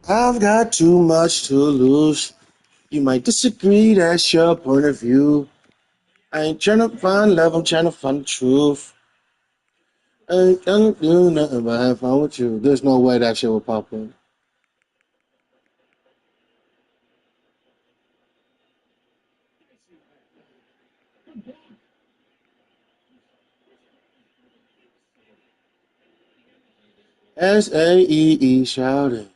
I've got too much to lose. You might disagree, that's your point of view. I ain't trying to find love, I'm trying to find the truth. I ain't gonna do nothing but have fun with you. There's no way that shit will pop up. S-A-E-E shouting.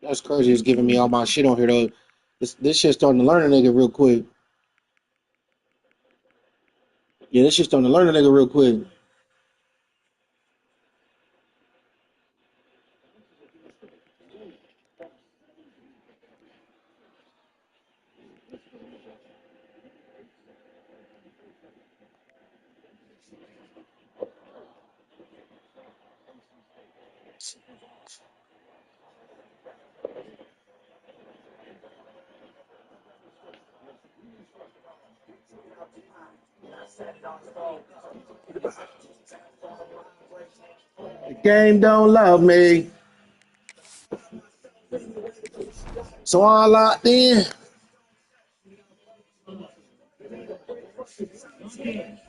That's crazy. It's giving me all my shit on here though. This shit's starting to learn a nigga real quick. Yeah, this shit's starting to learn a nigga real quick. The game don't love me. So I locked in.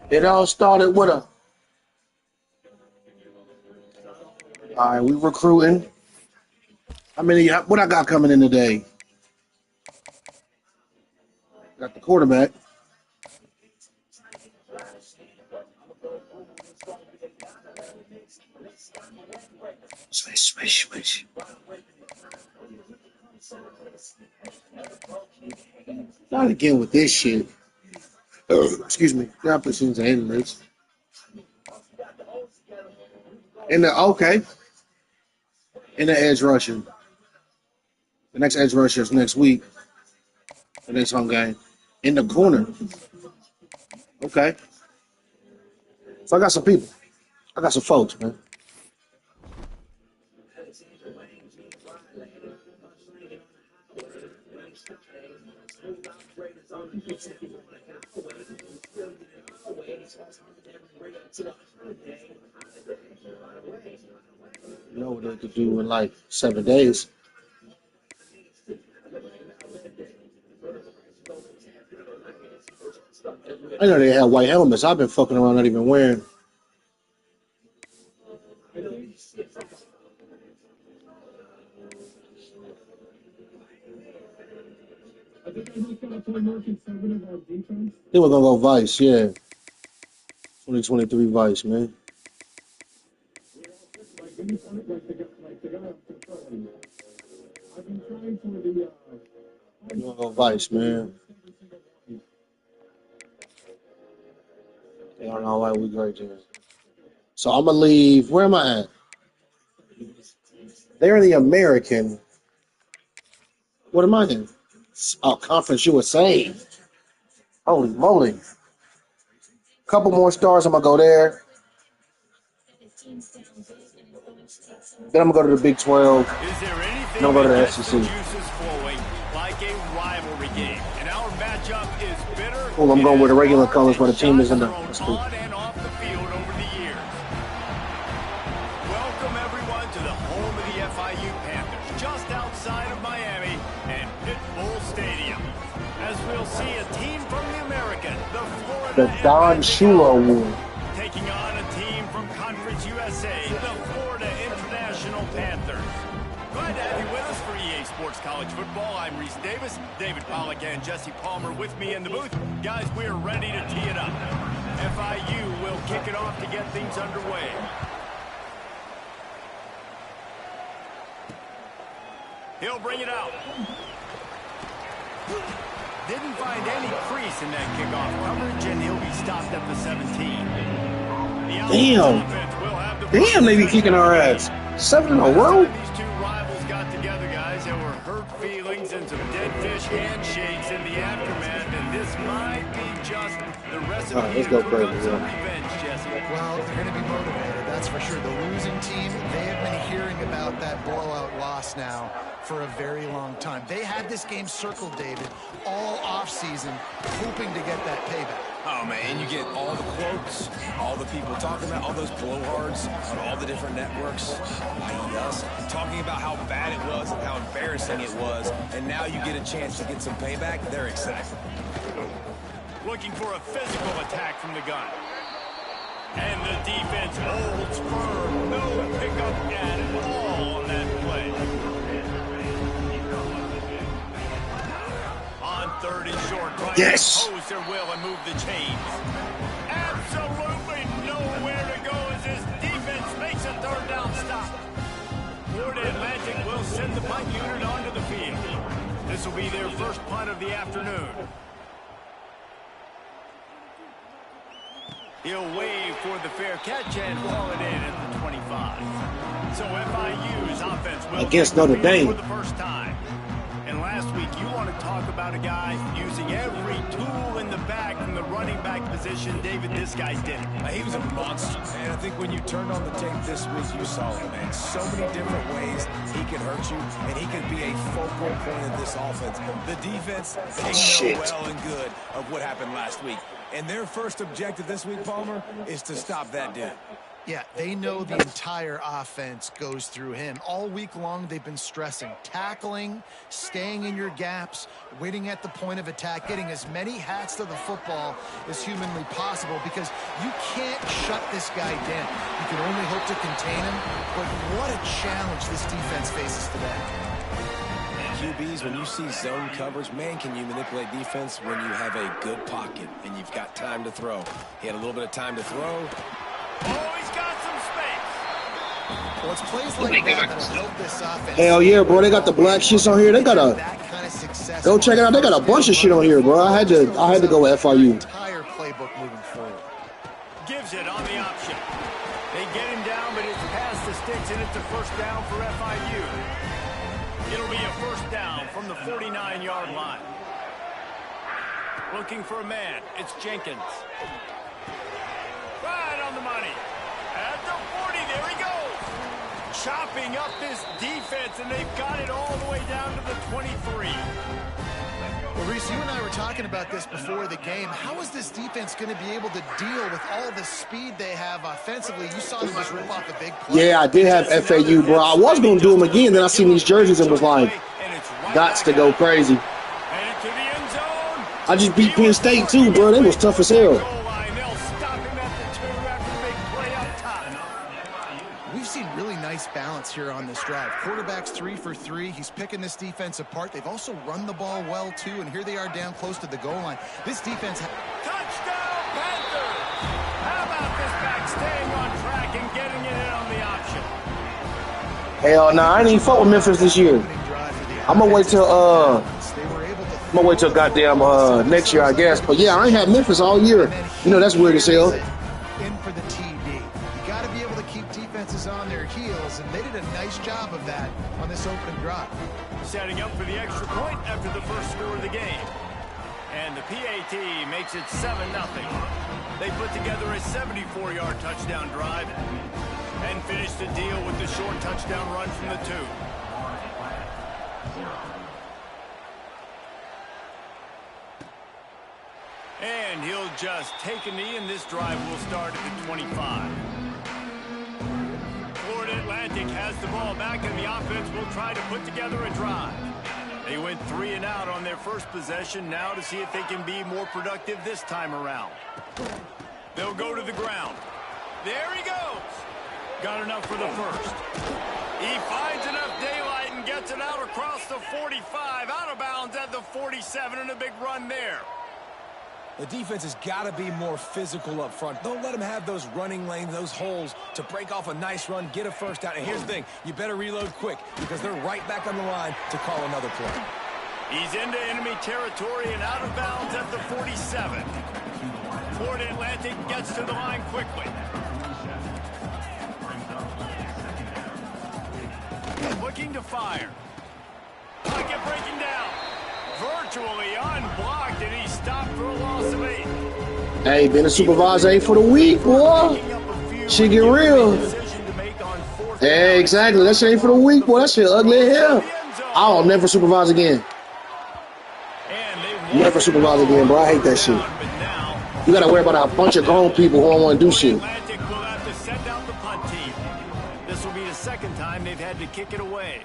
It all started with a. All right, we recruiting. What I got coming in today? Got the quarterback. Switch. Not again with this shit. Excuse me. The opposition's analysts. In the edge rusher. The next edge rusher is next week. The next home game. In the corner. Okay. So I got some people. I got some folks, man. You know what they could do in like 7 days. I know they have white helmets. I've been fucking around not even wearing. They were gonna go Vice, yeah. 2023 Vice, man. They gonna go Vice, man. They don't know why we great there. So I'm gonna leave. Where am I at? They're the American. What am I in? Oh, Conference USA. Holy moly. Couple more stars, I'm gonna go there. Then I'm gonna go to the Big 12. Then I'm gonna go to the SEC. Cool, I'm going with the regular colors where the team is in the. That's cool. Welcome everyone to the home of the FIU Panthers, just outside of Miami and Pitbull Stadium. As we'll see a team from the American, the Don Shula Award. Taking on a team from Conference USA, the Florida International Panthers. Glad to have you with us for EA Sports College Football. I'm Reese Davis, David Pollack and Jesse Palmer with me in the booth. Guys, we're ready to tee it up. FIU will kick it off to get things underway. He'll bring it out. Didn't find any crease in that kickoff coverage, and he'll be stopped at the 17. Damn, they be kicking our ass. 7 in a row? These two rivals got together, guys. There were hurt feelings some All right, let's here go to cook crazy, some yeah. revenge, Jesse. Well, they're going to be motivated, that's for sure. The losing team, they have been hearing about that blowout loss now for a very long time. They had this game circled, David, all offseason, hoping to get that payback. Oh, man, and you get all the quotes, all the people talking about all those blowhards on all the different networks, i.e. us, talking about how bad it was and how embarrassing it was, and now you get a chance to get some payback. They're excited. Looking for a physical attack from the gun. And the defense holds firm. No pickup at all on that play. On third and short, trying to impose their will and move the chains. Absolutely nowhere to go as this defense makes a third down stop. Florida Atlantic will send the punt unit onto the field. This will be their first punt of the afternoon. He'll wave for the fair catch and haul it in at the 25. So FIU's offense will against Notre Dame for the first time. And last week, you want to talk about a guy using every tool in the bag from the running back position. David, this guy did it. He was a monster, and I think when you turned on the tape this week, you saw it, man. So many different ways he can hurt you, and he can be a focal point of this offense. The defense, they know well and good of what happened last week. And their first objective this week, Palmer, is to stop that dude. Yeah, they know the entire offense goes through him. All week long, they've been stressing tackling, staying in your gaps, waiting at the point of attack, getting as many hats to the football as humanly possible because you can't shut this guy down. You can only hope to contain him, but what a challenge this defense faces today. QBs, when you see zone coverage, man, can you manipulate defense when you have a good pocket and you've got time to throw. He had a little bit of time to throw. Oh, he's got some space. Well, it's plays like that that'll help this offense. Hell yeah, bro. They got the black shits on here. They got a go check it out. They got a bunch of shit on here, bro. I had to go with FIU. Entire playbook moving forward. Gives it on the option. They get him down, but it's past the sticks, and it's a first down for FIU. It'll be a first down from the 49-yard line. Looking for a man. It's Jenkins. Right on the money. At the 40, there he goes. Chopping up this defense, and they've got it all the way down to the 23. Well, Reese, you and I were talking about this before the game. How is this defense going to be able to deal with all the speed they have offensively? You saw them just rip off a big play. Yeah, I did have FAU, bro. I was going to do them again. Then I seen these jerseys and was like, gots to go crazy. I just beat Penn State, too, bro. They was tough as hell. We've seen really nice balance here on this drive. Quarterback's 3 for 3. He's picking this defense apart. They've also run the ball well, too, and here they are down close to the goal line. This defense... Touchdown, Panthers! How about this back staying on track and getting it in on the option? Hell nah, I ain't even fuck with Memphis this year. I'm gonna wait till goddamn next year, I guess. But yeah, I ain't had Memphis all year. You know that's weird as hell. In for the TD. You got to be able to keep defenses on their heels, and they did a nice job of that on this opening drive. Setting up for the extra point after the first score of the game. And the PAT makes it 7-0. They put together a 74-yard touchdown drive and finished the deal with the short touchdown run from the 2. And he'll just take a knee, and this drive will start at the 25. Florida Atlantic has the ball back, and the offense will try to put together a drive. They went 3 and out on their first possession, now to see if they can be more productive this time around. They'll go to the ground. There he goes. Got enough for the first. He finds enough daylight and gets it out across the 45, out of bounds at the 47, and a big run there. The defense has got to be more physical up front. Don't let them have those running lanes, those holes to break off a nice run, get a first down. And here's the thing, you better reload quick because they're right back on the line to call another play. He's into enemy territory and out of bounds at the 47. Florida Atlantic gets to the line quickly. Looking to fire. Pocket breaking down. Virtually unblocked, and he stopped for a loss of 8. Hey, being a supervisor ain't for the weak, boy. Shit get real. Hey, exactly. That shit ain't for the weak, boy. That shit ugly as hell. I'll never supervise again. Never supervise again, bro. I hate that shit. You gotta worry about a bunch of grown people who don't want to do shit. This will be the second time they've had to kick it away.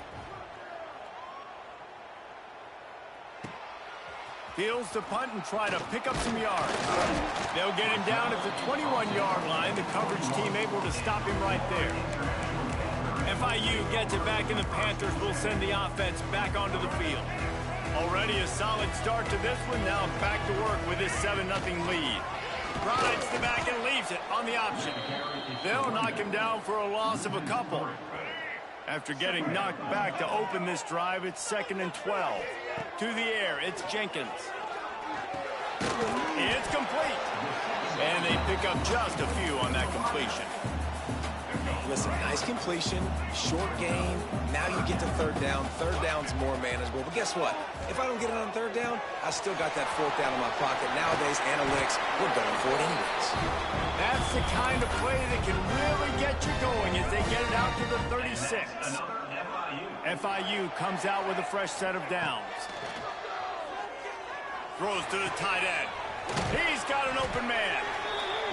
Fields to punt and try to pick up some yards. They'll get him down at the 21-yard line. The coverage team able to stop him right there. FIU gets it back, and the Panthers will send the offense back onto the field. Already a solid start to this one. Now back to work with this 7-0 lead. Rides the back and leaves it on the option. They'll knock him down for a loss of a couple. After getting knocked back to open this drive, it's 2nd and 12. To the air, it's Jenkins. It's complete. And they pick up just a few on that completion. Listen, nice completion, short gain. Now you get to third down. Third down's more manageable. But guess what? If I don't get it on third down, I still got that fourth down in my pocket. Nowadays, analytics, we're going for it anyways. That's the kind of play that can really get you going as they get it out to the 36. FIU comes out with a fresh set of downs. Throws to the tight end. He's got an open man.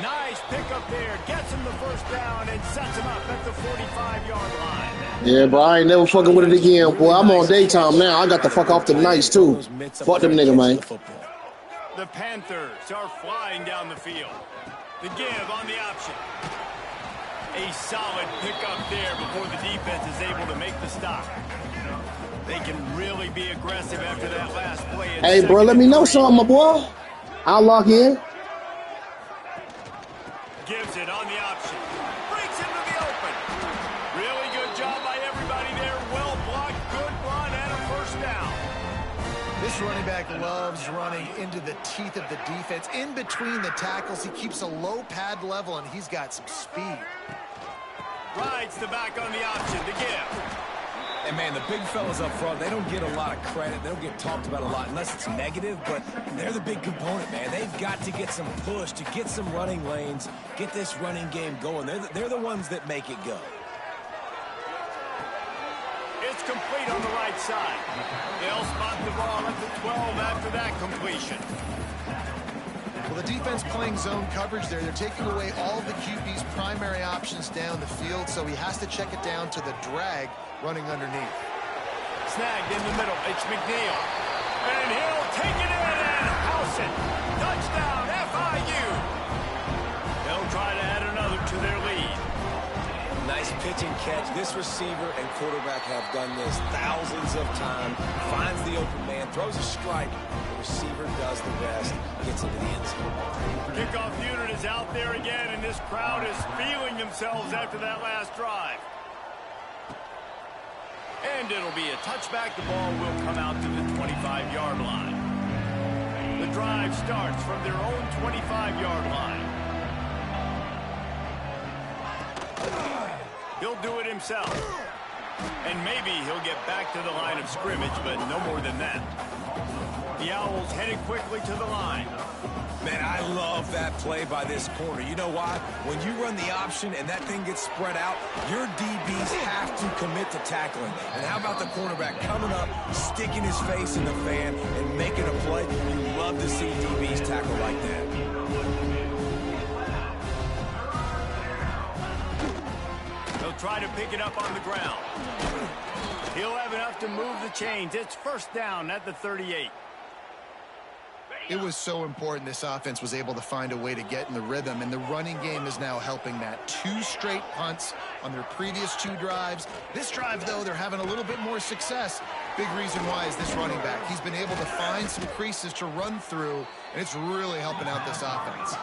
Nice pickup there. Gets him the first down and sets him up at the 45-yard line. Yeah, bro, I ain't never fucking with it again, boy. I'm on daytime now. I got the fuck off the nights, too. Fuck them nigga, man. The Panthers are flying down the field. The give on the option. A solid pickup there before the defense is able to make the stop. They can really be aggressive after that last play. Hey, bro, let me know something, my boy. I'll lock in. Gives it on the option. Breaks into the open. Really good job by everybody there. Well blocked, good run, and a first down. This running back loves running into the teeth of the defense. In between the tackles, he keeps a low pad level, and he's got some speed. Rides the back on the option to give. And, man, the big fellas up front, they don't get a lot of credit. They don't get talked about a lot unless it's negative, but they're the big component, man. They've got to get some push to get some running lanes, get this running game going. They're the ones that make it go. It's complete on the right side. They'll spot the ball at the 12 after that completion. Well, the defense playing zone coverage there. They're taking away all of the QB's primary options down the field, so he has to check it down to the drag running underneath. Snagged in the middle. It's McNeil. And he'll take it in and house it. Touchdown, FIU. They'll try to add another to their lead. Nice pitch and catch. This receiver and quarterback have done this thousands of times. Finds the open man, throws a strike. The receiver does the rest, gets into the end zone. Kickoff unit is out there again, and this crowd is feeling themselves after that last drive. And it'll be a touchback. The ball will come out to the 25-yard line. The drive starts from their own 25-yard line. He'll do it himself. And maybe he'll get back to the line of scrimmage, but no more than that. The Owls headed quickly to the line. Man, I love that play by this corner. You know why? When you run the option and that thing gets spread out, your DBs have to commit to tackling. And how about the cornerback coming up, sticking his face in the fan, and making a play? You love to see DBs tackle like that. He'll try to pick it up on the ground. He'll have enough to move the chains. It's first down at the 38. It was so important this offense was able to find a way to get in the rhythm, and the running game is now helping that. 2 straight punts on their previous 2 drives. This drive, though, they're having a little bit more success. Big reason why is this running back. He's been able to find some creases to run through, and it's really helping out this offense.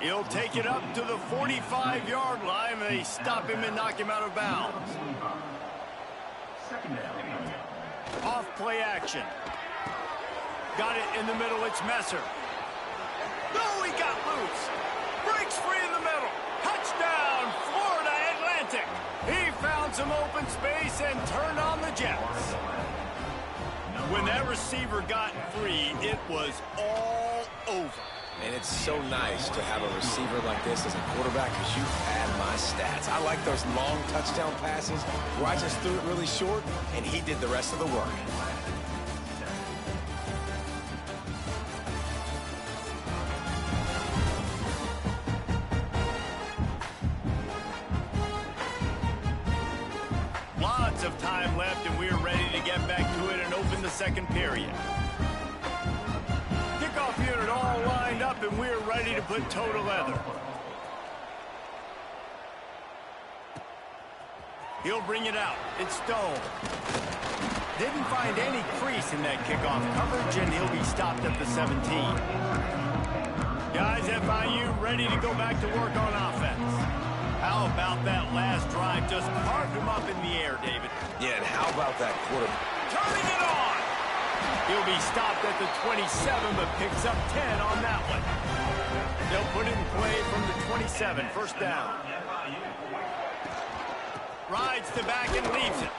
He'll take it up to the 45-yard line, and they stop him and knock him out of bounds. Off play action. Got it in the middle. It's Messer. No, he got loose. Breaks free in the middle. Touchdown, Florida Atlantic. He found some open space and turned on the Jets. When that receiver got free, it was all over. And it's so nice to have a receiver like this as a quarterback because you pad my stats. I like those long touchdown passes where I just threw it really short and he did the rest of the work. Lots of time left, and we're ready to get back to it and open the second period. Kickoff unit all lined up, and we're ready to put toe to leather. He'll bring it out. It's Stone. Didn't find any crease in that kickoff coverage, and he'll be stopped at the 17. Guys, FIU ready to go back to work on offense. How about that last drive? Just carved him up in the air, David. Yeah, and how about that quarterback? Turning it on! He'll be stopped at the 27, but picks up 10 on that one. They'll put it in play from the 27, first down. Rides the back and leaves it.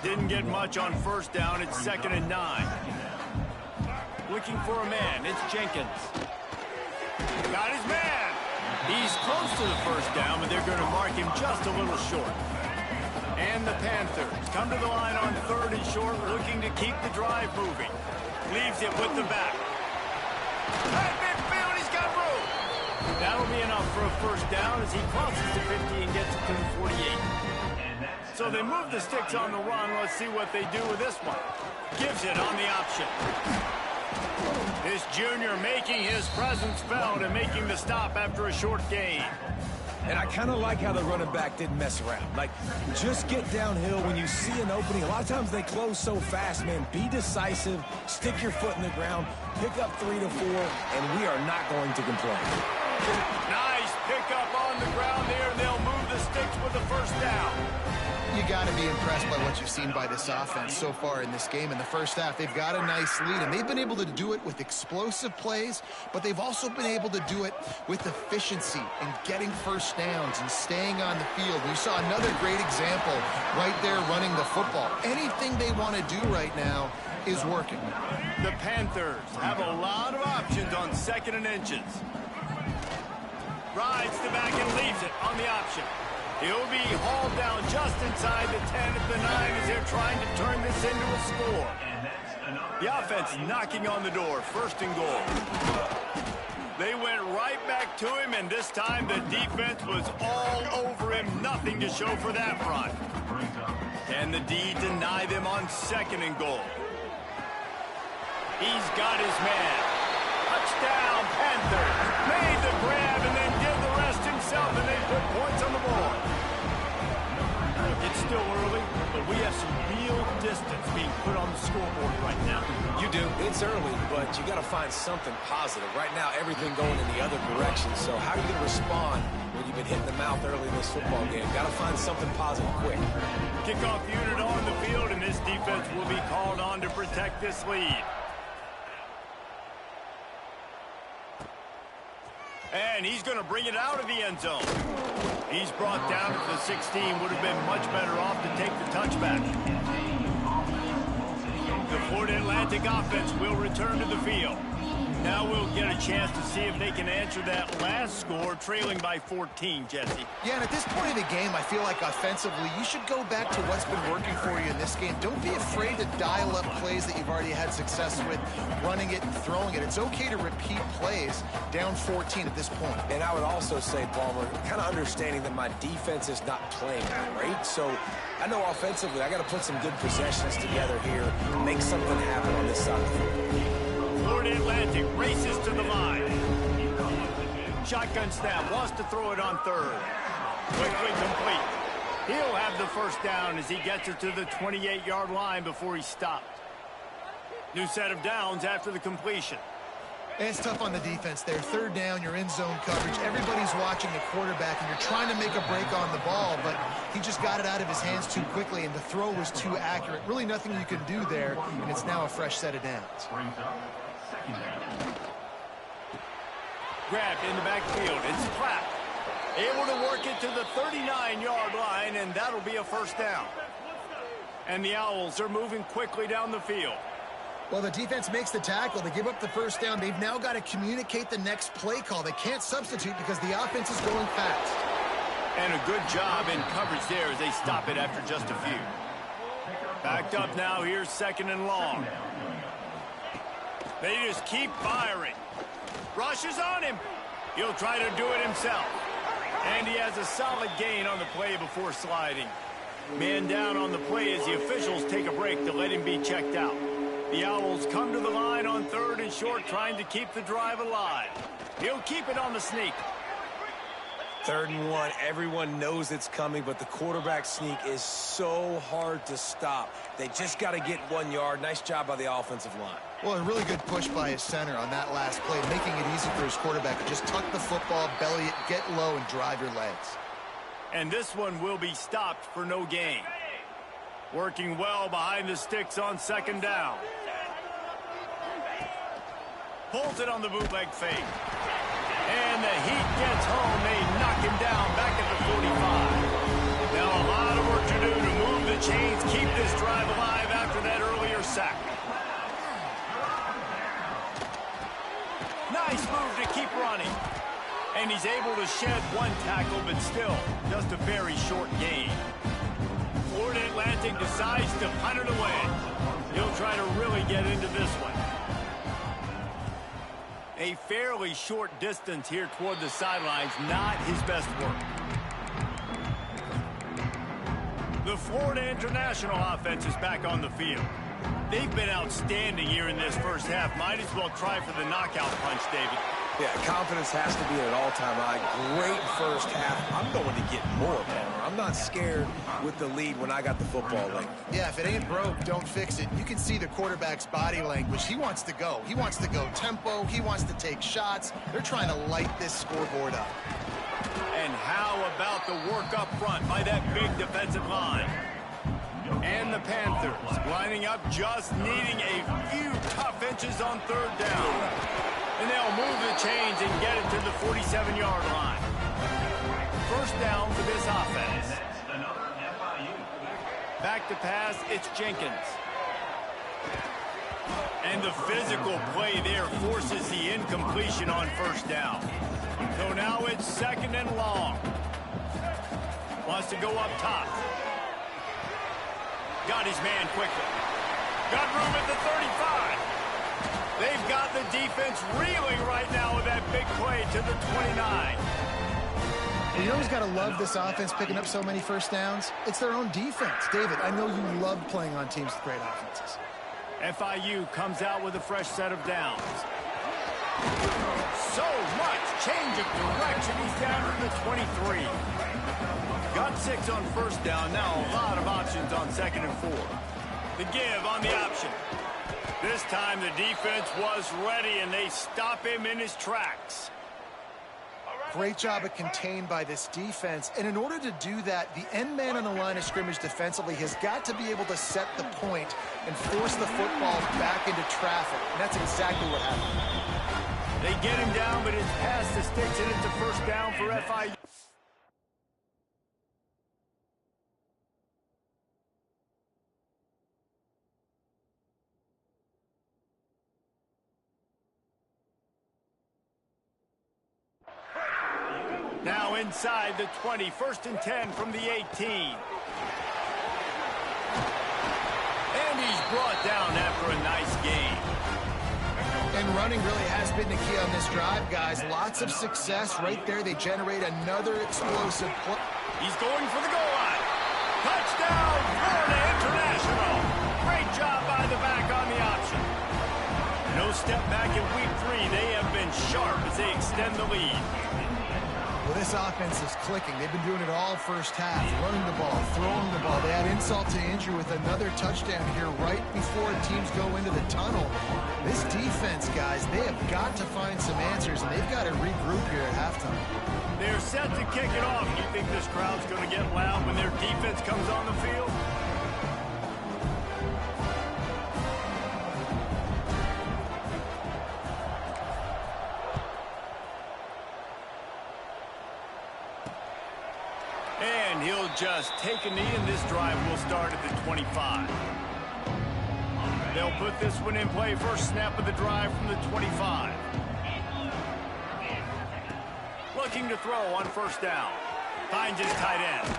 Didn't get much on first down. It's 2nd and 9. Looking for a man. It's Jenkins. Got his man. He's close to the first down, but they're going to mark him just a little short. And the Panthers come to the line on 3rd and short, looking to keep the drive moving. Leaves it with the back. Right midfield, he's got room. That'll be enough for a first down as he crosses the 50 and gets it to the 48. So they move the sticks on the run. Let's see what they do with this one. Gives it on the option. This junior making his presence felt and making the stop after a short gain. And I kind of like how the running back didn't mess around. Like, just get downhill when you see an opening. A lot of times they close so fast, man. Be decisive, stick your foot in the ground, pick up 3 to 4, and we are not going to complain. Nice pickup on the ground there, and they'll move the sticks with the first down. You got to be impressed by what you've seen by this offense so far in this game. In the first half, they've got a nice lead, and they've been able to do it with explosive plays, but they've also been able to do it with efficiency and getting first downs and staying on the field. You saw another great example right there running the football. Anything they want to do right now is working. The Panthers have a lot of options on 2nd and inches. Rides the back and leaves it on the option. He'll be hauled down just inside the 10 at the 9 as they're trying to turn this into a score. The offense knocking on the door, 1st and goal. They went right back to him, and this time the defense was all over him. Nothing to show for that run. Can the D deny them on 2nd and goal? He's got his man. Touchdown, Panthers. Made the grab and then did the rest himself, and they put points on the board. It's still early, but we have some real distance being put on the scoreboard right now. You do. It's early, but you got to find something positive. Right now, everything going in the other direction. So how are you going to respond when you've been hit in the mouth early in this football game? Got to find something positive quick. Kickoff unit on the field, and this defense will be called on to protect this lead. And he's going to bring it out of the end zone. He's brought down at the 16. Would have been much better off to take the touchback. The Florida Atlantic offense will return to the field. Now we'll get a chance to see if they can answer that last score, trailing by 14, Jesse. Yeah, and at this point of the game, I feel like offensively, you should go back to what's been working for you in this game. Don't be afraid to dial up plays that you've already had success with, running it and throwing it. It's okay to repeat plays down 14 at this point. And I would also say, Palmer, kind of understanding that my defense is not playing great. So I know offensively, I got to put some good possessions together here, make something happen on this side of the field. Florida Atlantic races to the line. Shotgun snap, wants to throw it on 3rd. Quickly complete. He'll have the first down as he gets it to the 28-yard line before he's stopped. New set of downs after the completion. And it's tough on the defense there. 3rd down, you're in zone coverage. Everybody's watching the quarterback, and you're trying to make a break on the ball, but he just got it out of his hands too quickly, and the throw was too accurate. Really nothing you can do there, and it's now a fresh set of downs. Grabbed in the backfield. It's Clapp. Able to work it to the 39-yard line, and that'll be a first down. And the Owls are moving quickly down the field. Well, the defense makes the tackle. They give up the first down. They've now got to communicate the next play call. They can't substitute because the offense is going fast. And a good job in coverage there as they stop it after just a few. Backed up now. Here's 2nd and long. They just keep firing. Rushes on him. He'll try to do it himself. And he has a solid gain on the play before sliding. Man down on the play as the officials take a break to let him be checked out. The Owls come to the line on 3rd and short, trying to keep the drive alive. He'll keep it on the sneak. 3rd and 1. Everyone knows it's coming, but the quarterback sneak is so hard to stop. They just got to get 1 yard. Nice job by the offensive line. Well, a really good push by his center on that last play, making it easy for his quarterback to just tuck the football, belly it, get low, and drive your legs. And this one will be stopped for no gain. Working well behind the sticks on 2nd down. Pulls it on the bootleg fake. And the heat gets home. They knock him down back at the 45. Now a lot of work to do to move the chains, keep this drive alive after that earlier sack. Nice move to keep running. And he's able to shed 1 tackle, but still just a very short gain. Florida Atlantic decides to punt it away. He'll try to really get into this one. A fairly short distance here toward the sidelines, not his best work. The Florida International offense is back on the field. They've been outstanding here in this first half. Might as well try for the knockout punch, David. Yeah, confidence has to be at an all-time high. Great first half. I'm going to get more, Palmer. I'm not scared with the lead when I got the football late. Yeah, if it ain't broke, don't fix it. You can see the quarterback's body language. He wants to go. He wants to go tempo. He wants to take shots. They're trying to light this scoreboard up. And how about the work up front by that big defensive line? And the Panthers lining up, just needing a few tough inches on 3rd down. And they'll move the chains and get it to the 47-yard line. First down for this offense. Back to pass, it's Jenkins. And the physical play there forces the incompletion on 1st down. So now it's 2nd and long. Wants to go up top. Got his man quickly. Got room at the 35. They've got the defense reeling right now with that big play to the 29. And you know who's got to love this offense picking up so many first downs? It's their own defense. David, I know you love playing on teams with great offenses. FIU comes out with a fresh set of downs. So much change of direction. He's down to the 23. Got 6 on 1st down. Now a lot of options on 2nd and 4. The give on the option. This time the defense was ready, and they stop him in his tracks. Great job of contained by this defense. And in order to do that, the end man on the line of scrimmage defensively has got to be able to set the point and force the football back into traffic. And that's exactly what happened. They get him down, but it's past the sticks, and it's a first down for FIU. Now inside the 20, 1st and 10 from the 18. And he's brought down after a nice gain. And running really has been the key on this drive, guys. Lots of success right there. They generate another explosive play. He's going for the goal line. Touchdown, Florida International. Great job by the back on the option. No step back in week 3. They have been sharp as they extend the lead. Well, this offense is clicking. They've been doing it all first half, running the ball, throwing the ball. They had insult to injury with another touchdown here right before teams go into the tunnel. This defense, guys, they have got to find some answers, and they've got to regroup here at halftime. They're set to kick it off. You think this crowd's going to get loud when their defense comes on the field? And he'll just take a knee, and this drive will start at the 25. They'll put this one in play. First snap of the drive from the 25. Looking to throw on first down. Finds his tight end.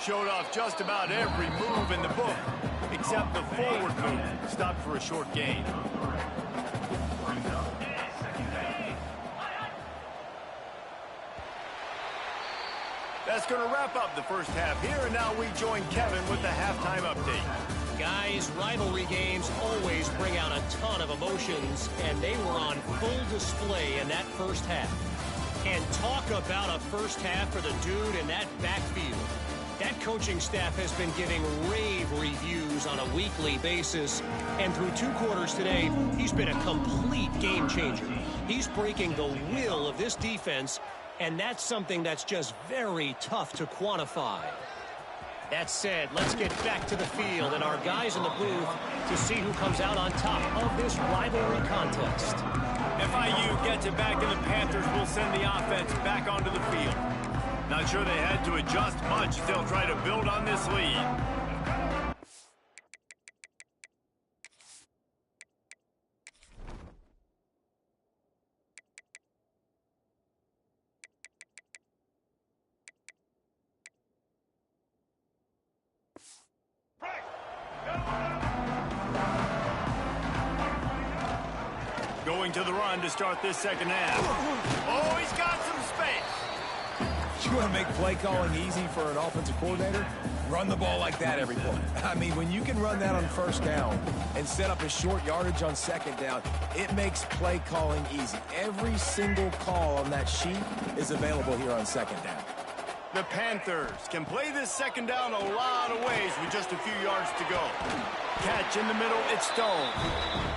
Showed off just about every move in the book, except the forward move. Stopped for a short gain. That's going to wrap up the first half here, and now we join Kevin with the halftime update. Guys, rivalry games always bring out a ton of emotions, and they were on full display in that first half. And talk about a first half for the dude in that backfield. That coaching staff has been giving rave reviews on a weekly basis, and through 2 quarters today, he's been a complete game changer. He's breaking the will of this defense, and that's something that's just very tough to quantify. That said, let's get back to the field and our guys in the booth to see who comes out on top of this rivalry contest. FIU gets it back, and the Panthers will send the offense back onto the field. Not sure they had to adjust much. They'll try to build on this lead. Going to the run to start this second half. Oh, he's got some space. You want to make play calling easy for an offensive coordinator? Run the ball like that every play. I mean, when you can run that on first down and set up a short yardage on second down, it makes play calling easy. Every single call on that sheet is available here on second down. The Panthers can play this second down a lot of ways with just a few yards to go. Catch in the middle, it's Stone.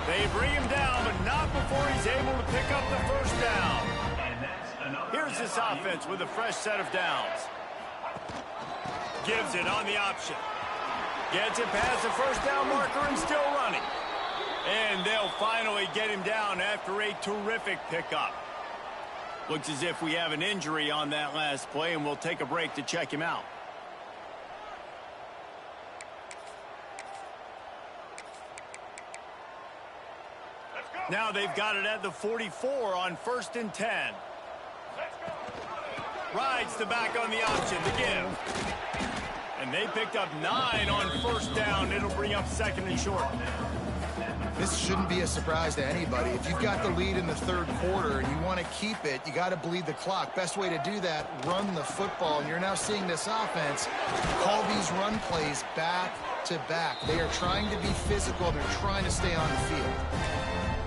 They bring him down, but not before he's able to pick up the first down. Here's this offense with a fresh set of downs. Gives it on the option. Gets it past the first down marker and still running. And they'll finally get him down after a terrific pickup. Looks as if we have an injury on that last play, and we'll take a break to check him out. Now they've got it at the 44 on 1st and 10. Rides the back on the option to give. And they picked up 9 on first down. It'll bring up 2nd and short. This shouldn't be a surprise to anybody. If you've got the lead in the 3rd quarter and you want to keep it, you got to bleed the clock. Best way to do that, run the football. And you're now seeing this offense call these run plays back to back. They are trying to be physical. They're trying to stay on the field.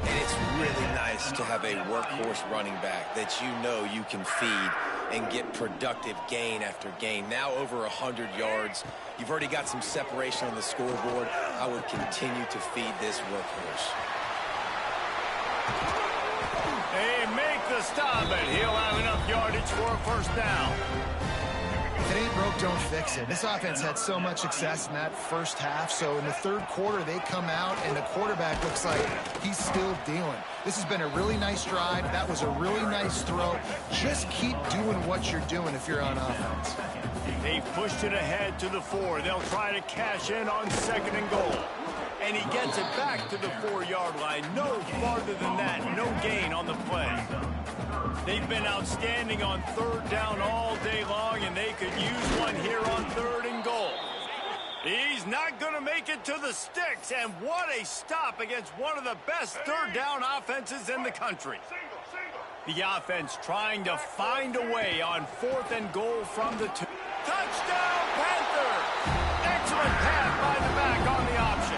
And it's really nice to have a workhorse running back that you know you can feed and get productive gain after gain. Now over 100 yards. You've already got some separation on the scoreboard. I would continue to feed this workhorse. They make the stop, and he'll have enough yardage for a first down. If it ain't broke, don't fix it. This offense had so much success in that first half, so in the 3rd quarter, they come out, and the quarterback looks like he's still dealing. This has been a really nice drive. That was a really nice throw. Just keep doing what you're doing if you're on offense. They've pushed it ahead to the 4. They'll try to cash in on 2nd and goal. And he gets it back to the 4-yard line. No farther than that. No gain on the play. They've been outstanding on 3rd down all day long, and they could use one here on 3rd and goal. He's not going to make it to the sticks, and what a stop against one of the best 3rd down offenses in the country. The offense trying to find a way on 4th and goal from the 2. Touchdown, Panthers! Excellent pass by the back on the option.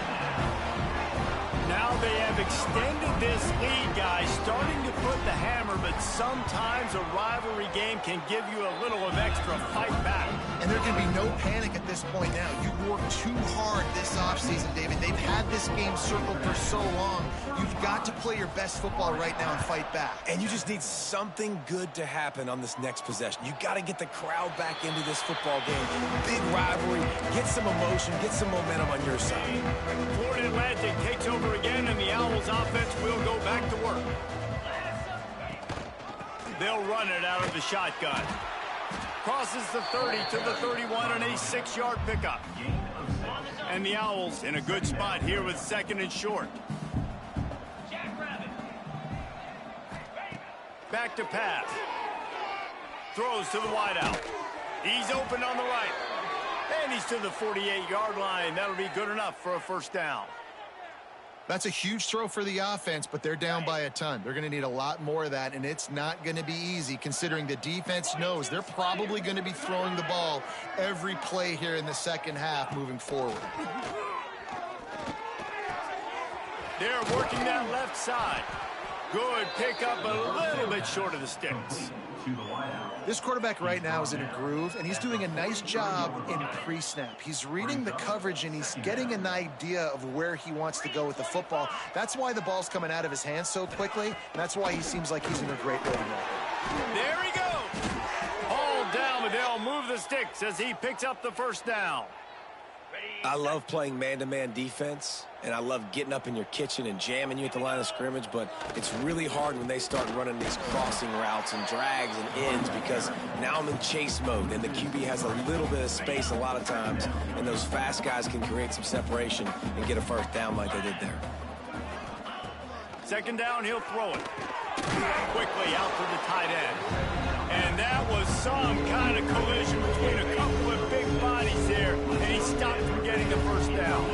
Now they have extended this lead, guys, starting to put the hammer, but sometimes a rivalry game can give you a little of extra fight back. And there can be no panic at this point now. You worked too hard this offseason, David. They've had this game circled for so long. You've got to play your best football right now and fight back. And you just need something good to happen on this next possession. You got to get the crowd back into this football game. Big rivalry. Get some emotion. Get some momentum on your side. Florida Atlantic takes over again, and the Owls offense will go back to work. They'll run it out of the shotgun. Crosses the 30 to the 31 and a 6-yard pickup. And the Owls in a good spot here with 2nd and short. Back to pass. Throws to the wideout. He's open on the right. And he's to the 48-yard line. That'll be good enough for a first down. That's a huge throw for the offense, but they're down by a ton. They're going to need a lot more of that, and it's not going to be easy considering the defense knows they're probably going to be throwing the ball every play here in the second half moving forward. They're working that left side. Good pickup, a little bit short of the sticks. This quarterback right now is in a groove, and he's doing a nice job in pre-snap. He's reading the coverage, and he's getting an idea of where he wants to go with the football. That's why the ball's coming out of his hands so quickly, and that's why he seems like he's in a great rhythm right there he goes. Hauled down, but they'll move the sticks as he picks up the first down. I love playing man-to-man defense, and I love getting up in your kitchen and jamming you at the line of scrimmage, but it's really hard when they start running these crossing routes and drags and ends because now I'm in chase mode, and the QB has a little bit of space a lot of times, and those fast guys can create some separation and get a first down like they did there. 2nd down, he'll throw it. Quickly out to the tight end. And that was some kind of collision between a couple of big bodies there, and he stopped from getting the first down.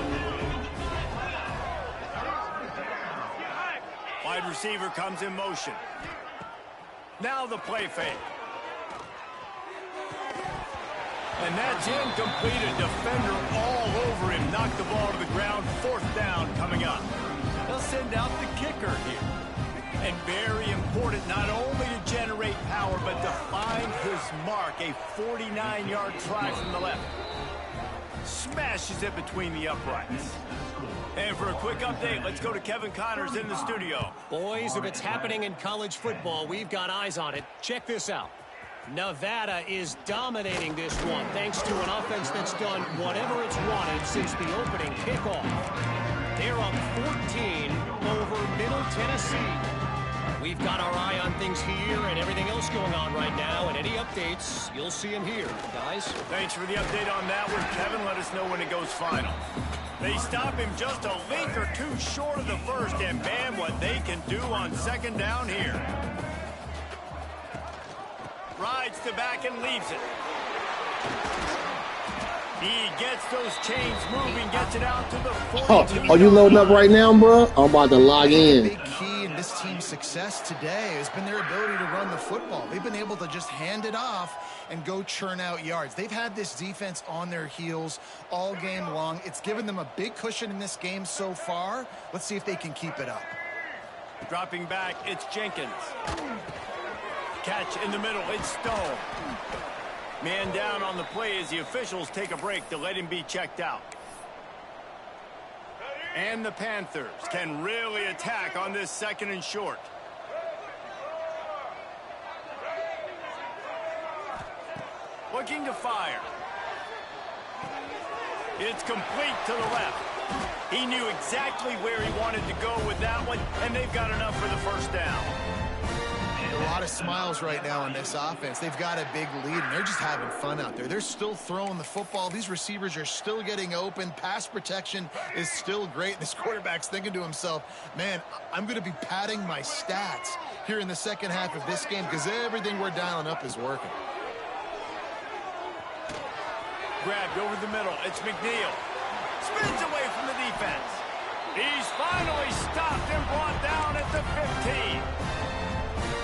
Wide receiver comes in motion. Now the play fake. And that's incomplete. A defender all over him. Knocked the ball to the ground. 4th down coming up. They'll send out the kicker here. And very important, not only to generate power, but to find his mark. A 49-yard try from the left. Smashes it between the uprights. And for a quick update, let's go to Kevin Connors in the studio. Boys, if it's happening in college football, we've got eyes on it. Check this out. Nevada is dominating this one, thanks to an offense that's done whatever it's wanted since the opening kickoff. They're up 14 over Middle Tennessee. We've got our eye on things here and everything else going on right now, and any updates, you'll see them here, guys. Thanks for the update on that one, Kevin. Let us know when it goes final. They stop him just a link or two short of the first, and man, what they can do on 2nd down here. Rides the back and leaves it. He gets those chains moving, gets it out to the 42. Are you loading up right now, bro? I'm about to log in. The big key in this team's success today has been their ability to run the football. They've been able to just hand it off and go churn out yards. They've had this defense on their heels all game long. It's given them a big cushion in this game so far. Let's see if they can keep it up. Dropping back, it's Jenkins. Catch in the middle, it's Stone. Man down on the play as the officials take a break to let him be checked out. And the Panthers can really attack on this 2nd and short. Looking to fire. It's complete to the left. He knew exactly where he wanted to go with that one, and they've got enough for the first down. A lot of smiles right now on this offense. They've got a big lead, and they're just having fun out there. They're still throwing the football. These receivers are still getting open. Pass protection is still great. This quarterback's thinking to himself, man, I'm going to be padding my stats here in the second half of this game because everything we're dialing up is working. Grabbed over the middle. It's McNeil. Spins away from the defense. He's finally stopped and brought down at the 15.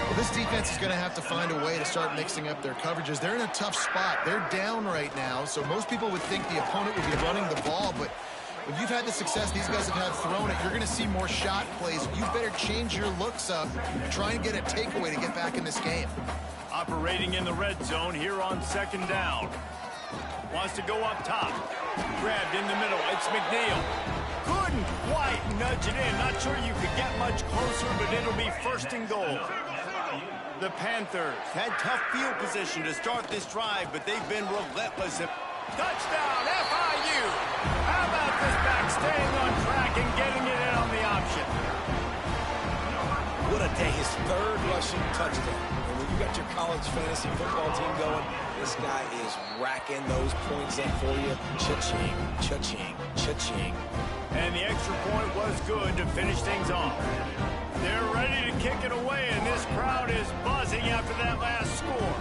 Well, this defense is going to have to find a way to start mixing up their coverages. They're in a tough spot. They're down right now, so most people would think the opponent would be running the ball, but when you've had the success these guys have had throwing it, you're going to see more shot plays. You better change your looks up and try and get a takeaway to get back in this game. Operating in the red zone here on 2nd down. Wants to go up top. Grabbed in the middle. It's McNeil. Couldn't quite nudge it in. Not sure you could get much closer, but it'll be 1st and goal. The Panthers had tough field position to start this drive, but they've been relentless. Touchdown, FIU! How about this back staying on track and getting it in on the option? What a day. His 3rd rushing touchdown. And when you you got your college fantasy football team going, this guy is racking those points up for you. Cha-ching, cha-ching, cha-ching. And the extra point was good to finish things off. They're ready to kick it away, and this crowd is buzzing after that last score.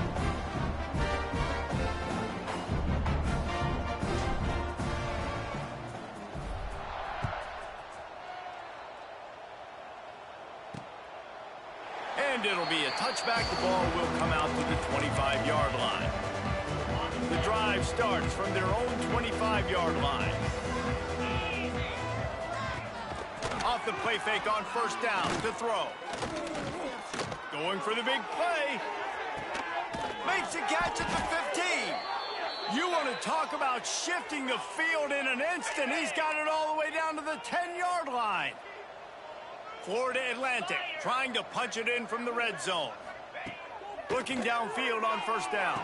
And it'll be a touchback. The ball will come out to the 25-yard line. The drive starts from their own 25-yard line. Off the play fake on first down to throw. Going for the big play. Makes a catch at the 15. You want to talk about shifting the field in an instant. He's got it all the way down to the 10-yard line. Florida Atlantic trying to punch it in from the red zone. Looking downfield on first down.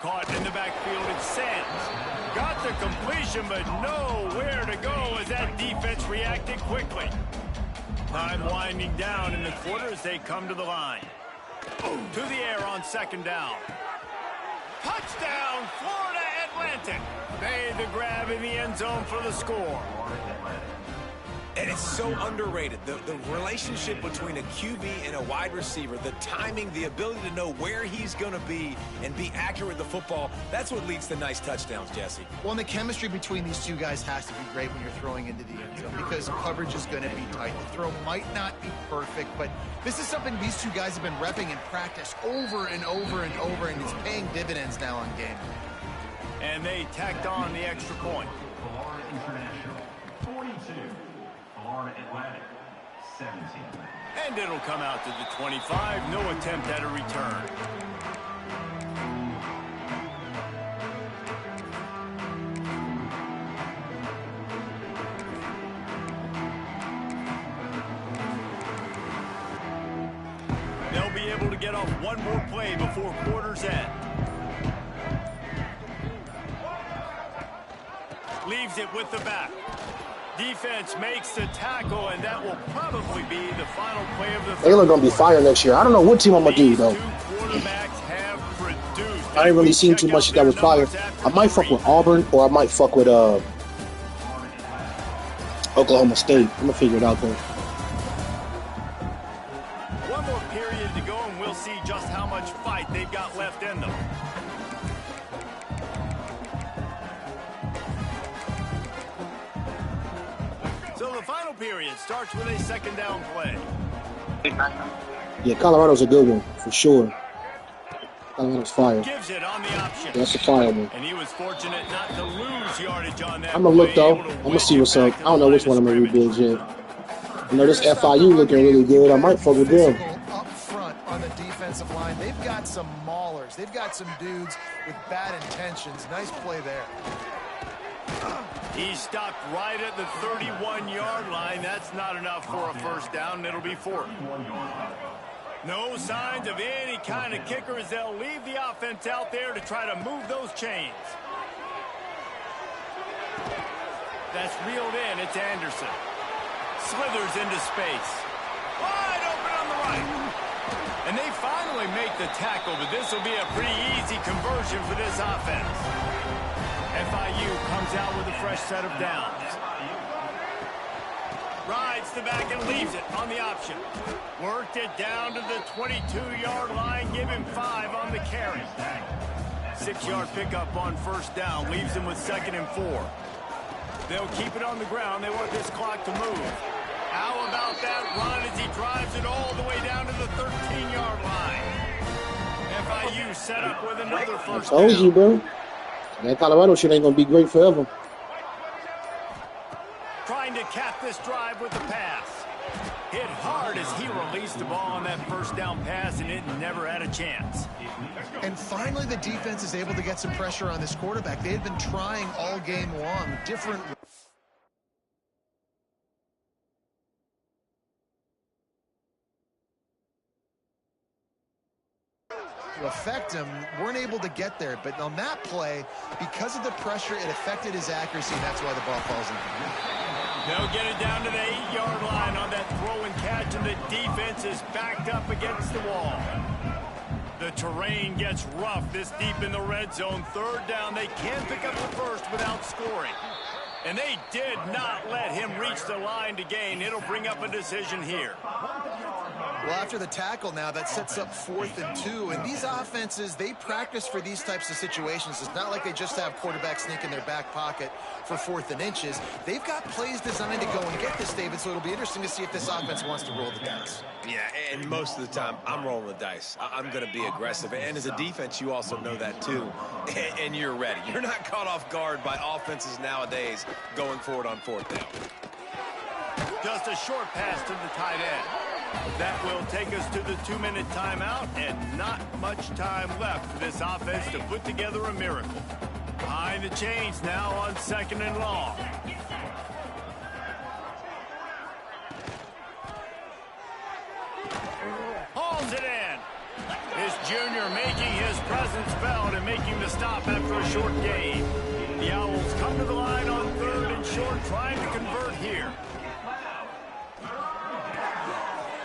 Caught in the backfield, it's Sands. Got the completion, but nowhere to go as that defense reacted quickly. Time winding down in the quarter as they come to the line. To the air on second down. Touchdown, Florida Atlantic. Made the grab in the end zone for the score. And it's so underrated. The relationship between a QB and a wide receiver, the timing, the ability to know where he's going to be and be accurate with the football, that's what leads to nice touchdowns, Jesse. Well, and the chemistry between these two guys has to be great when you're throwing into the end zone because coverage is going to be tight. The throw might not be perfect, but this is something these two guys have been repping in practice over and over and over, and it's paying dividends now on game. And they tacked on the extra point. Florida International, 42. Florida Atlantic, 17. And it'll come out to the 25. No attempt at a return. They'll be able to get off one more play before quarter's end. Leaves it with the back. Defense makes the tackle, and that will probably be the final play of the third. Baylor gonna be fire next year. I don't know what team I'm gonna do though. I ain't really seen too much that was fire. I might fuck with Auburn, or I might fuck with Oklahoma State. I'm gonna figure it out though. One more period to go, and we'll see just how much fight they've got left in them. So the final period starts with a second down play. Yeah, Colorado's a good one for sure. Colorado's fire. Gives it on the option. That's a fire one. And he was fortunate not to lose yardage on that. I'm gonna look though. I'm gonna see what's up. I don't know which one I'm gonna rebuild yet. I know this FIU looking really good. I might fuck with them. Up front on the defensive line, they've got some maulers. They've got some dudes with bad intentions. Nice play there. He stopped right at the 31-yard line. That's not enough for a first down. It'll be fourth. No signs of any kind of kicker as they'll leave the offense out there to try to move those chains. That's reeled in. It's Anderson. Slithers into space. Wide open on the right. And they finally make the tackle, but this will be a pretty easy conversion for this offense. FIU comes out with a fresh set of downs. Rides the back and leaves it on the option. Worked it down to the 22-yard line. Give him 5 on the carry. 6-yard pickup on first down. Leaves him with 2nd and 4. They'll keep it on the ground. They want this clock to move. How about that run as he drives it all the way down to the 13-yard line? FIU set up with another first down. I told you, bro. That Colorado shit ain't gonna be great forever. Trying to cap this drive with the pass. Hit hard as he released the ball on that first down pass, and it never had a chance. And finally, the defense is able to get some pressure on this quarterback. They had been trying all game long, different to affect him, weren't able to get there. But on that play, because of the pressure, it affected his accuracy, and that's why the ball falls in. They'll get it down to the 8-yard line on that throw and catch, and the defense is backed up against the wall. The terrain gets rough this deep in the red zone. Third down, they can pick up the first without scoring. And they did not let him reach the line to gain. It'll bring up a decision here. Well, after the tackle now, that sets up 4th and 2. And these offenses, they practice for these types of situations. It's not like they just have quarterback sneak in their back pocket for 4th and inches. They've got plays designed to go and get this, David, so it'll be interesting to see if this offense wants to roll the dice. Yeah, and most of the time, I'm rolling the dice. I'm going to be aggressive. And as a defense, you also know that, too. And you're ready. You're not caught off guard by offenses nowadays going forward on 4th down. Just a short pass to the tight end. That will take us to the 2-minute timeout, and not much time left for this offense to put together a miracle. Behind the chains now on 2nd and long. Hauls it in. This junior making his presence felt and making the stop after a short gain. The Owls come to the line on 3rd and short, trying to convert here.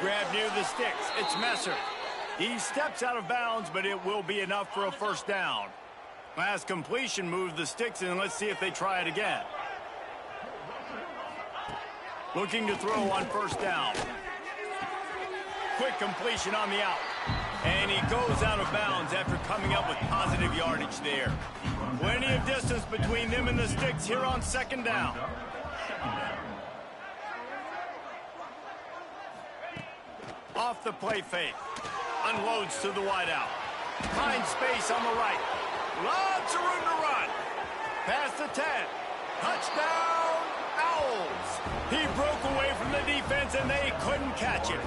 Grab near the sticks. It's Messer. He steps out of bounds, but it will be enough for a first down. Last completion moves the sticks, and let's see if they try it again. Looking to throw on 1st down. Quick completion on the out. And he goes out of bounds after coming up with positive yardage there. Plenty of distance between them and the sticks here on 2nd down. Off the play fake. Unloads to the wideout. Finds space on the right. Lots of room to run. Past the 10. Touchdown, Owls. He broke away from the defense and they couldn't catch him.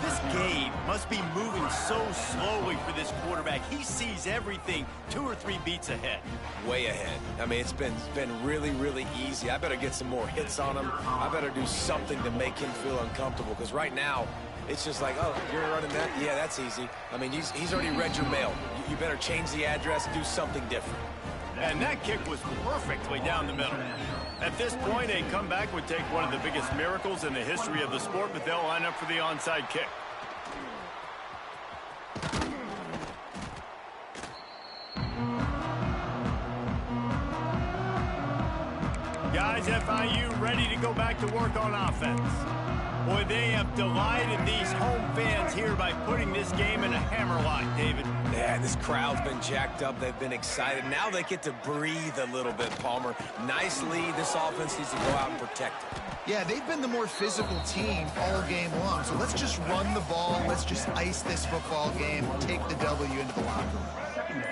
This game must be moving so slowly for this quarterback. He sees everything 2 or 3 beats ahead. Way ahead. I mean, it's been really, really easy. I better get some more hits on him. I better do something to make him feel uncomfortable, because right now, it's just like, oh, you're running that? Yeah, that's easy. I mean, he's already read your mail. You better change the address, do something different. And that kick was perfectly down the middle. At this point, a comeback would take one of the biggest miracles in the history of the sport, but they'll line up for the onside kick. Guys, FIU ready to go back to work on offense. Boy, they have delighted these home fans here by putting this game in a hammerlock, David. Yeah, this crowd's been jacked up. They've been excited. Now they get to breathe a little bit, Palmer. Nice lead. This offense needs to go out and protect it. Yeah, they've been the more physical team all game long. So let's just run the ball. Let's just ice this football game. Take the W into the locker room.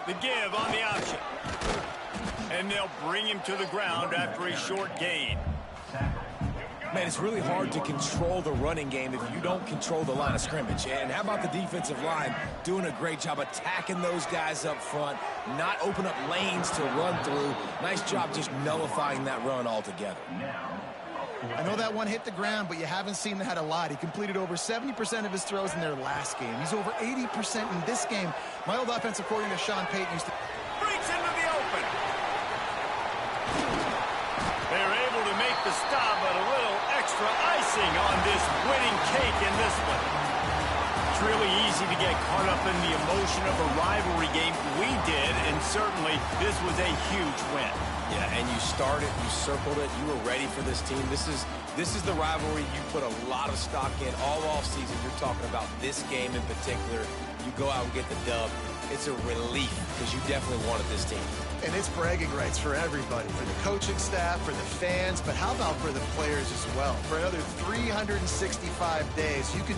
The give on the option. And they'll bring him to the ground after a short gain. Man, it's really hard to control the running game if you don't control the line of scrimmage. And how about the defensive line doing a great job attacking those guys up front, not open up lanes to run through. Nice job just nullifying that run altogether. I know that one hit the ground, but you haven't seen that a lot. He completed over 70% of his throws in their last game. He's over 80% in this game. My old offensive coordinator, Sean Payton, used to... Breaks into the open. They're able to make the stop, but a little extra icing on this winning cake in this one. It's really easy to get caught up in the emotion of a rivalry game. We did, and certainly this was a huge win. Yeah, and you started, you circled it, you were ready for this team. This is the rivalry you put a lot of stock in all offseason. You're talking about this game in particular. You go out and get the dub. It's a relief because you definitely wanted this team. And it's bragging rights for everybody, for the coaching staff, for the fans, but how about for the players as well? For another 365 days, you can...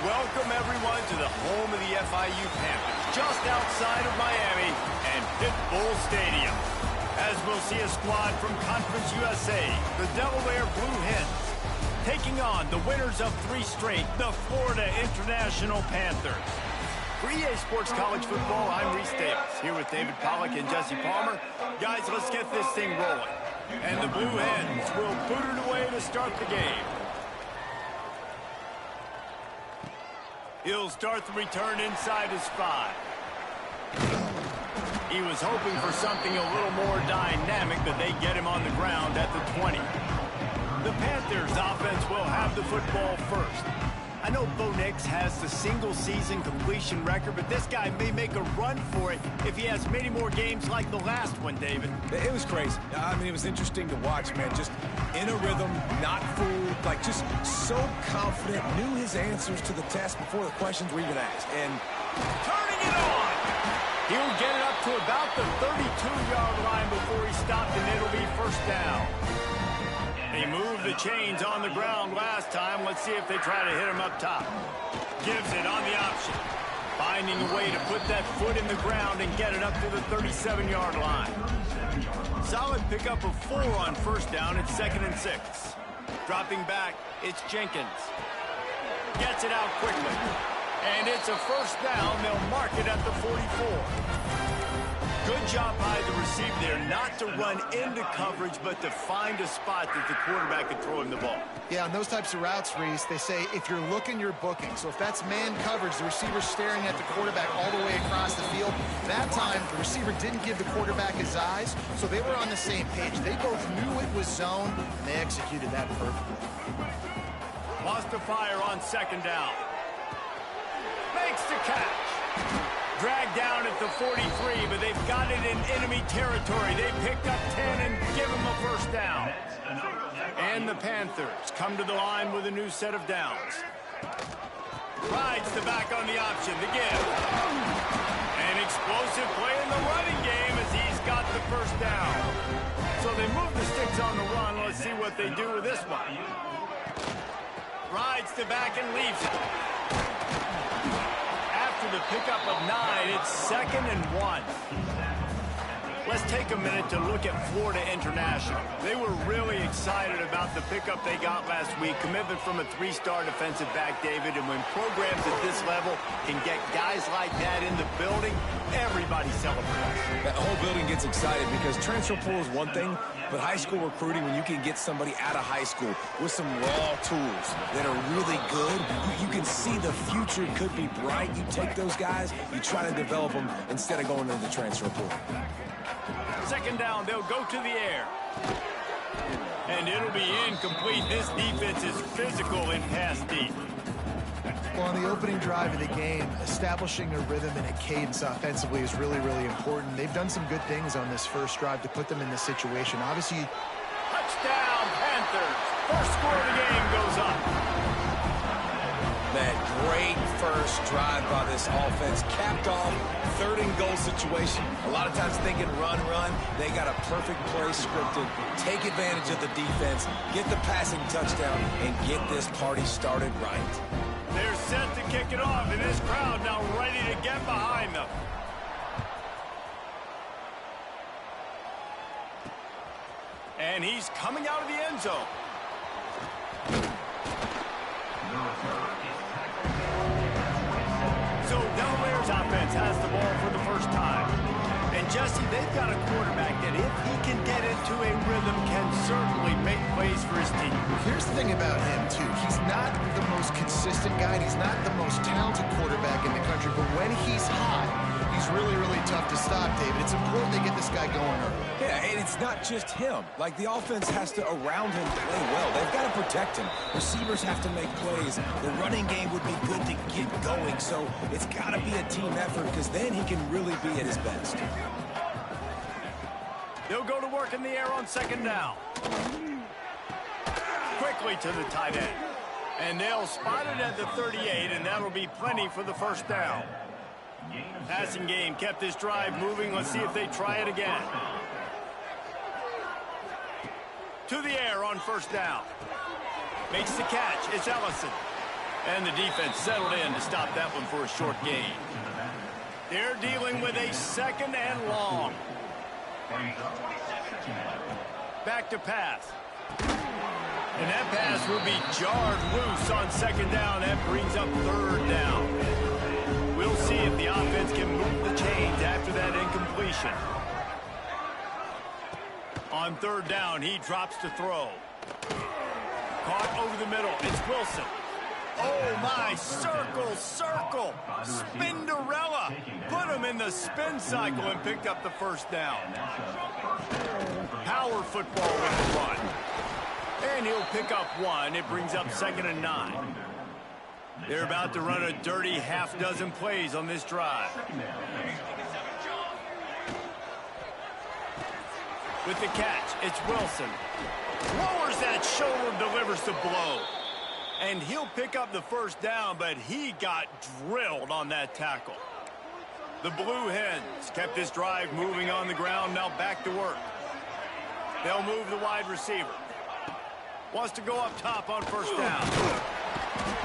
Welcome, everyone, to the home of the FIU Panthers, just outside of Miami and Pitbull Stadium. As we'll see a squad from Conference USA, the Delaware Blue Hens, taking on the winners of 3 straight, the Florida International Panthers. For EA Sports College Football, I'm Reese Davis, here with David Pollack and Jesse Palmer. Guys, let's get this thing rolling. And the Blue Hens will boot it away to start the game. He'll start the return inside his 5. He was hoping for something a little more dynamic, but they get him on the ground at the 20. The Panthers offense will have the football first. I know Bo Nix has the single-season completion record, but this guy may make a run for it if he has many more games like the last one, David. It was crazy. I mean, it was interesting to watch, man. Just in a rhythm, not fooled, like just so confident, knew his answers to the test before the questions were even asked. And turning it on! He'll get it up to about the 32-yard line before he stopped, and it'll be first down. They moved the chains on the ground last time. Let's see if they try to hit him up top. Gives it on the option. Finding a way to put that foot in the ground and get it up to the 37-yard line. Solid pickup of 4 on first down. It's 2nd and 6. Dropping back, it's Jenkins. Gets it out quickly. And it's a first down. They'll mark it at the 44. Good job by the receiver there, not to run into coverage, but to find a spot that the quarterback could throw him the ball. Yeah, on those types of routes, Reese, they say if you're looking, you're booking. So if that's man coverage, the receiver's staring at the quarterback all the way across the field. That time, the receiver didn't give the quarterback his eyes, so they were on the same page. They both knew it was zone, and they executed that perfectly. Lost the fire on 2nd down. Makes the catch. Dragged down at the 43, but they've got it in enemy territory. They picked up 10 and give him a first down. And the Panthers come to the line with a new set of downs. Rides the back on the option, the give. An explosive play in the running game as he's got the first down. So they move the sticks on the run. Let's see what they do with this one. Rides the back and leaves it. The pickup of 9, it's 2nd and 1. Let's take a minute to look at Florida International. They were really excited about the pickup they got last week. Commitment from a 3-star defensive back, David, and when programs at this level can get guys like that in the building, everybody celebrates. That whole building gets excited because transfer pool is one thing, but high school recruiting, when you can get somebody out of high school with some raw tools that are really good, you can see the future could be bright. You take those guys, you try to develop them instead of going into the transfer pool. 2nd down, they'll go to the air. And it'll be incomplete. This defense is physical in pass deep. Well, on the opening drive of the game, establishing a rhythm and a cadence offensively is really, really important. They've done some good things on this first drive to put them in this situation. Obviously, touchdown, Panthers. First score of the game goes up. That great first drive by this offense capped off 3rd and goal situation. A lot of times thinking run. They got a perfect play scripted. Take advantage of the defense, get the passing touchdown, and get this party started right. They're set to kick it off, and this crowd now ready to get behind them. And he's coming out of the end zone. So Delaware's offense has the ball for the first time. And Jesse, they've got a quarterback that if he can get into a rhythm can certainly make plays for his team. Here's the thing about him, too. He's not the most consistent guy. He's not the most talented quarterback in the country. But when he's hot, he's really, really tough to stop, David. It's important they get this guy going early. Yeah, and it's not just him. Like, the offense has to, around him, play well. They've got to protect him. Receivers have to make plays. The running game would be good to get going. So it's got to be a team effort because then he can really be at his best. They'll go to work in the air on 2nd down. Quickly to the tight end. And they'll spot it at the 38, and that'll be plenty for the first down. Passing game kept this drive moving. Let's see if they try it again. To the air on 1st down. Makes the catch. It's Ellison. And the defense settled in to stop that one for a short gain. They're dealing with a 2nd and long. Back to pass. And that pass will be jarred loose on 2nd down. That brings up 3rd down. We'll see if the offense can move the chains after that incompletion. On 3rd down, he drops to throw. Caught over the middle. It's Wilson. Oh, my. Circle, circle. Spinderella. Put him in the spin cycle and picked up the 1st down. Power football with the run. And he'll pick up 1. It brings up 2nd and 9. They're about to run a dirty half-dozen plays on this drive. With the catch, it's Wilson. Lowers that shoulder, delivers the blow. And he'll pick up the 1st down, but he got drilled on that tackle. The Blue Hens kept this drive moving on the ground, now back to work. They'll move the wide receiver. Wants to go up top on 1st down.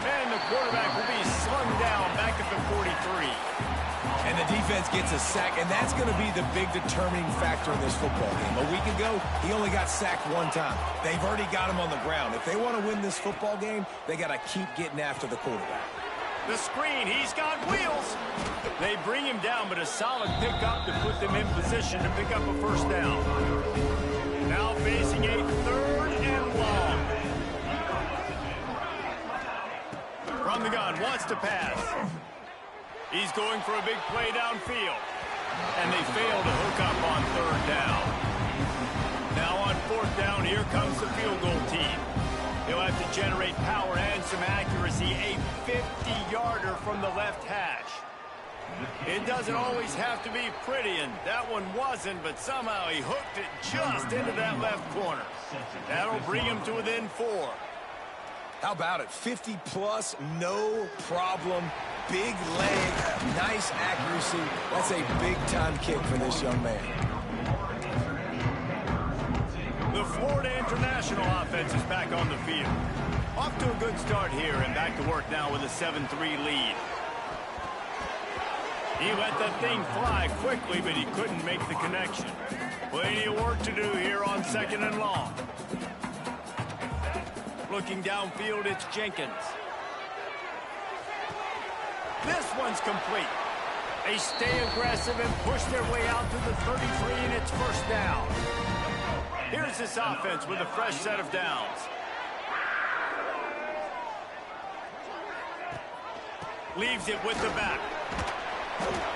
And the quarterback will be slung down back at the 43. And the defense gets a sack, and that's going to be the big determining factor in this football game. A week ago, he only got sacked 1 time. They've already got him on the ground. If they want to win this football game, they got to keep getting after the quarterback. The screen, he's got wheels. They bring him down, but a solid pickup to put them in position to pick up a 1st down. Now facing a 3rd and long. From the gun, wants to pass. He's going for a big play downfield. And they fail to hook up on 3rd down. Now on 4th down, here comes the field goal team. They'll have to generate power and some accuracy. A 50-yarder from the left hash. It doesn't always have to be pretty, and that one wasn't, but somehow he hooked it just into that left corner. That'll bring him to within 4. How about it? 50-plus, no problem. Big leg, nice accuracy. That's a big-time kick for this young man. The Florida International offense is back on the field. Off to a good start here and back to work now with a 7-3 lead. He let that thing fly quickly, but he couldn't make the connection. Plenty of work to do here on 2nd and long. Looking downfield, it's Jenkins. This one's complete. They stay aggressive and push their way out to the 33, and it's 1st down. Here's this offense with a fresh set of downs. Leaves it with the back.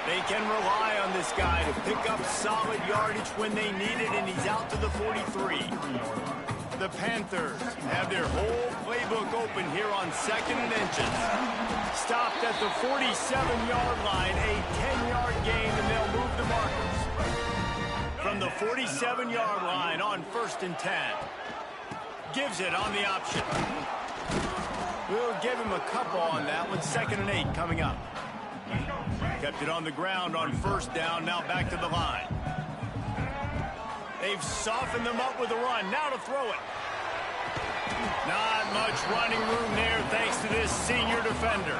They can rely on this guy to pick up solid yardage when they need it, and he's out to the 43. The Panthers have their whole playbook open here on 2nd and inches. Stopped at the 47-yard line, a 10-yard gain, and they'll move the markers. From the 47-yard line on 1st and 10. Gives it on the option. We'll give him a couple on that one. 2nd and 8 coming up. Kept it on the ground on 1st down, now back to the line. They've softened them up with a run. Now to throw it. Not much running room there thanks to this senior defender.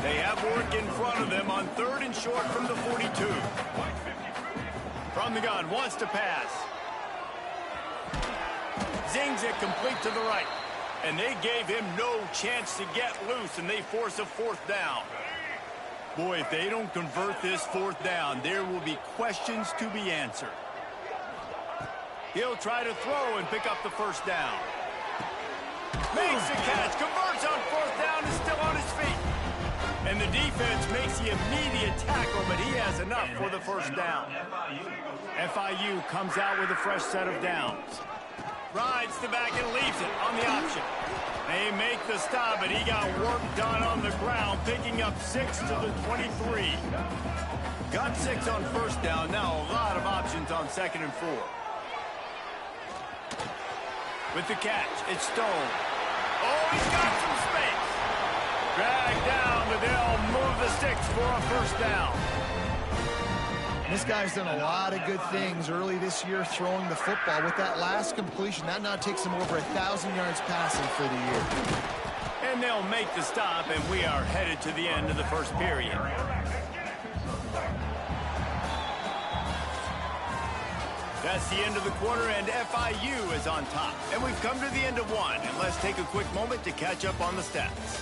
They have work in front of them on 3rd and short from the 42. From the gun, wants to pass. Zings it complete to the right. And they gave him no chance to get loose, and they force a 4th down. Boy, if they don't convert this 4th down, there will be questions to be answered. He'll try to throw and pick up the 1st down. Makes the catch, converts on 4th down, is still on his feet. And the defense makes the immediate tackle, but he has enough for the 1st down. FIU comes out with a fresh set of downs. Rides the back and leaves it on the option. They make the stop, but he got work done on the ground, picking up 6 to the 23. Got 6 on 1st down, now a lot of options on 2nd and 4. With the catch, it's Stone. Oh, he's got some space. Dragged down, but they'll move the sticks for a 1st down. This guy's done a lot of good things early this year throwing the football. With that last completion, that now takes him over 1,000 yards passing for the year. And they'll make the stop, and we are headed to the end of the first period. That's the end of the quarter, and FIU is on top. And we've come to the end of one, and let's take a quick moment to catch up on the stats.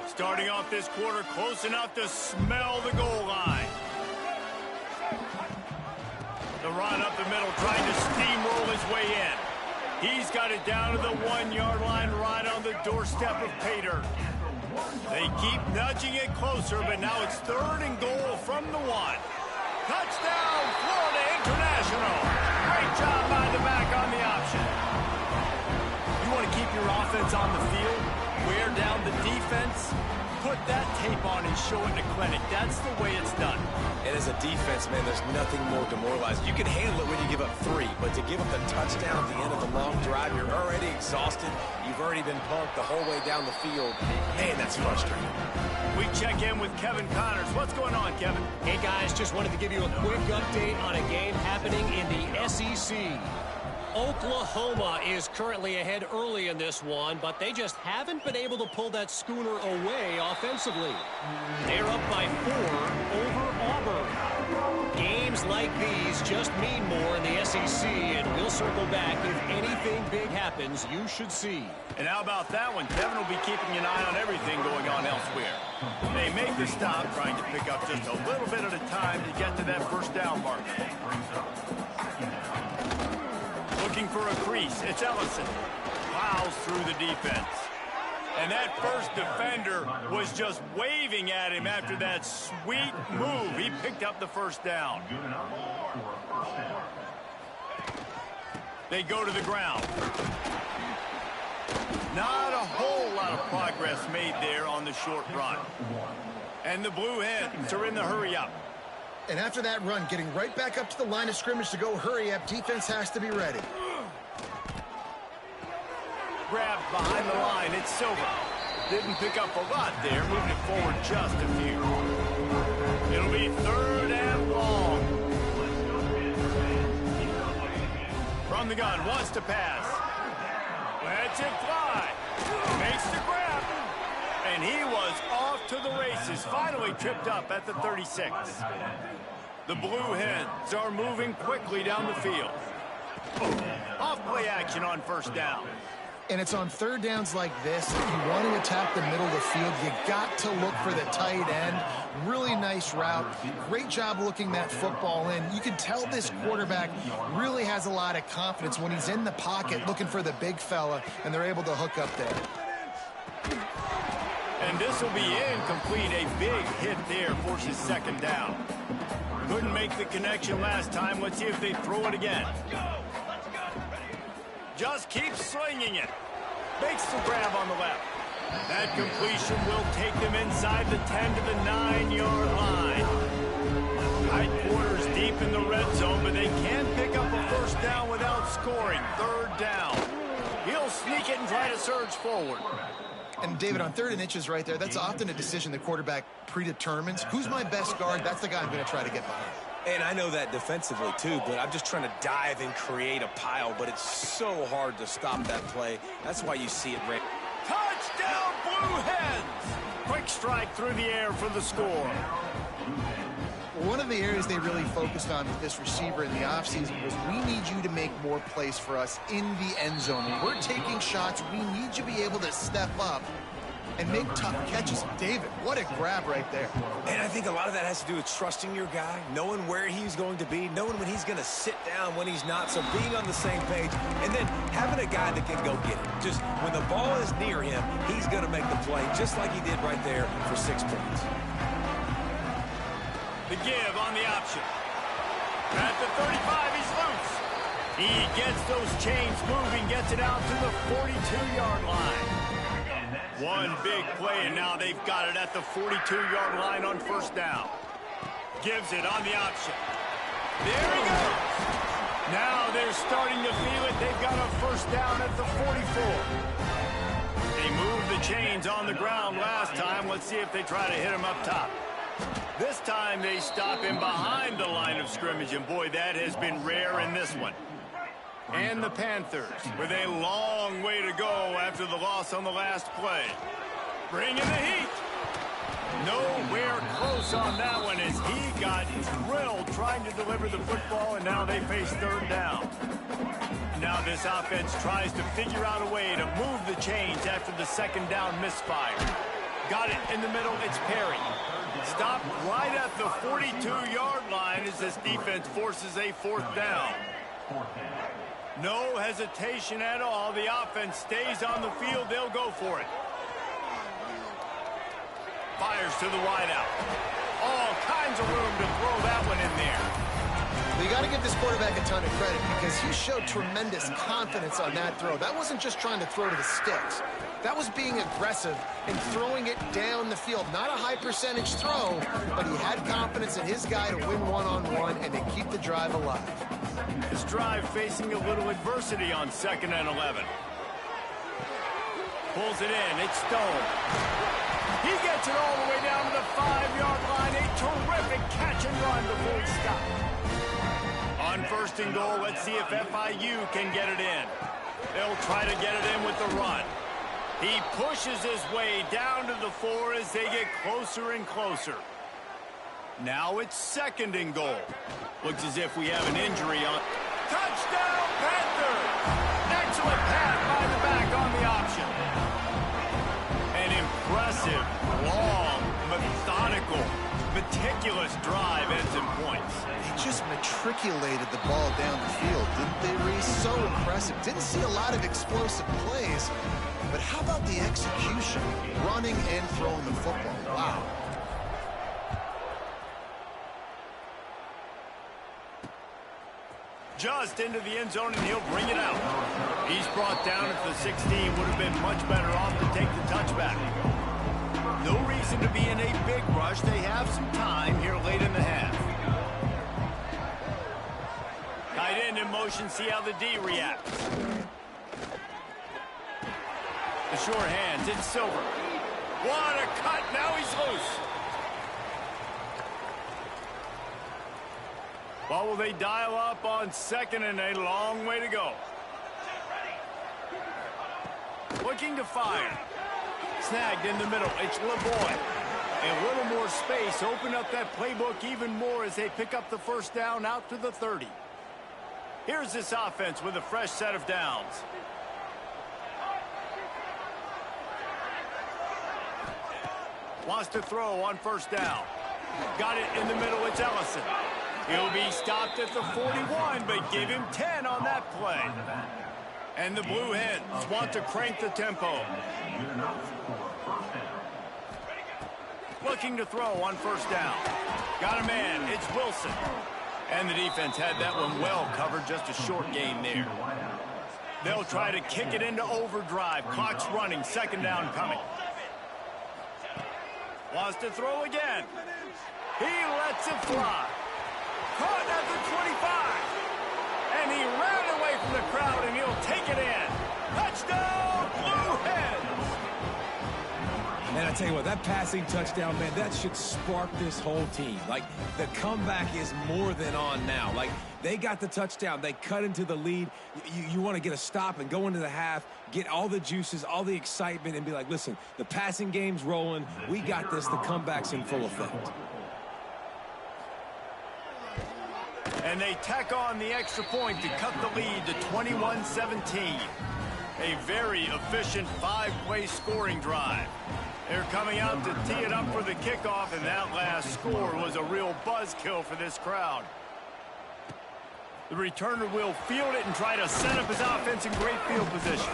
Starting off this quarter close enough to smell the goal line. The run up the middle, trying to steamroll his way in. He's got it down to the 1-yard line, right on the doorstep of pay dirt. They keep nudging it closer, but now it's 3rd and goal from the 1. Touchdown, Florida International. Great job by the back on the option. You want to keep your offense on the field, wear down the defense, put that tape on and show it in a clinic. That's the way it's done. And as a defense, man, there's nothing more demoralizing. You can handle it when you give up 3, but to give up the touchdown at the end of the long drive, you're already exhausted. You've already been punked the whole way down the field. Man, that's frustrating. We check in with Kevin Connors. What's going on, Kevin? Hey, guys, just wanted to give you a quick update on a game happening in the SEC. Oklahoma is currently ahead early in this one, but they just haven't been able to pull that schooner away offensively. They're up by 4 over Auburn. Games like these just mean more in the SEC, and we'll circle back. If anything big happens, you should see. And how about that one? Kevin will be keeping an eye on everything going on elsewhere. They make the stop, trying to pick up just a little bit at a time to get to that first down mark. Looking for a crease. It's Ellison. Plows through the defense. And that first defender was just waving at him after that sweet move. He picked up the first down. They go to the ground. Not a whole lot of progress made there on the short run. And the Blue Hens are in the hurry-up. And after that run, getting right back up to the line of scrimmage to go hurry up, defense has to be ready. Grabbed behind the line, it's Silver. Didn't pick up a lot there, moving it forward just a few. It'll be 3rd and long. From the gun, wants to pass. Lets it fly. Makes the grab. And he was off to the races, finally tripped up at the 36. The Blue Hens are moving quickly down the field. Off play action on first down. And it's on 3rd downs like this. If you want to attack the middle of the field, you got to look for the tight end. Really nice route. Great job looking that football in. You can tell this quarterback really has a lot of confidence when he's in the pocket looking for the big fella, and they're able to hook up there. And this will be incomplete. A big hit there forces 2nd down. Couldn't make the connection last time. Let's see if they throw it again. Just keeps slinging it. Makes the grab on the left. That completion will take them inside the 10 to the 9-yard line. Tight quarters deep in the red zone, but they can't pick up a first down without scoring. 3rd down. He'll sneak it and try to surge forward. And, David, on 3rd and inches right there, that's often a decision the quarterback predetermines. Who's my best guard? That's the guy I'm going to try to get behind. And I know that defensively, too, but I'm just trying to dive and create a pile, but it's so hard to stop that play. That's why you see it right. Touchdown, Blue Hens! Quick strike through the air for the score. One of the areas they really focused on with this receiver in the offseason was we need you to make more plays for us in the end zone. When we're taking shots, we need you to be able to step up and make tough catches. David, what a grab right there. And I think a lot of that has to do with trusting your guy, knowing where he's going to be, knowing when he's going to sit down, when he's not, so being on the same page, and then having a guy that can go get it. Just when the ball is near him, he's going to make the play, just like he did right there for 6 points. The give on the option. At the 35, he's loose. He gets those chains moving, gets it out to the 42-yard line. One big play, and now they've got it at the 42-yard line on first down. Gives it on the option. There he goes. Now they're starting to feel it. They've got a first down at the 44. They moved the chains on the ground last time. Let's see if they try to hit him up top. This time they stop him behind the line of scrimmage, and boy, that has been rare in this one. And the Panthers with a long way to go after the loss on the last play. Bringing the heat. Nowhere close on that one as he got drilled trying to deliver the football, and now they face third down. Now this offense tries to figure out a way to move the chains after the second down misfire. Got it in the middle, it's Perry. Stopped right at the 42-yard line as this defense forces a fourth down. No hesitation at all. The offense stays on the field. They'll go for it. Fires to the wideout. All kinds of room to throw that one in there. Well, you got to give this quarterback a ton of credit because he showed tremendous confidence on that throw. That wasn't just trying to throw to the sticks. That was being aggressive and throwing it down the field. Not a high percentage throw, but he had confidence in his guy to win one-on-one and to keep the drive alive. This drive facing a little adversity on 2nd and 11. Pulls it in. It's Stone. He gets it all the way down to the 5-yard line. A terrific catch and run before he stopped. On 1st and goal, let's see if FIU can get it in. They'll try to get it in with the run. He pushes his way down to the 4 as they get closer and closer. Now it's 2nd and goal. Looks as if we have an injury on. Touchdown, Panthers! Excellent pass by the back on the option. An impressive, long, methodical, meticulous drive ends in points. They just matriculated the ball down the field, didn't they, Reese? So impressive. Didn't see a lot of explosive plays, but how about the execution? Running and throwing the football. Wow. Just into the end zone, and he'll bring it out. He's brought down at the 16. Would have been much better off to take the touchback. No reason to be in a big rush. They have some time here late in the half. Tight end in motion. See how the D reacts. The short hands. It's Silver. What a cut. Now he's loose. What will they dial up on 2nd and a long way to go? Looking to fire. Snagged in the middle. It's LeBoy. A little more space. Open up that playbook even more as they pick up the first down out to the 30. Here's this offense with a fresh set of downs. Wants to throw on 1st down. Got it in the middle. It's Ellison. He'll be stopped at the 41, but give him 10 on that play. And the Blue Hens want to crank the tempo. Looking to throw on 1st down. Got a man. It's Wilson. And the defense had that one well covered. Just a short gain there. They'll try to kick it into overdrive. Clock's running. 2nd down coming. Wants to throw again. He lets it fly. Caught at the 25. And he ran away from the crowd, and he'll take it in. Touchdown, Blue Hens. And I tell you what, that passing touchdown, man, that should spark this whole team. Like, the comeback is more than on now. Like, they got the touchdown. They cut into the lead. You want to get a stop and go into the half, get all the juices, all the excitement, and be like, listen, the passing game's rolling. We got this. The comeback's in full effect. And they tack on the extra point to cut the lead to 21-17. A very efficient 5-play scoring drive. They're coming out to tee it up for the kickoff, and that last score was a real buzzkill for this crowd. The returner will field it and try to set up his offense in great field position.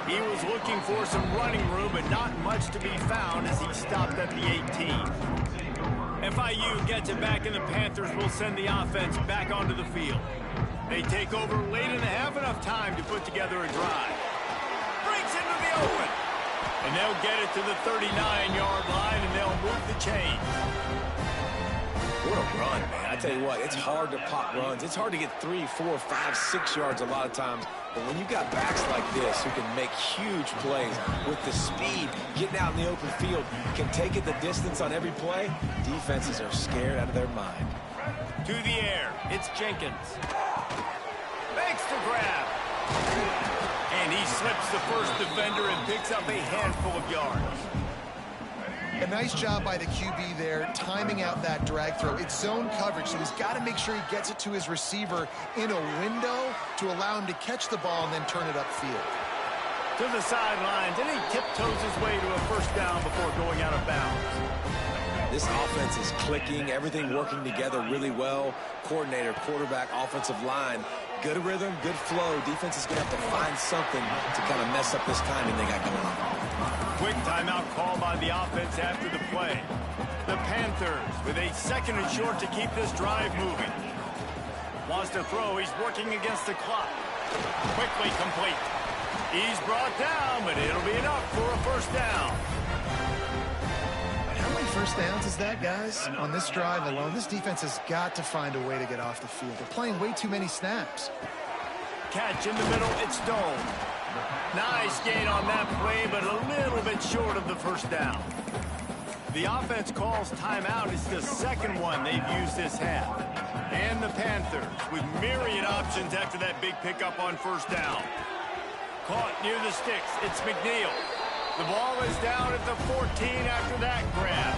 He was looking for some running room, but not much to be found as he stopped at the 18. FIU gets it back, and the Panthers will send the offense back onto the field. They take over late in the half, enough time to put together a drive. Breaks into the open. And they'll get it to the 39-yard line, and they'll move the chains. What a run, man. I tell you what, it's hard to pop runs. It's hard to get 3, 4, 5, 6 yards a lot of times But when you got backs like this who can make huge plays with the speed, getting out in the open field, can take it the distance on every play, defenses are scared out of their mind. To the air, it's Jenkins. Makes the grab. And he slips the first defender and picks up a handful of yards. A nice job by the QB there, timing out that drag throw. It's zone coverage, so he's got to make sure he gets it to his receiver in a window to allow him to catch the ball and then turn it upfield. To the sidelines, and he tiptoes his way to a first down before going out of bounds. This offense is clicking, everything working together really well. Coordinator, quarterback, offensive line, good rhythm, good flow. Defense is going to have to find something to kind of mess up this timing they got going on. Quick timeout call by the offense after the play. The Panthers with a 2nd and short to keep this drive moving. Wants to throw. He's working against the clock. Quickly complete. He's brought down, but it'll be enough for a first down. How many first downs is that, guys? On this drive alone, this defense has got to find a way to get off the field. They're playing way too many snaps. Catch in the middle. It's Stone. Nice gain on that play, but a little bit short of the first down. The offense calls timeout. It's the 2nd one they've used this half. And the Panthers with myriad options after that big pickup on first down. Caught near the sticks. It's McNeil. The ball is down at the 14 after that grab.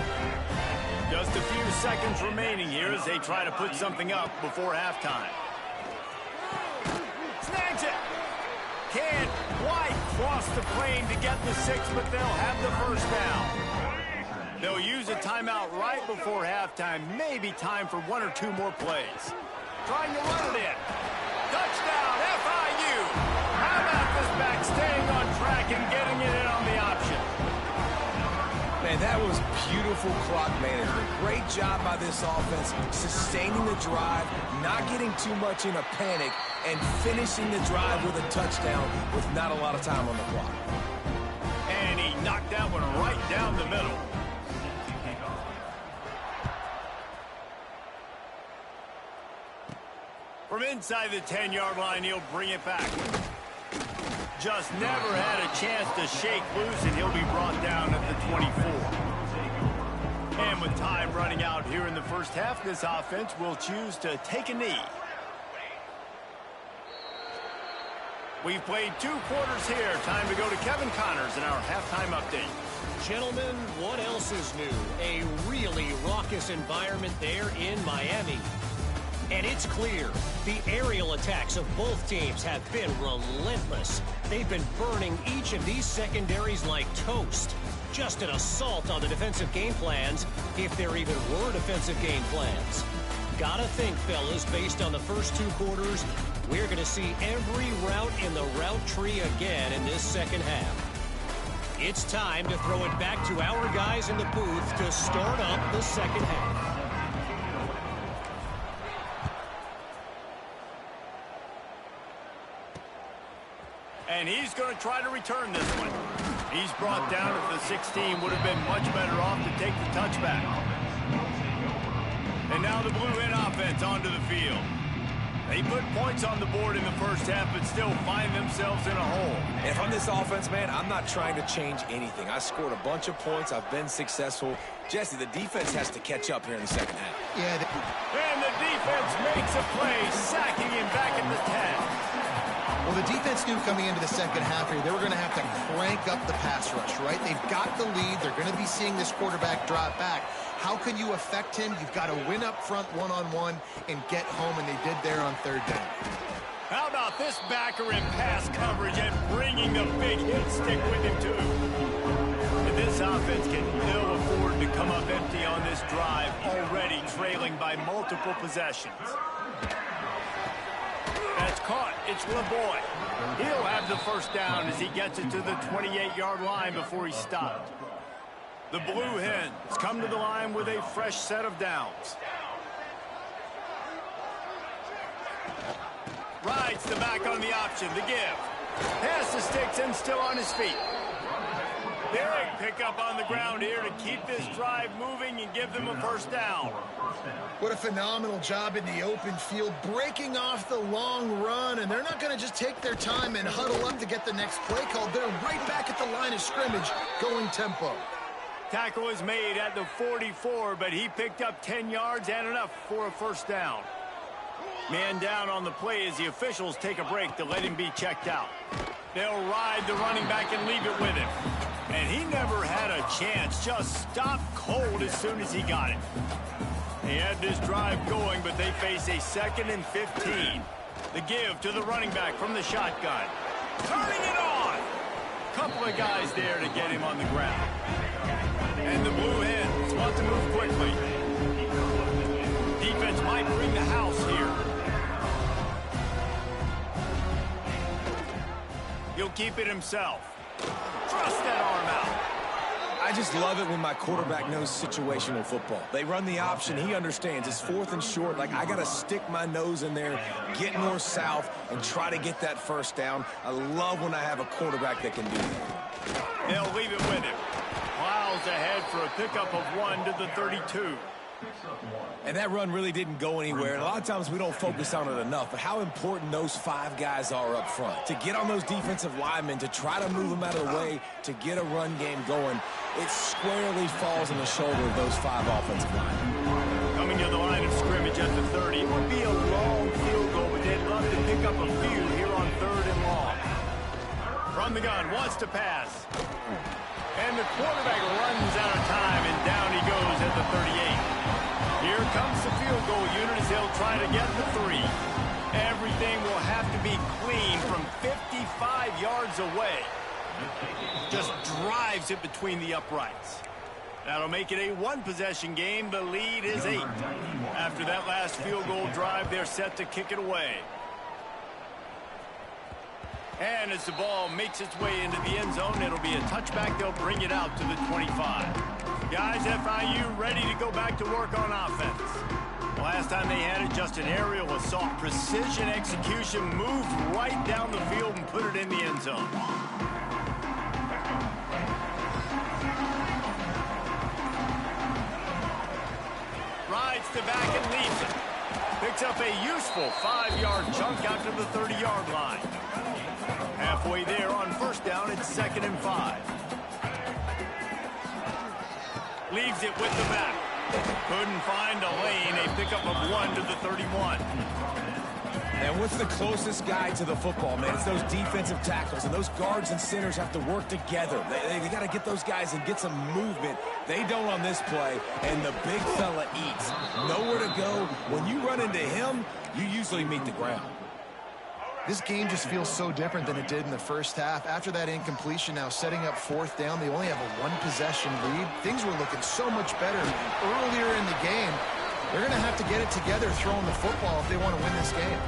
Just a few seconds remaining here as they try to put something up before halftime. Snags it. Can't quite cross the plane to get the 6, but they'll have the first down. They'll use a timeout right before halftime. Maybe time for 1 or 2 more plays. Trying to run it in. Touchdown, FIU. How about this back staying on track and getting it in on the option? Man, that was beautiful clock management. Great job by this offense, sustaining the drive, not getting too much in a panic, and finishing the drive with a touchdown with not a lot of time on the clock. And he knocked that one right down the middle. From inside the 10-yard line, he'll bring it back. Just never had a chance to shake loose, and he'll be brought down at the 24. And with time running out here in the first half, this offense will choose to take a knee. We've played 2 quarters here. Time to go to Kevin Connors in our halftime update. Gentlemen, what else is new? A really raucous environment there in Miami. And it's clear, the aerial attacks of both teams have been relentless. They've been burning each of these secondaries like toast. Just an assault on the defensive game plans, if there even were defensive game plans. Gotta think, fellas, based on the first 2 quarters, we're going to see every route in the route tree again in this second half. It's time to throw it back to our guys in the booth to start up the second half. And he's going to try to return this one. He's brought down at the 16. Would have been much better off to take the touchback. And now the Blue Hen offense onto the field. They put points on the board in the first half, but still find themselves in a hole. And from this offense, man, I'm not trying to change anything. I scored a bunch of points. I've been successful. Jesse, the defense has to catch up here in the second half. Yeah. And the defense makes a play, sacking him back at the 10. Well, the defense knew coming into the second half here, they were going to have to crank up the pass rush, right? They've got the lead. They're going to be seeing this quarterback drop back. How can you affect him? You've got to win up front one-on-one and get home, and they did there on 3rd down. How about this backer in pass coverage and bringing the big hit stick with him, too? And this offense can ill afford to come up empty on this drive, already trailing by multiple possessions. That's caught. It's LeBoy. He'll have the first down as he gets it to the 28-yard line before he's stopped. The Blue Hens come to the line with a fresh set of downs. Rides the back on the option. The give. Pass the sticks and still on his feet. Big pickup on the ground here to keep this drive moving and give them a first down. What a phenomenal job in the open field, breaking off the long run, and they're not going to just take their time and huddle up to get the next play called. They're right back at the line of scrimmage, going tempo. Tackle was made at the 44, but he picked up 10 yards and enough for a first down. Man down on the play as the officials take a break to let him be checked out. They'll ride the running back and leave it with him. And he never had a chance, just stopped cold as soon as he got it. He had this drive going, but they face a 2nd and 15. The give to the running back from the shotgun. Turning it on! Couple of guys there to get him on the ground. And the Blue Hens want to move quickly. Defense might bring the house here. He'll keep it himself. Thrust that arm out. I just love it when my quarterback knows situational football. They run the option. He understands. It's 4th and short. Like, I got to stick my nose in there, get north-south, and try to get that first down. I love when I have a quarterback that can do that. They'll leave it with him. Miles ahead for a pickup of 1 to the 32. And that run really didn't go anywhere. And a lot of times we don't focus on it enough, but how important those 5 guys are up front. To get on those defensive linemen, to try to move them out of the way, to get a run game going, it squarely falls on the shoulder of those 5 offensive linemen. Coming to the line of scrimmage at the 30. It would be a long field goal, but they'd love to pick up a few here on 3rd and long. From the gun, wants to pass. And the quarterback runs out of time, and down he goes at the 38. Here comes the field goal unit as they'll try to get the 3. Everything will have to be clean from 55 yards away. Just drives it between the uprights. That'll make it a 1-possession game. The lead is 8. After that last field goal drive, they're set to kick it away. And as the ball makes its way into the end zone, it'll be a touchback. They'll bring it out to the 25. Guys, FIU ready to go back to work on offense. Last time they had it, just an aerial assault. Precision execution, moved right down the field and put it in the end zone. Rides to back and leaves it. Picks up a useful 5-yard chunk out to the 30-yard line. Halfway there on first down, it's 2nd and 5. Leaves it with the back. Couldn't find a lane. A pickup of 1 to the 31. And what's the closest guy to the football, man? It's those defensive tackles, and those guards and centers have to work together. They got to get those guys and get some movement. They don't on this play, and the big fella eats. Nowhere to go. When you run into him, you usually meet the ground. This game just feels so different than it did in the first half. After that incompletion, now setting up 4th down, they only have a 1-possession lead. Things were looking so much better earlier in the game. They're going to have to get it together throwing the football if they want to win this game.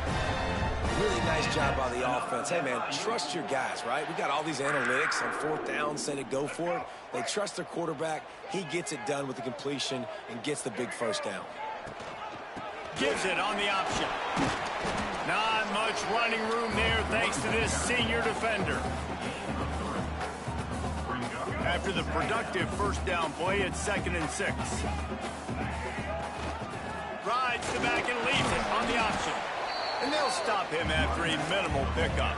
Really nice job by the offense. Hey, man, trust your guys, right? We got all these analytics on 4th down, say to go for it. They trust their quarterback. He gets it done with the completion and gets the big first down. Gives it on the option. Not much running room there thanks to this senior defender. After the productive first down play, it's 2nd and 6. Rides to back and leaves it on the option. And they'll stop him after a minimal pickup.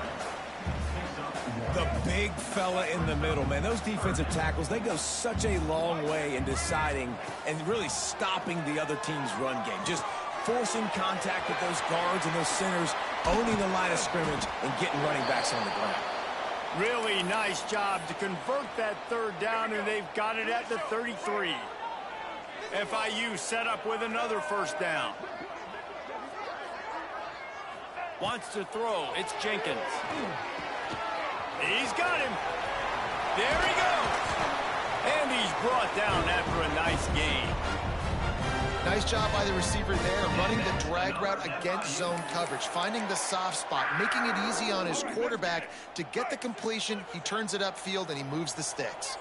The big fella in the middle, man. Those defensive tackles, they go such a long way in deciding and really stopping the other team's run game. Just forcing contact with those guards and those centers, owning the line of scrimmage, and getting running backs on the ground. Really nice job to convert that 3rd down, and they've got it at the 33. FIU set up with another first down. Wants to throw. It's Jenkins. He's got him. There he goes. And he's brought down after a nice gain. Nice job by the receiver there, running the drag route against zone coverage, finding the soft spot, making it easy on his quarterback to get the completion. He turns it upfield, and he moves the sticks.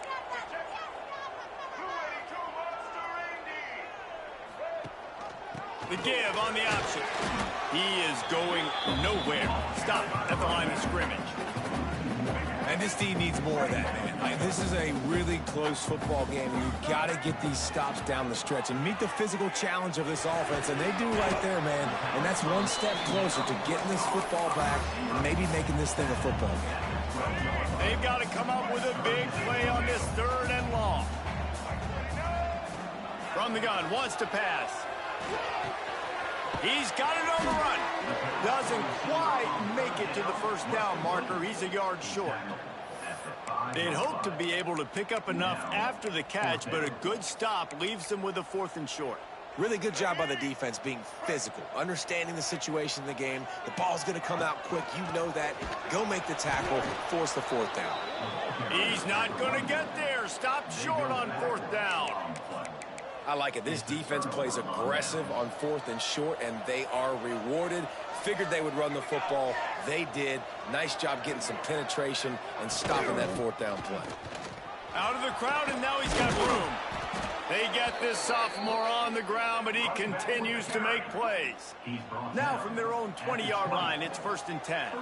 The give on the option. He is going nowhere. Stop at the line of scrimmage. And this team needs more of that, man. Like, this is a really close football game. You've got to get these stops down the stretch and meet the physical challenge of this offense, and they do right there, man. And that's one step closer to getting this football back and maybe making this thing a football game. They've got to come up with a big play on this 3rd and long. From the gun, wants to pass. He's got it on the run. Doesn't quite make it to the first down marker. He's a yard short. They'd hope to be able to pick up enough after the catch, but a good stop leaves them with a 4th and short. Really good job by the defense being physical, understanding the situation in the game. The ball's going to come out quick. You know that. Go make the tackle, force the 4th down. He's not going to get there. Stopped short on 4th down. I like it. This defense plays aggressive on 4th and short, and they are rewarded. Figured they would run the football. They did. Nice job getting some penetration and stopping that 4th down play. Out of the crowd, and now he's got room. They get this sophomore on the ground, but he continues to make plays. Now from their own 20-yard line, it's 1st and 10.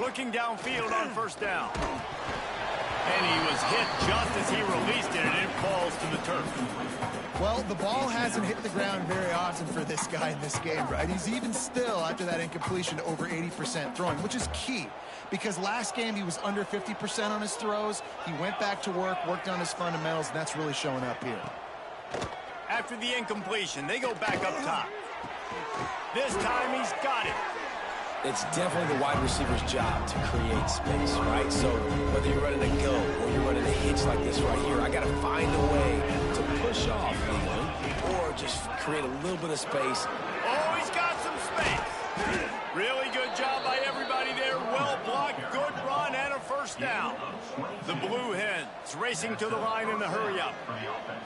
Looking downfield on 1st down. And he was hit just as he released it, and it falls to the turf. Well, the ball hasn't hit the ground very often for this guy in this game, right? He's even still, after that incompletion, over 80% throwing, which is key. Because last game, he was under 50% on his throws. He went back to work, worked on his fundamentals, and that's really showing up here. After the incompletion, they go back up top. This time, he's got it. It's definitely the wide receiver's job to create space, right? So whether you're running a go or you're running a hitch like this right here, I got to find a way to push off legally or just create a little bit of space. Oh, he's got some space. Really good job by everybody there. Well blocked, good run, and a 1st down. The Blue Hens racing to the line in the hurry-up.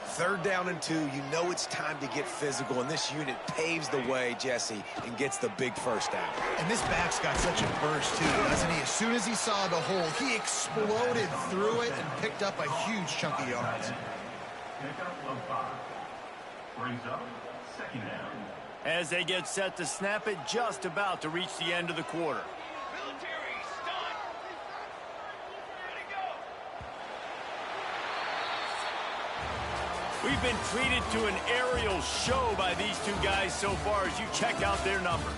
3rd down and 2. You know it's time to get physical, and this unit paves the way, Jesse, and gets the big 1st down. And this back's got such a burst, too, doesn't he? As soon as he saw the hole, he exploded through it and picked up a huge chunk of yards. Brings up 2nd down. As they get set to snap it, just about to reach the end of the quarter. We've been treated to an aerial show by these two guys so far as you check out their numbers.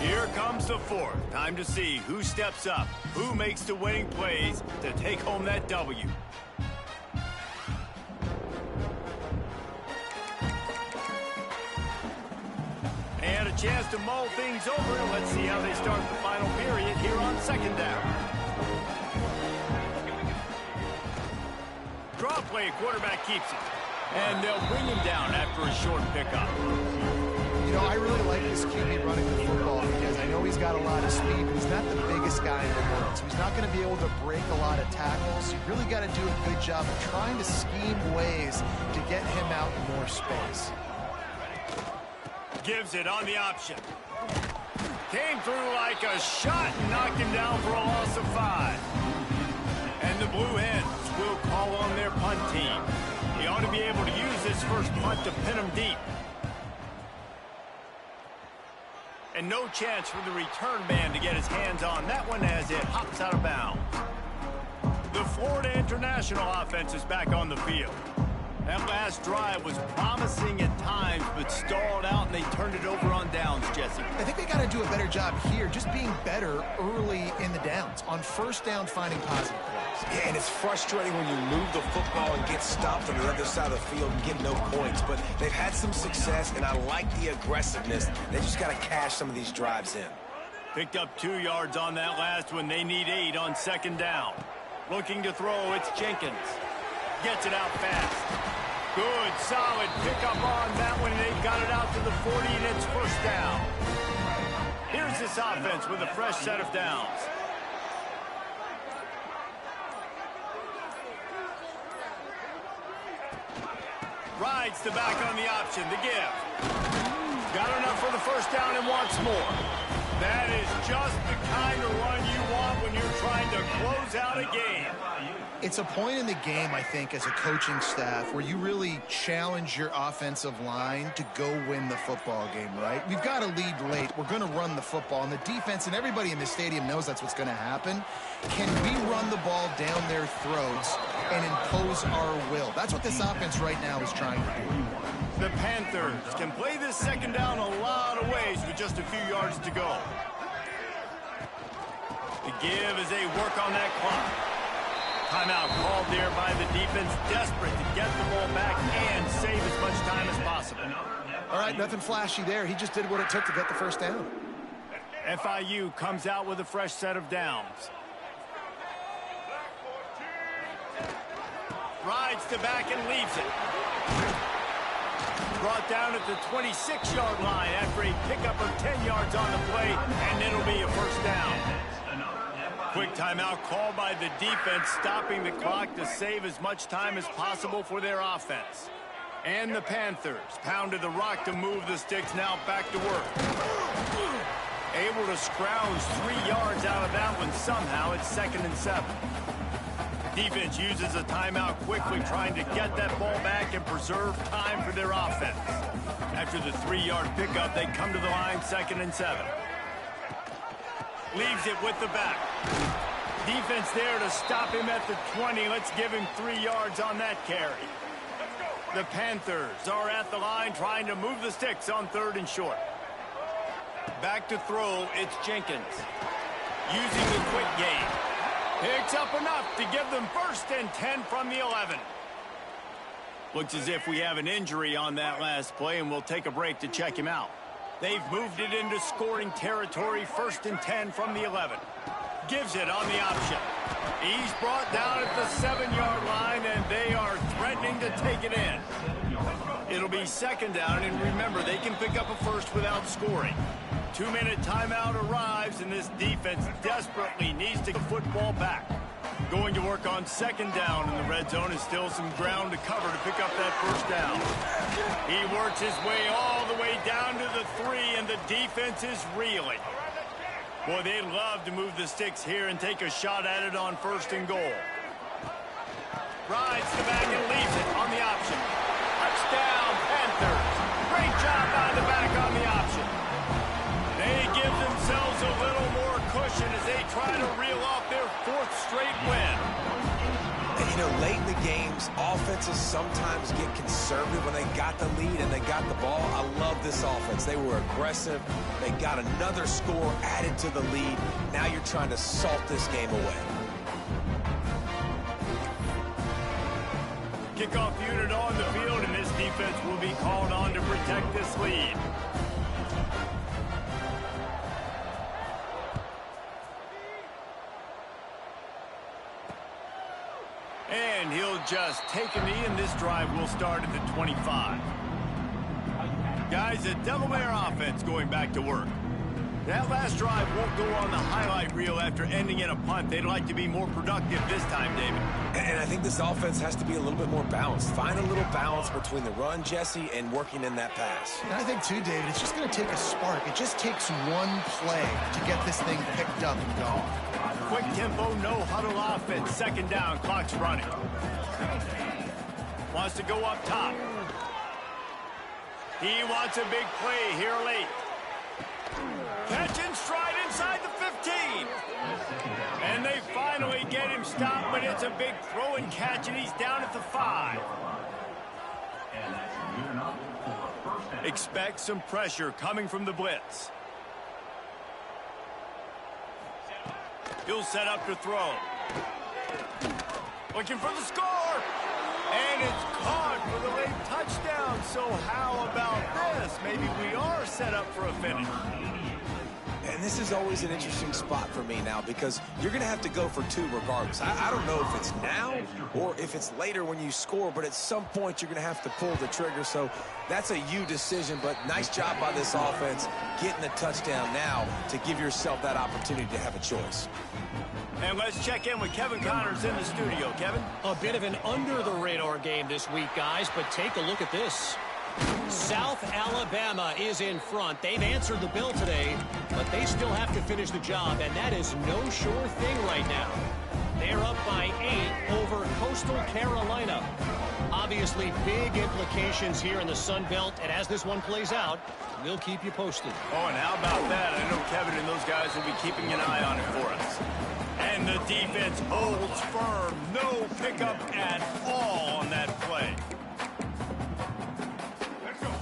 Here comes the 4th. Time to see who steps up, who makes the winning plays to take home that W. And a chance to mull things over. Let's see how they start the final period here on 2nd down. Draw play, quarterback keeps it. And they'll bring him down after a short pickup. You know, I really like this QB running the football because I know he's got a lot of speed, but he's not the biggest guy in the world. So he's not going to be able to break a lot of tackles. You really got to do a good job of trying to scheme ways to get him out in more space. Gives it on the option. Came through like a shot and knocked him down for a loss of 5. And the Blue Hens will call on their punt team. He ought to be able to use this first punt to pin him deep. And no chance for the return man to get his hands on that one as it hops out of bounds. The Florida International offense is back on the field. That last drive was promising at times, but stalled out, and they turned it over on downs, Jesse. I think they got to do a better job here, just being better early in the downs. On 1st down, finding positive plays. Yeah, and it's frustrating when you move the football and get stopped on the other side of the field and get no points. But they've had some success, and I like the aggressiveness. They just got to cash some of these drives in. Picked up 2 yards on that last one. They need 8 on 2nd down. Looking to throw, it's Jenkins. Gets it out fast. Good, solid pickup on that one. They got it out to the 40, and it's 1st down. Here's this offense with a fresh set of downs. Rides the back on the option, the give. Got enough for the 1st down and wants more. That is just the kind of run you want when you're trying to close out a game. It's a point in the game, I think, as a coaching staff where you really challenge your offensive line to go win the football game, right? We've got to lead late. We're going to run the football. And the defense and everybody in the stadium knows that's what's going to happen. Can we run the ball down their throats and impose our will? That's what this offense right now is trying to do. The Panthers can play this second down a lot of ways with just a few yards to go. The give as they work on that clock. Timeout called there by the defense, desperate to get the ball back and save as much time as possible. All right, nothing flashy there. He just did what it took to get the first down. FIU comes out with a fresh set of downs. Rides to back and leaves it. Brought down at the 26-yard line after a pickup of 10 yards on the play, and it'll be a first down. Quick timeout called by the defense, stopping the clock to save as much time as possible for their offense. And the Panthers pounded the rock to move the sticks, now back to work. Able to scrounge 3 yards out of that one somehow. It's 2nd and 7. Defense uses a timeout quickly, trying to get that ball back and preserve time for their offense. After the 3-yard pickup, they come to the line, 2nd and 7. Leaves it with the back. Defense there to stop him at the 20. Let's give him 3 yards on that carry. The Panthers are at the line trying to move the sticks on 3rd and short. Back to throw, it's Jenkins. Using the quick game. Picks up enough to give them 1st and 10 from the 11. Looks as if we have an injury on that last play, and we'll take a break to check him out. They've moved it into scoring territory, 1st and 10 from the 11. Gives it on the option. He's brought down at the 7-yard line, and they are threatening to take it in. It'll be 2nd down, and remember, they can pick up a first without scoring. 2-minute timeout arrives, and this defense desperately needs to get the football back. Going to work on 2nd down, and the red zone is still some ground to cover to pick up that first down. He works his way all the way down to the 3, and the defense is reeling. Boy, they'd love to move the sticks here and take a shot at it on 1st and goal. Rides the back and leaves it on the option. Touchdown, Panthers. Great job by the back on the option. They give themselves a little more cushion as they try to reel off their 4th straight win. And, you know, late in the games, offenses sometimes get conservative when they got the lead and they got the ball. I love this offense. They were aggressive. They got another score added to the lead. Now you're trying to salt this game away. Kickoff unit on the field, and this defense will be called on to protect this lead. And he'll just take a knee, and this drive will start at the 25. Guys, the Delaware offense going back to work. That last drive won't go on the highlight reel after ending in a punt. They'd like to be more productive this time, David. And I think this offense has to be a little bit more balanced. Find a little balance between the run, Jesse, and working in that pass. And I think, too, David, it's just going to take a spark. It just takes one play to get this thing picked up and going. Quick tempo, no huddle offense. 2nd down, clock's running. Wants to go up top. He wants a big play here late. Catch and stride inside the 15. And they finally get him stopped, but it's a big throw and catch, and he's down at the 5. Expect some pressure coming from the blitz. He'll set up to throw. Looking for the score. And it's caught for the late touchdown. So how about this? Maybe we are set up for a finish. And this is always an interesting spot for me now because you're going to have to go for 2 regardless. I don't know if it's now or if it's later when you score, but at some point you're going to have to pull the trigger. So that's a you decision, but nice job by this offense getting the touchdown now to give yourself that opportunity to have a choice. And let's check in with Kevin Connors in the studio. Kevin? A bit of an under-the-radar game this week, guys, but take a look at this. South Alabama is in front. They've answered the bell today, but they still have to finish the job, and that is no sure thing right now. They're up by 8 over Coastal Carolina. Obviously, big implications here in the Sun Belt, and as this one plays out, we'll keep you posted. Oh, and how about that? I know Kevin and those guys will be keeping an eye on it for us. And the defense holds firm. No pickup at all on that play.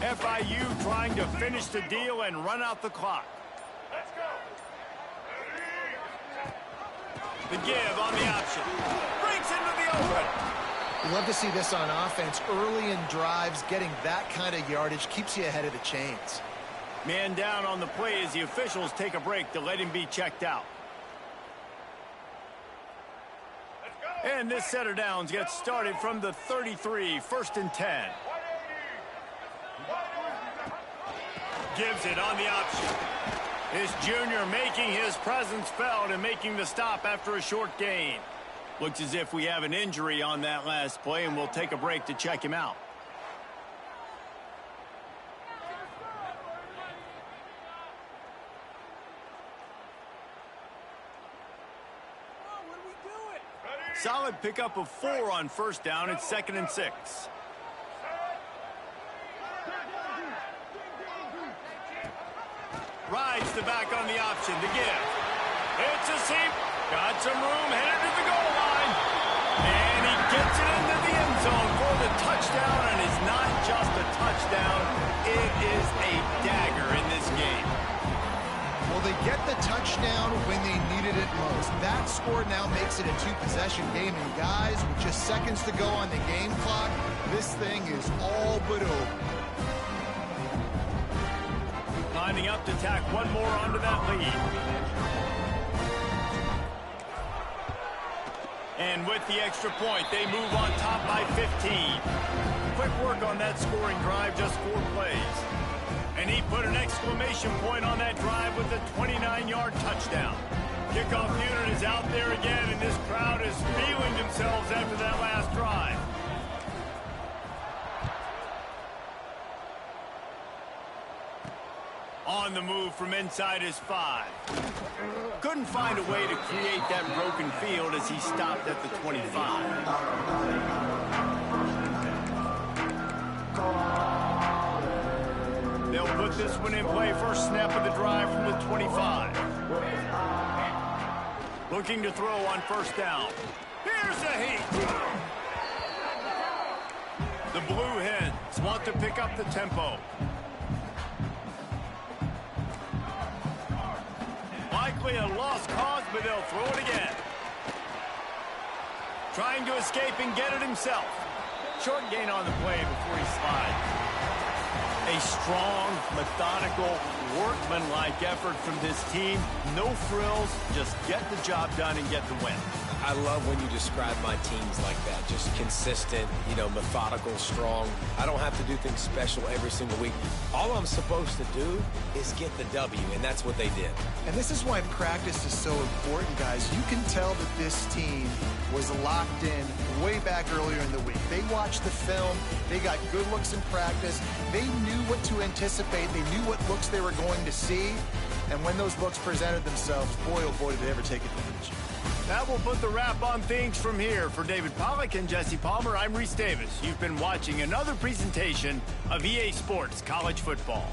FIU trying to finish the deal and run out the clock. The give on the option. Breaks into the open. You love to see this on offense. Early in drives, getting that kind of yardage keeps you ahead of the chains. Man down on the play as the officials take a break to let him be checked out. And this set of downs gets started from the 33, 1st and 10. Gives it on the option. This junior making his presence felt and making the stop after a short gain. Looks as if we have an injury on that last play, and we'll take a break to check him out. Solid pickup of 4 on 1st down. It's 2nd and 6. Rides the back on the option. The give. It's a seam. Got some room. Headed to the goal line. And he gets it into the end zone for the touchdown. And it's not just a touchdown. It is a dagger in this game. Well, they get the touchdown when they needed it most. That score now makes it a 2-possession game. And guys, with just seconds to go on the game clock, this thing is all but over. Lining up to tack one more onto that lead. And with the extra point, they move on top by 15. Quick work on that scoring drive, just 4 plays. And he put an exclamation point on that drive with a 29-yard touchdown. Kickoff unit is out there again, and this crowd is feeling themselves after that last drive. On the move from inside his 5. Couldn't find a way to create that broken field as he stopped at the 25. They'll put this one in play. First snap of the drive from the 25. Looking to throw on 1st down. Here's a heat. The Blue Hens want to pick up the tempo. Likely a lost cause, but they'll throw it again. Trying to escape and get it himself. Short gain on the play before he slides. A strong, methodical, workmanlike effort from this team. No frills, just get the job done and get the win. I love when you describe my teams like that. Just consistent, methodical, strong. I don't have to do things special every single week. All I'm supposed to do is get the W, and that's what they did. And this is why practice is so important, guys. You can tell that this team was locked in way back earlier in the week. They watched the film. They got good looks in practice. They knew what to anticipate. They knew what looks they were going to see. And when those looks presented themselves, boy, oh boy, did they ever take advantage. That will put the wrap on things from here. For David Pollack and Jesse Palmer, I'm Reese Davis. You've been watching another presentation of EA Sports College Football.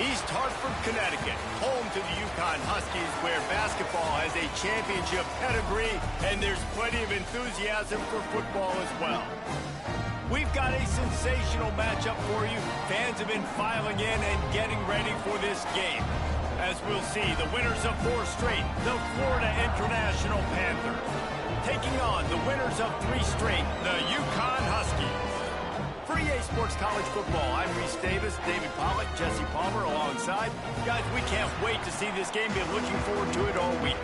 East Hartford, Connecticut, home to the Yukon Huskies, where basketball has a championship pedigree, and there's plenty of enthusiasm for football as well. We've got a sensational matchup for you. Fans have been filing in and getting ready for this game. As we'll see, the winners of 4 straight, the Florida International Panthers, taking on the winners of 3 straight, the Yukon Huskies. For EA Sports College Football, I'm Reese Davis, David Pollock, Jesse Palmer alongside. Guys, we can't wait to see this game. Been looking forward to it all week.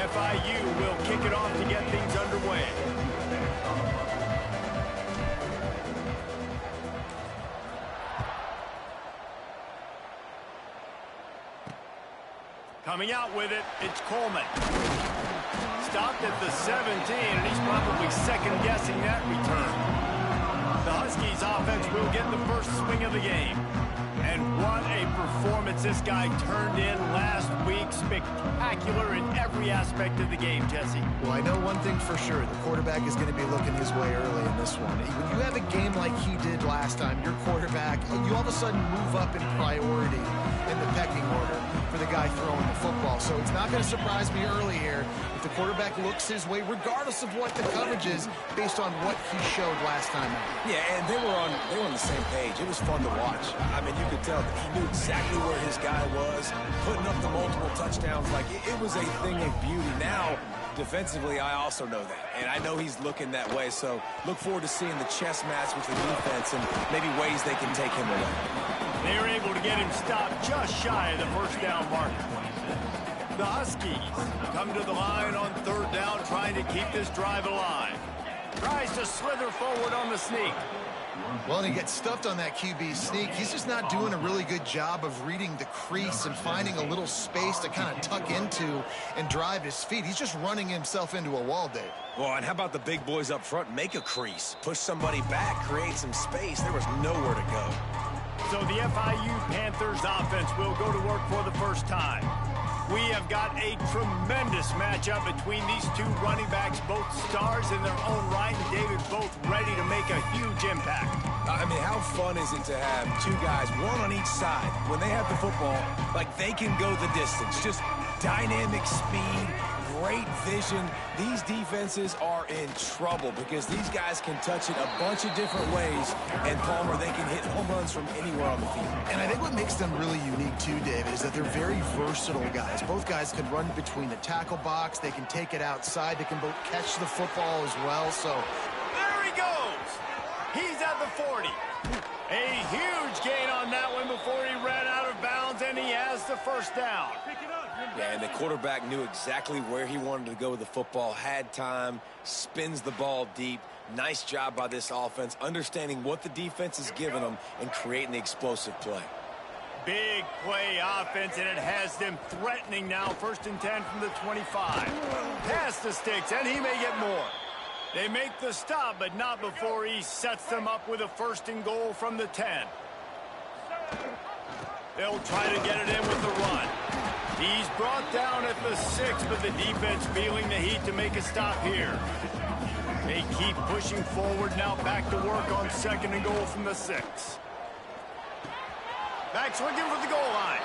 FIU will kick it off to get things underway. Coming out with it, it's Coleman. Stopped at the 17, and he's probably second-guessing that return. The Huskies offense will get the first swing of the game. And what a performance this guy turned in last week. Spectacular in every aspect of the game, Jesse. Well, I know one thing for sure. The quarterback is going to be looking his way early in this one. When you have a game like he did last time, your quarterback, you all of a sudden move up in priority in the pecking order for the guy throwing the football. So it's not going to surprise me early here if the quarterback looks his way, regardless of what the coverage is, based on what he showed last time out. Yeah, and they were on the same page. It was fun to watch. I mean, you could tell that he knew exactly where his guy was, putting up the multiple touchdowns. Like, it was a thing of beauty. Now, defensively, I also know that. And I know he's looking that way. So look forward to seeing the chess match with the defense and maybe ways they can take him away. They were able to get him stopped just shy of the first down mark. The Huskies come to the line on 3rd down, trying to keep this drive alive. Tries to slither forward on the sneak. Well, and he gets stuffed on that QB sneak. He's just not doing a really good job of reading the crease and finding a little space to kind of tuck into and drive his feet. He's just running himself into a wall, Dave. Well, and how about the big boys up front? Make a crease, push somebody back, create some space. There was nowhere to go. So the FIU Panthers offense will go to work for the first time. We have got a tremendous matchup between these 2 running backs, both stars in their own right, and David both ready to make a huge impact. I mean, how fun is it to have 2 guys, one on each side, when they have the football, like they can go the distance. Just dynamic speed, great vision. These defenses are in trouble because these guys can touch it a bunch of different ways, and Palmer, they can hit home runs from anywhere on the field. And I think what makes them really unique too, David, is that they're very versatile guys. Both guys can run between the tackle box. They can take it outside. They can both catch the football as well. So there he goes. He's at the 40. A huge gain on that one before he ran out of bounds, and he has the first down. Yeah, and the quarterback knew exactly where he wanted to go with the football, had time, spins the ball deep. Nice job by this offense, understanding what the defense is giving them and creating the explosive play. Big play offense, and it has them threatening now. 1st and 10 from the 25. Pass the sticks, and he may get more. They make the stop, but not before he sets them up with a 1st and goal from the 10. They'll try to get it in with the run. He's brought down at the 6, but the defense feeling the heat to make a stop here. They keep pushing forward, now back to work on 2nd and goal from the 6. Back swinging for the goal line.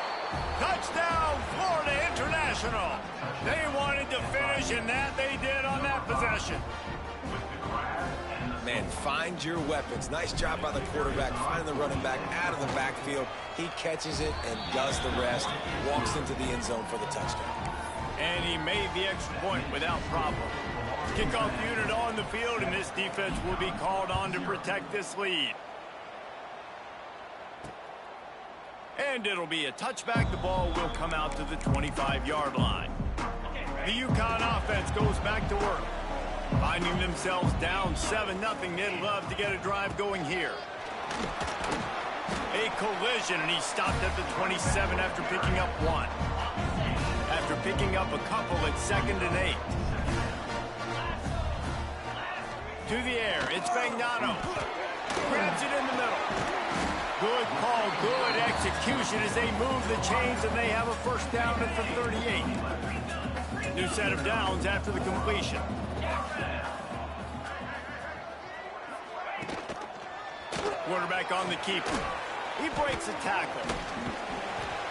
Touchdown, Florida International. They wanted to finish, and that they did on that possession. Man, find your weapons. Nice job by the quarterback, finding the running back out of the backfield. He catches it and does the rest, walks into the end zone for the touchdown. And he made the extra point without problem. Kickoff unit on the field, and this defense will be called on to protect this lead. And it'll be a touchback. The ball will come out to the 25-yard line. The Yukon offense goes back to work. Finding themselves down 7-0, they'd love to get a drive going here. A collision, and he stopped at the 27 after picking up 1. After picking up a couple at 2nd and 8. To the air, it's Fagnano. Grabs it in the middle. Good call, good execution as they move the chains, and they have a 1st down at the 38. New set of downs after the completion. quarterback on the keeper. He breaks a tackle.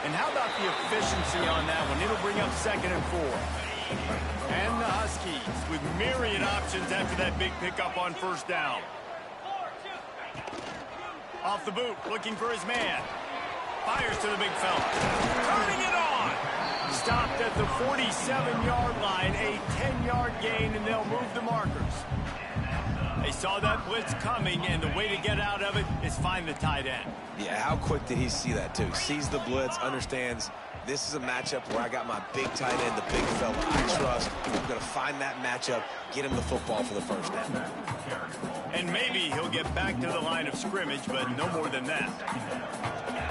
And how about the efficiency on that one? It'll bring up 2nd and 4. And the Huskies with myriad options after that big pickup on 1st down. Off the boot, looking for his man. Fires to the big fella. Turning it on. Stopped at the 47-yard line, a 10-yard gain, and they'll move the markers. They saw that blitz coming, and the way to get out of it is find the tight end. Yeah, how quick did he see that, too? Sees the blitz, understands this is a matchup where I got my big tight end, the big fella I trust. I'm going to find that matchup, get him the football for the 1st down. And maybe he'll get back to the line of scrimmage, but no more than that.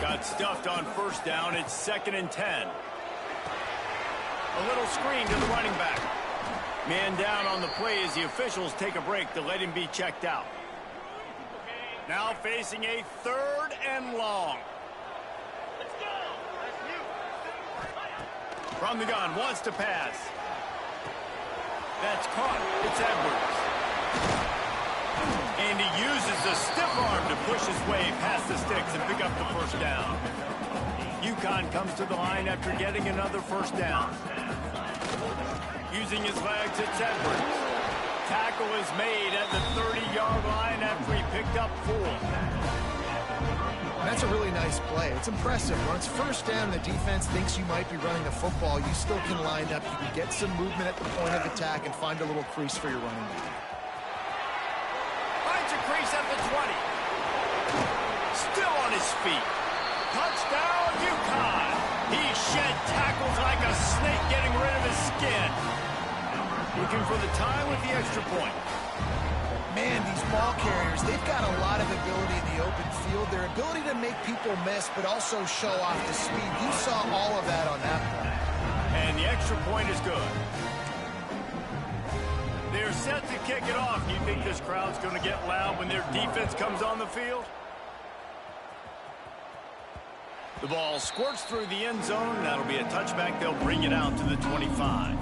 Got stuffed on 1st down. It's 2nd and 10. A little screen to the running back. Man down on the play as the officials take a break to let him be checked out. Now facing a 3rd and long. From the gun, wants to pass. That's caught. It's Edwards. And he uses the stiff arm to push his way past the sticks and pick up the 1st down. UConn comes to the line after getting another 1st down. Using his legs, it's Edwards. Tackle is made at the 30-yard line after he picked up 4. That's a really nice play. It's impressive. When it's 1st down and the defense thinks you might be running the football, you still can line up. You can get some movement at the point of attack and find a little crease for your running back. Finds a crease at the 20. Still on his feet. Touchdown, UConn. He shed tackles like a snake, getting rid of his skin. Looking for the tie with the extra point. Man, these ball carriers, they've got a lot of ability in the open field. Their ability to make people miss, but also show off the speed. You saw all of that on that play. And the extra point is good. They're set to kick it off. Do you think this crowd's going to get loud when their defense comes on the field? The ball squirts through the end zone. That'll be a touchback. They'll bring it out to the 25.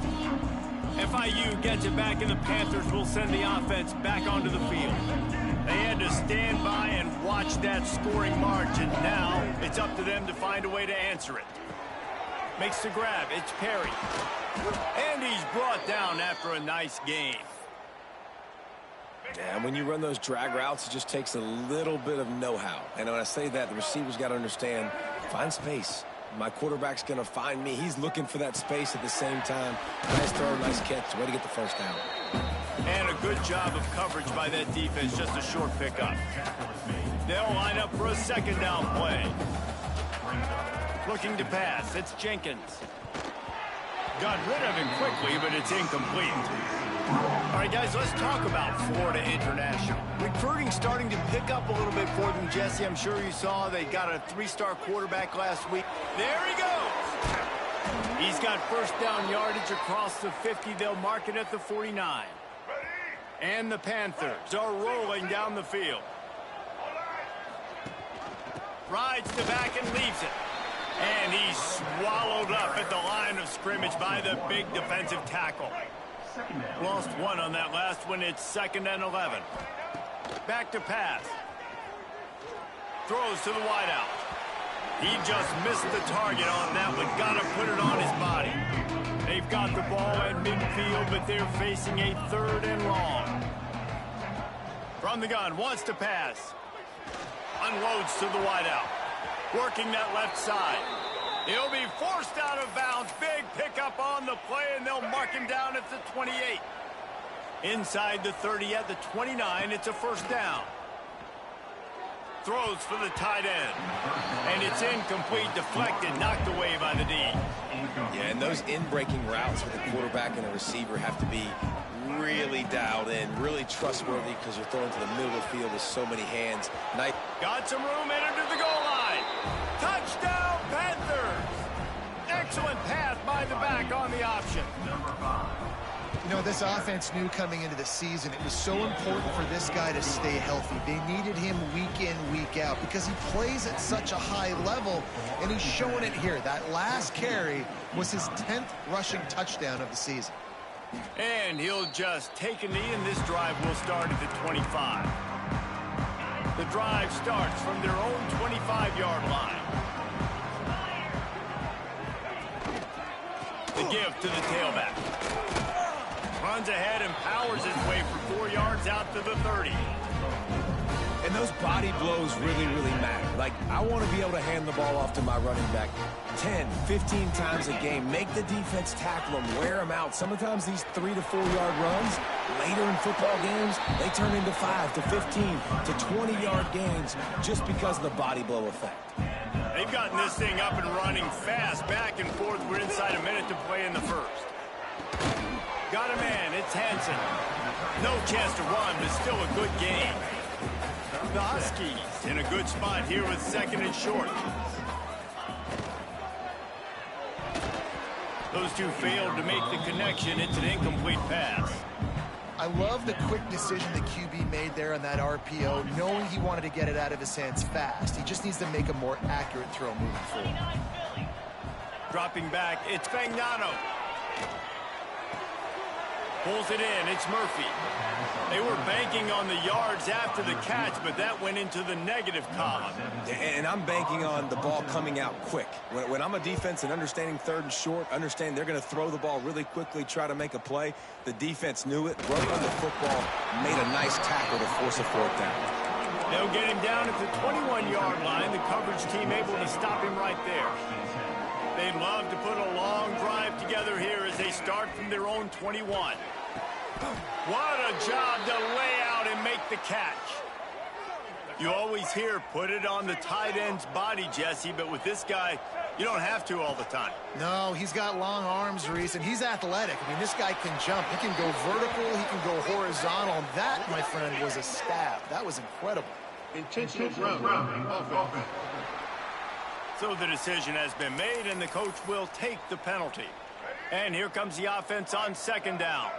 FIU gets it back, and the Panthers will send the offense back onto the field. They had to stand by and watch that scoring margin. Now it's up to them to find a way to answer it. Makes the grab. It's Perry. And he's brought down after a nice gain. And when you run those drag routes, it just takes a little bit of know-how. And when I say that, the receivers got to understand, find space. My quarterback's going to find me. He's looking for that space at the same time. Nice throw, nice catch. Way to get the 1st down. And a good job of coverage by that defense. Just a short pickup. They'll line up for a 2nd down play. Looking to pass. It's Jenkins. Got rid of him quickly, but it's incomplete. All right, guys, let's talk about Florida International. Recruiting starting to pick up a little bit for them, Jesse. I'm sure you saw they got a 3-star quarterback last week. There he goes. He's got 1st down yardage across the 50. They'll mark it at the 49. And the Panthers are rolling down the field. Rides to back and leaves it. And he's swallowed up at the line of scrimmage by the big defensive tackle. Lost 1 on that last one. It's 2nd and 11. Back to pass. Throws to the wideout. He just missed the target on that one. Got to put it on his body. They've got the ball at midfield, but they're facing a 3rd and long. From the gun, wants to pass. Unloads to the wideout. Working that left side. He'll be forced out of bounds. Big pickup on the play, and they'll mark him down at the 28. Inside the 30 at the 29, it's a 1st down. Throws for the tight end. And it's incomplete, deflected, knocked away by the D. Yeah, and those in-breaking routes with the quarterback and the receiver have to be really dialed in, really trustworthy, because you're throwing to the middle of the field with so many hands. Nice. Got some room, entered the goal line. Touchdown, Panthers! Excellent pass by the back on the option. You know, this offense knew coming into the season it was so important for this guy to stay healthy. They needed him week in, week out because he plays at such a high level, and he's showing it here. That last carry was his 10th rushing touchdown of the season. And he'll just take a knee, and this drive will start at the 25. The drive starts from their own 25-yard line. The give to the tailback. Runs ahead and powers his way for 4 yards out to the 30. And those body blows really, really matter. Like, I want to be able to hand the ball off to my running back 10, 15 times a game. Make the defense tackle them, wear them out. Sometimes these 3 to 4 yard runs, later in football games, they turn into 5 to 15 to 20-yard gains just because of the body blow effect. They've gotten this thing up and running fast, back and forth. We're inside a minute to play in the first. Got a man, it's Hansen. No chance to run, but still a good game. The Huskies in a good spot here with 2nd and short. Those two failed to make the connection. It's an incomplete pass. I love the quick decision the QB made there on that RPO, knowing he wanted to get it out of his hands fast. He just needs to make a more accurate throw moving forward. Dropping back, it's Fagnano. Pulls it in, it's Murphy. They were banking on the yards after the catch, but that went into the negative column. And I'm banking on the ball coming out quick. When I'm a defense and understanding 3rd and short, understand they're going to throw the ball really quickly, try to make a play. The defense knew it, broke on the football, made a nice tackle to force a 4th down. They'll get him down at the 21-yard line. The coverage team able to stop him right there. They'd love to put a long drive together here as they start from their own 21. What a job to lay out and make the catch. You always hear put it on the tight end's body, Jesse, but with this guy, you don't have to all the time. No, he's got long arms, Reese, and he's athletic. I mean, this guy can jump. He can go vertical. He can go horizontal. And that, my friend, was a stab. That was incredible. Intentional grounding offense. So the decision has been made, and the coach will take the penalty. And here comes the offense on 2nd down.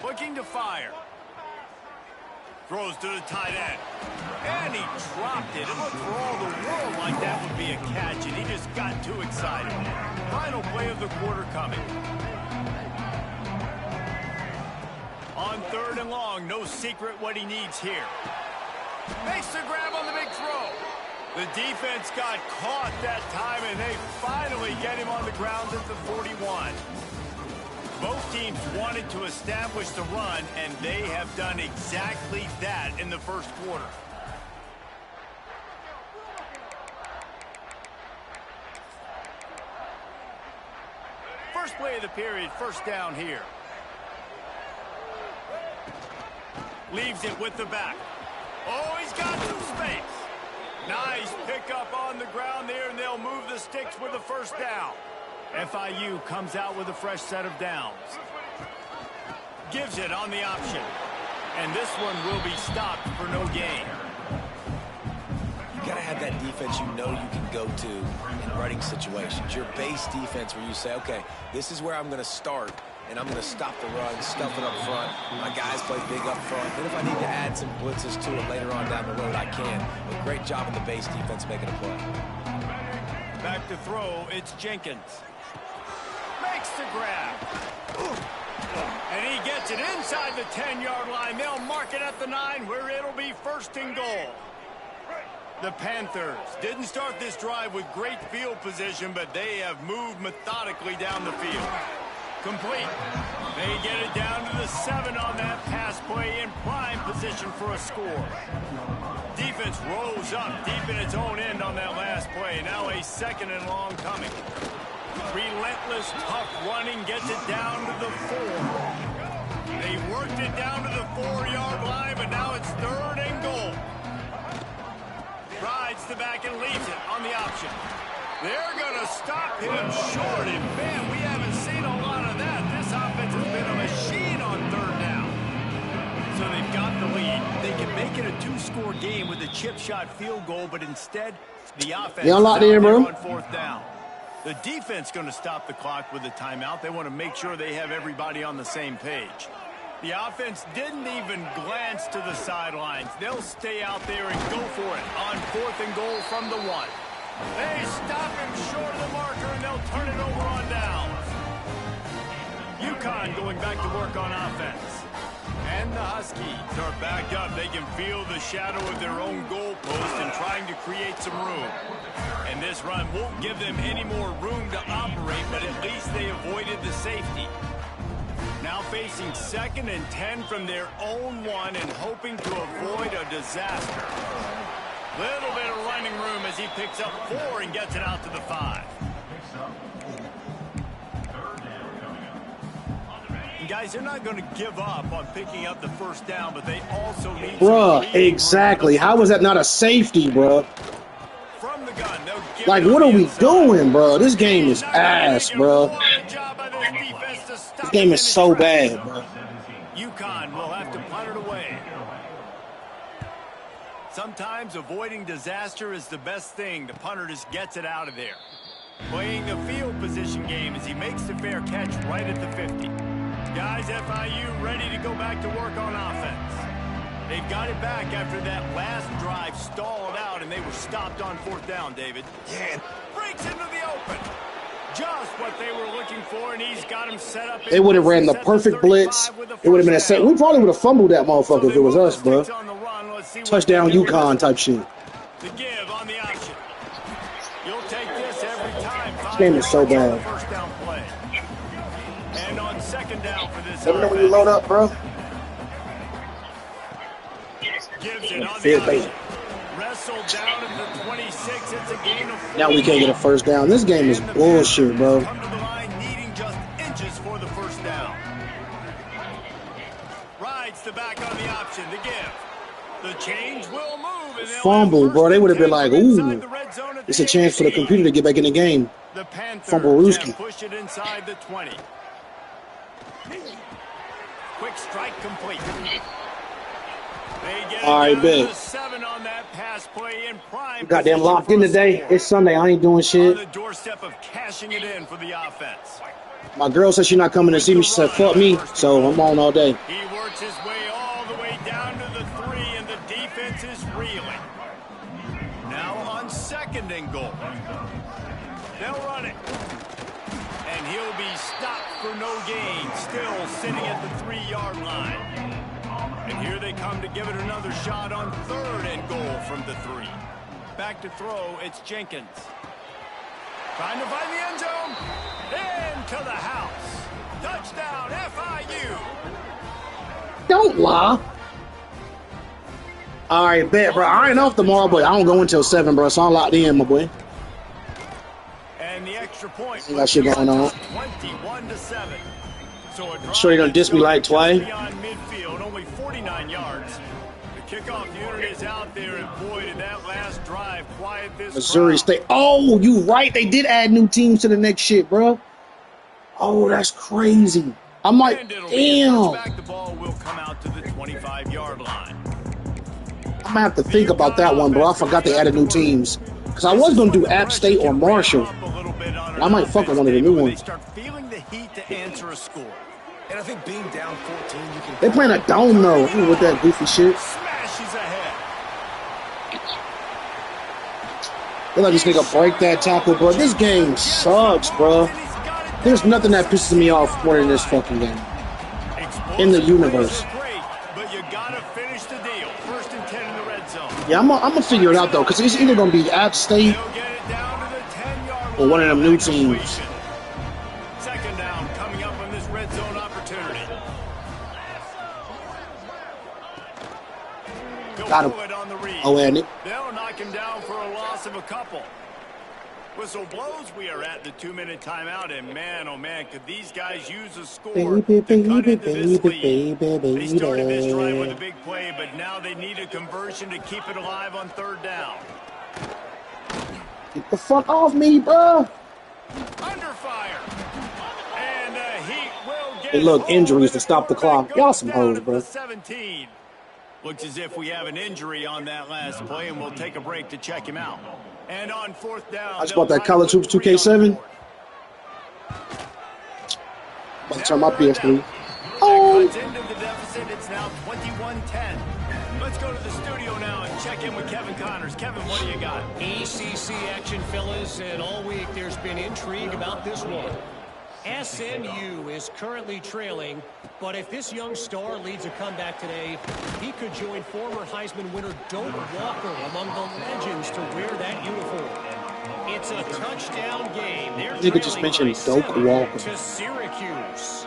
Looking to fire. Throws to the tight end. And he dropped it. It looked for all the world like that would be a catch, and he just got too excited. Final play of the quarter coming. On 3rd and long, no secret what he needs here. Makes the grab on the big throw. The defense got caught that time, and they finally get him on the ground at the 41. Both teams wanted to establish the run, and they have done exactly that in the first quarter. First play of the period, 1st down here. Leaves it with the back. Oh, he's got some space. Nice pickup on the ground there, and they'll move the sticks with the 1st down. FIU comes out with a fresh set of downs. Gives it on the option. And this one will be stopped for no gain. You got to have that defense you know you can go to in running situations. Your base defense where you say, okay, this is where I'm going to start, and I'm going to stop the run, stuff it up front. My guys play big up front. Then if I need to add some blitzes to it later on down the road, I can. But great job in the base defense making a play. Back to throw, it's Jenkins. Makes the grab. And he gets it inside the 10-yard line. They'll mark it at the 9 where it'll be 1st and goal. The Panthers didn't start this drive with great field position, but they have moved methodically down the field. Complete. They get it down to the 7 on that pass play in prime position for a score. Defense rose up deep in its own end on that last play. Now a 2nd and long coming. Relentless, tough running gets it down to the 4. They worked it down to the 4-yard line, but now it's 3rd and goal. Rides the back and leaves it on the option. They're going to stop him short, and man, we haven't seen a lot of that. This offense has been a machine on 3rd down. So they've got the lead. They can make it a 2-score game with a chip shot field goal, but instead, the offense is out there on 4th down. The defense going to stop the clock with a timeout. They want to make sure they have everybody on the same page. The offense didn't even glance to the sidelines. They'll stay out there and go for it on 4th and goal from the 1. They stop him short of the marker, and they'll turn it over on downs. UConn going back to work on offense. And the Huskies Huskies are backed up. They can feel the shadow of their own goalpost and trying to create some room. And this run won't give them any more room to operate, but at least they avoided the safety. Now facing 2nd and 10 from their own 1 and hoping to avoid a disaster. Little bit of running room as he picks up 4 and gets it out to the 5. Guys, they're not going to give up on picking up the first down, but they also need... Bruh, exactly. How is that not a safety, bruh? From the gun, like, what are we doing, bro? This game is ass, bro. This game is so bad, bro. UConn will have to punt it away. Sometimes avoiding disaster is the best thing. The punter just gets it out of there. Playing a field position game as he makes the fair catch right at the 50. Guys, FIU ready to go back to work on offense. They've got it back after that last drive stalled out, and they were stopped on 4th down, David. Yeah. Breaks into the open. Just what they were looking for, and he's got him set up. They would have ran the perfect blitz. It would have been a set. We probably would have fumbled that motherfucker if it was us, bro. Touchdown UConn type shit. The give on the option. You'll take this every time. This game is so bad. First down play. And on 2nd down for this. Let me know when you load up, bro. Gives it on the option. Wrestled down at the 26. It's a gain of 4. Now we can't get a first down. This game is bullshit, bro. Come to the line needing just inches for the first down. Rides the back on the option. The give. The change will move. And Fumble, bro. They would have been like, ooh, it's a chance for the computer to get back in the game. The Panthers Fumble Rooski. push it inside the 20. Quick strike complete. All right, bet. 7 on that pass play in prime. Goddamn locked in today. It's Sunday. I ain't doing shit. On the doorstep of cashing it in for the offense. My girl said she's not coming to see me. She said, fuck me. So I'm on all day. He works his way all the way down to the 3, and the defense is reeling. Now on 2nd and goal. They'll run it. And he'll be stopped for no gain. Still sitting at the 3-yard line. And here they come to give it another shot on 3rd and goal from the 3. Back to throw, it's Jenkins. Trying to find the end zone. Into the house. Touchdown, FIU. Don't lie. All right, bet, bro. I ain't off tomorrow, but I don't go until 7, bro. So I'm locked in, my boy. And the extra point. Got shit going on. 21-7. So a Sure you're gonna diss me like twice? beyond midfield, only 49 yards. The kickoff unit is out there, and boy, did that last drive quiet this Missouri crowd. State. Oh, you right. They did add new teams to the next shit, bro. Oh, that's crazy. I'm like, And it'll be a damn. touchback. The ball will come out to the 25-yard line. I'm gonna have to think about that one, bro. I forgot they added new teams. Because I was gonna do App State or Marshall. I might fuck with one of the new They ones. start feeling the heat to answer a score. And I think being down 14, you can... They playing a dome, though, with that goofy shit. Smashes ahead. They let this nigga break that tackle, bro. This game sucks, bro. There's nothing that pisses me off more than this fucking game. In the universe. Great, but you gotta finish the deal. 1st and 10 in the red zone. Yeah, I'm gonna figure it out, though, because it's either gonna be App State They'll get it down to the 10-yard or one of them new line. teams. 2nd down coming up on this red zone opportunity. Got him. They'll pull it on the read. Oh, and it. They'll knock him down for a loss of a couple. Whistle blows. We are at the 2-minute timeout, and man, oh man, could these guys use a score Baby, to cut into baby, this lead. baby, They started this drive baby. with a big play, but now they need a conversion to keep it alive on 3rd down. Get the fuck off me, bro. Under fire. And the Heat will get Hey, look, home injuries to with stop the a clock. goes Y'all some down hoes, at bro. the 17. Looks as if we have an injury on that last play, and we'll take a break to check him out. And on 4th down, I just bought that College Hoops 2K7. About to turn my PS3. Oh. Cuts into the deficit. It's now 21-10. Let's go to the studio now and check in with Kevin Connors. Kevin, what do you got? ACC action, fellas, and all week there's been intrigue about this one. SMU is currently trailing But if this young star leads a comeback today, he could join former Heisman winner Doak Walker among the legends to wear that uniform. It's a touchdown game. They're Nigga just mentioned Doak Walker. to Syracuse.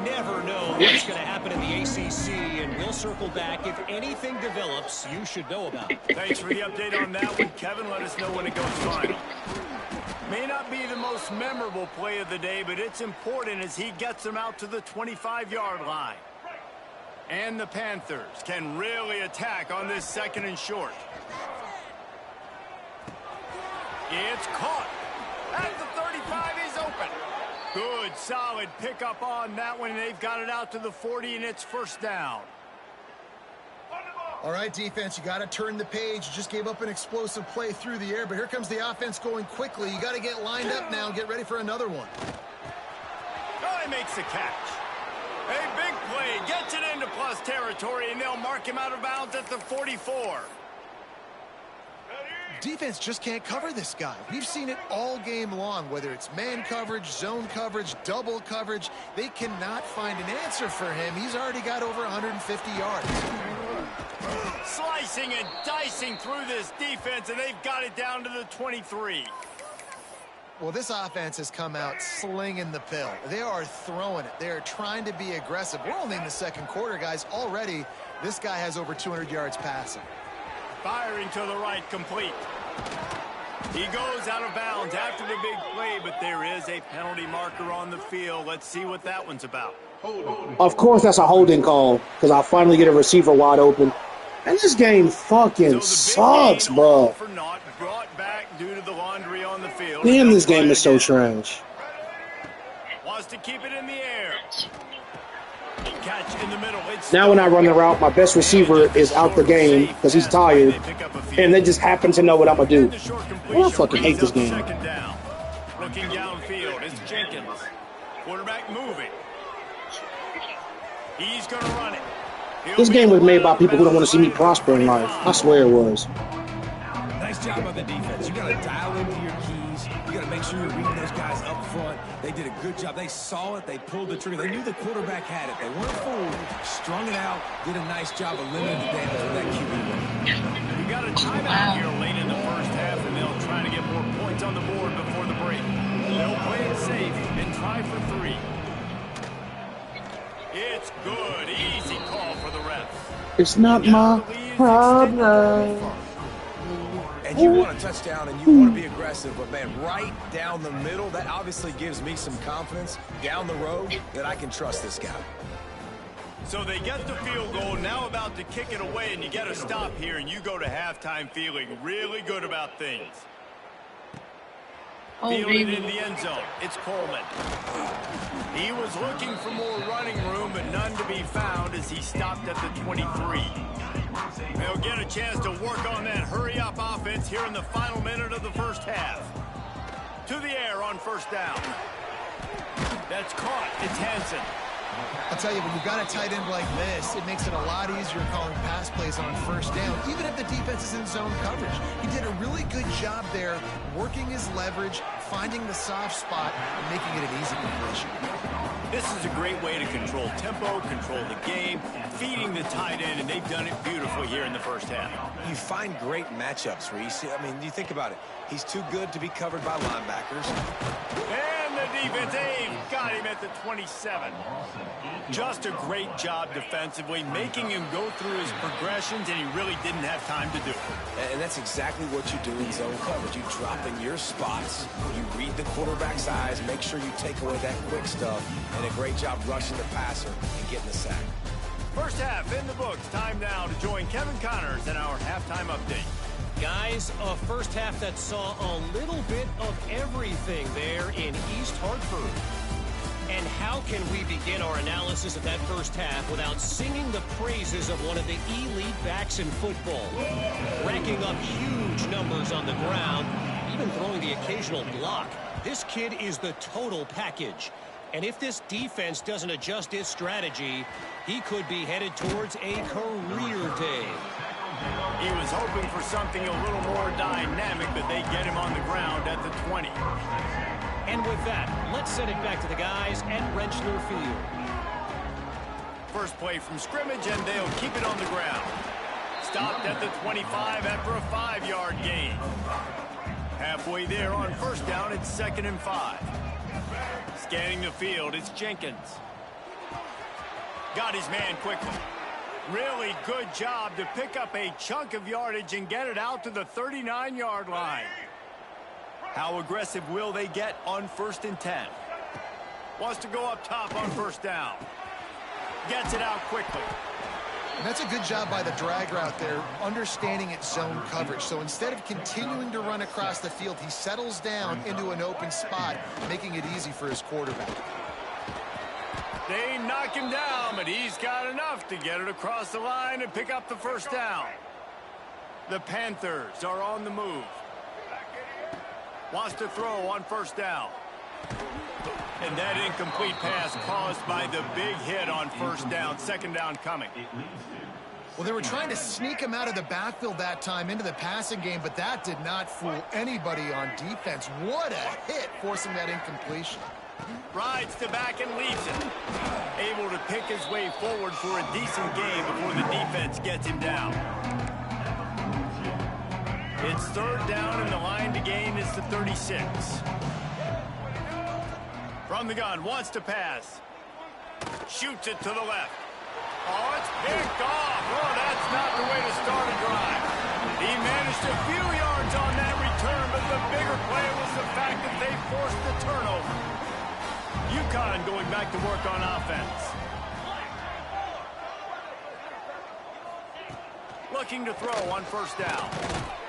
Never know what's going to happen in the ACC, and we'll circle back. If anything develops, you should know about it. Thanks for the update on that one, Kevin. Let us know when it goes final. May not be the most memorable play of the day, but it's important as he gets them out to the 25-yard line. And the Panthers can really attack on this 2nd and short. It's caught. At the 35, he's open. Good, solid pickup on that one. They've got it out to the 40, and it's 1st down. All right, defense, you got to turn the page. You just gave up an explosive play through the air, but here comes the offense going quickly. You got to get lined up now and get ready for another one. Oh, he makes the catch. A big play, gets it into plus territory, and they'll mark him out of bounds at the 44. Defense just can't cover this guy. We've seen it all game long, whether it's man coverage, zone coverage, double coverage. They cannot find an answer for him. He's already got over 150 yards. Slicing and dicing through this defense, and they've got it down to the 23. Well, this offense has come out slinging the pill. They are throwing it. They are trying to be aggressive. We're only in the 2nd quarter, guys. Already, this guy has over 200 yards passing. Firing to the right, complete. He goes out of bounds after the big play, but there is a penalty marker on the field. Let's see what that one's about. Of course, that's a holding call because I finally get a receiver wide open. And this game fucking sucks, bro. For naught, brought back due to the laundry on the field. Damn, this game is so trash. Wants to keep it in the air. Catch in the middle. Now when I run the route, my best receiver is out the game because he's tired, and they just happen to know what I'm going to do. Oh, I fucking hate this game. Looking downfield, it's Jenkins. Quarterback moving. He's going to run it. This game was made by people who don't want to see me prosper in life. I swear it was. Nice job by the defense. You got to dial into your keys. You got to make sure you're reading those guys up front. They did a good job. They saw it. They pulled the trigger. They knew the quarterback had it. They weren't fooled. Strung it out. Did a nice job of limiting the damage with that QB run. We got a timeout here late in the 1st half, and they'll try to get more points on the board before the break. They'll play it safe and try for 3. It's good. Easy call for the refs. It's not my problem. And you want a touchdown and you want to be aggressive, but man, right down the middle, that obviously gives me some confidence down the road that I can trust this guy. So they get the field goal, now about to kick it away, and you get a stop here, and you go to halftime feeling really good about things. Fielded in the end zone. It's Coleman. He was looking for more running room, but none to be found as he stopped at the 23. They'll get a chance to work on that hurry-up offense here in the final minute of the 1st half. To the air on 1st down. That's caught. It's Hansen. I'll tell you, when you've got a tight end like this, it makes it a lot easier calling pass plays on 1st down, even if the defense is in zone coverage. He did a really good job there, working his leverage, finding the soft spot, and making it an easy completion. This is a great way to control tempo, control the game, feeding the tight end, and they've done it beautifully here in the 1st half. You find great matchups, Reese. I mean, you think about it. He's too good to be covered by linebackers. And the defense, they've got him at the 27. Just a great job defensively, making him go through his progressions, and he really didn't have time to do it. And that's exactly what you do in zone coverage. You drop in your spots, you read the quarterback's eyes, make sure you take away that quick stuff, and a great job rushing the passer and getting the sack. 1st half in the books. Time now to join Kevin Connors in our halftime update. Guys, a 1st half that saw a little bit of everything there in East Hartford. And how can we begin our analysis of that 1st half without singing the praises of one of the elite backs in football? Racking up huge numbers on the ground, even throwing the occasional block. This kid is the total package. And if this defense doesn't adjust its strategy, he could be headed towards a career day. He was hoping for something a little more dynamic, but they get him on the ground at the 20. And with that, let's send it back to the guys at Rentschler Field. First play from scrimmage, and they'll keep it on the ground. Stopped at the 25 after a 5-yard gain. Halfway there on first down, it's 2nd and 5. Scanning the field, it's Jenkins. Got his man quickly. Really good job to pick up a chunk of yardage and get it out to the 39-yard line. How aggressive will they get on 1st and 10? Wants to go up top on first down. Gets it out quickly. And that's a good job by the drag route there, understanding its zone coverage. So instead of continuing to run across the field, he settles down into an open spot, making it easy for his quarterback. They knock him down, but he's got enough to get it across the line and pick up the first down. The Panthers are on the move. Wants to throw on first down. And that incomplete pass caused by the big hit on first down. 2nd down coming. Well, they were trying to sneak him out of the backfield that time into the passing game, but that did not fool anybody on defense. What a hit, forcing that incompletion. Rides to back and leaves it. Able to pick his way forward for a decent game before the defense gets him down. It's 3rd down, and the line to gain is the 36. From the gun, wants to pass. Shoots it to the left. Oh, it's picked off. Oh, that's not the way to start a drive. He managed a few yards on that return, but the bigger play was the fact that they forced the turnover. UConn going back to work on offense. Looking to throw on first down.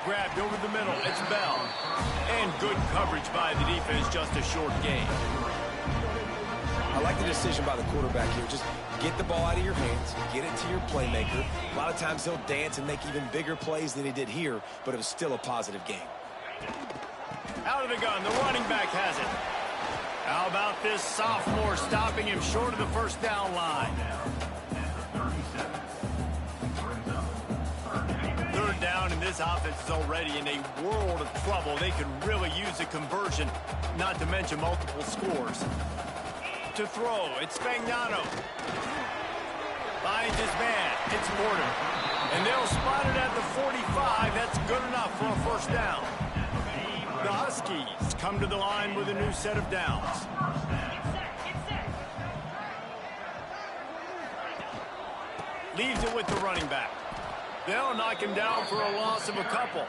Grabbed over the middle. It's Bell. And good coverage by the defense, just a short gain. I like the decision by the quarterback here. Just get the ball out of your hands, get it to your playmaker. A lot of times he'll dance and make even bigger plays than he did here, but it was still a positive game. Out of the gun, the running back has it. How about this sophomore stopping him short of the first down line? 3rd down, and this offense is already in a world of trouble. They could really use a conversion, not to mention multiple scores. To throw, it's Spagnano. Finds his man, it's Porter. And they'll spot it at the 45. That's good enough for a first down. The Huskies come to the line with a new set of downs. Leaves it with the running back. They'll knock him down for a loss of a couple.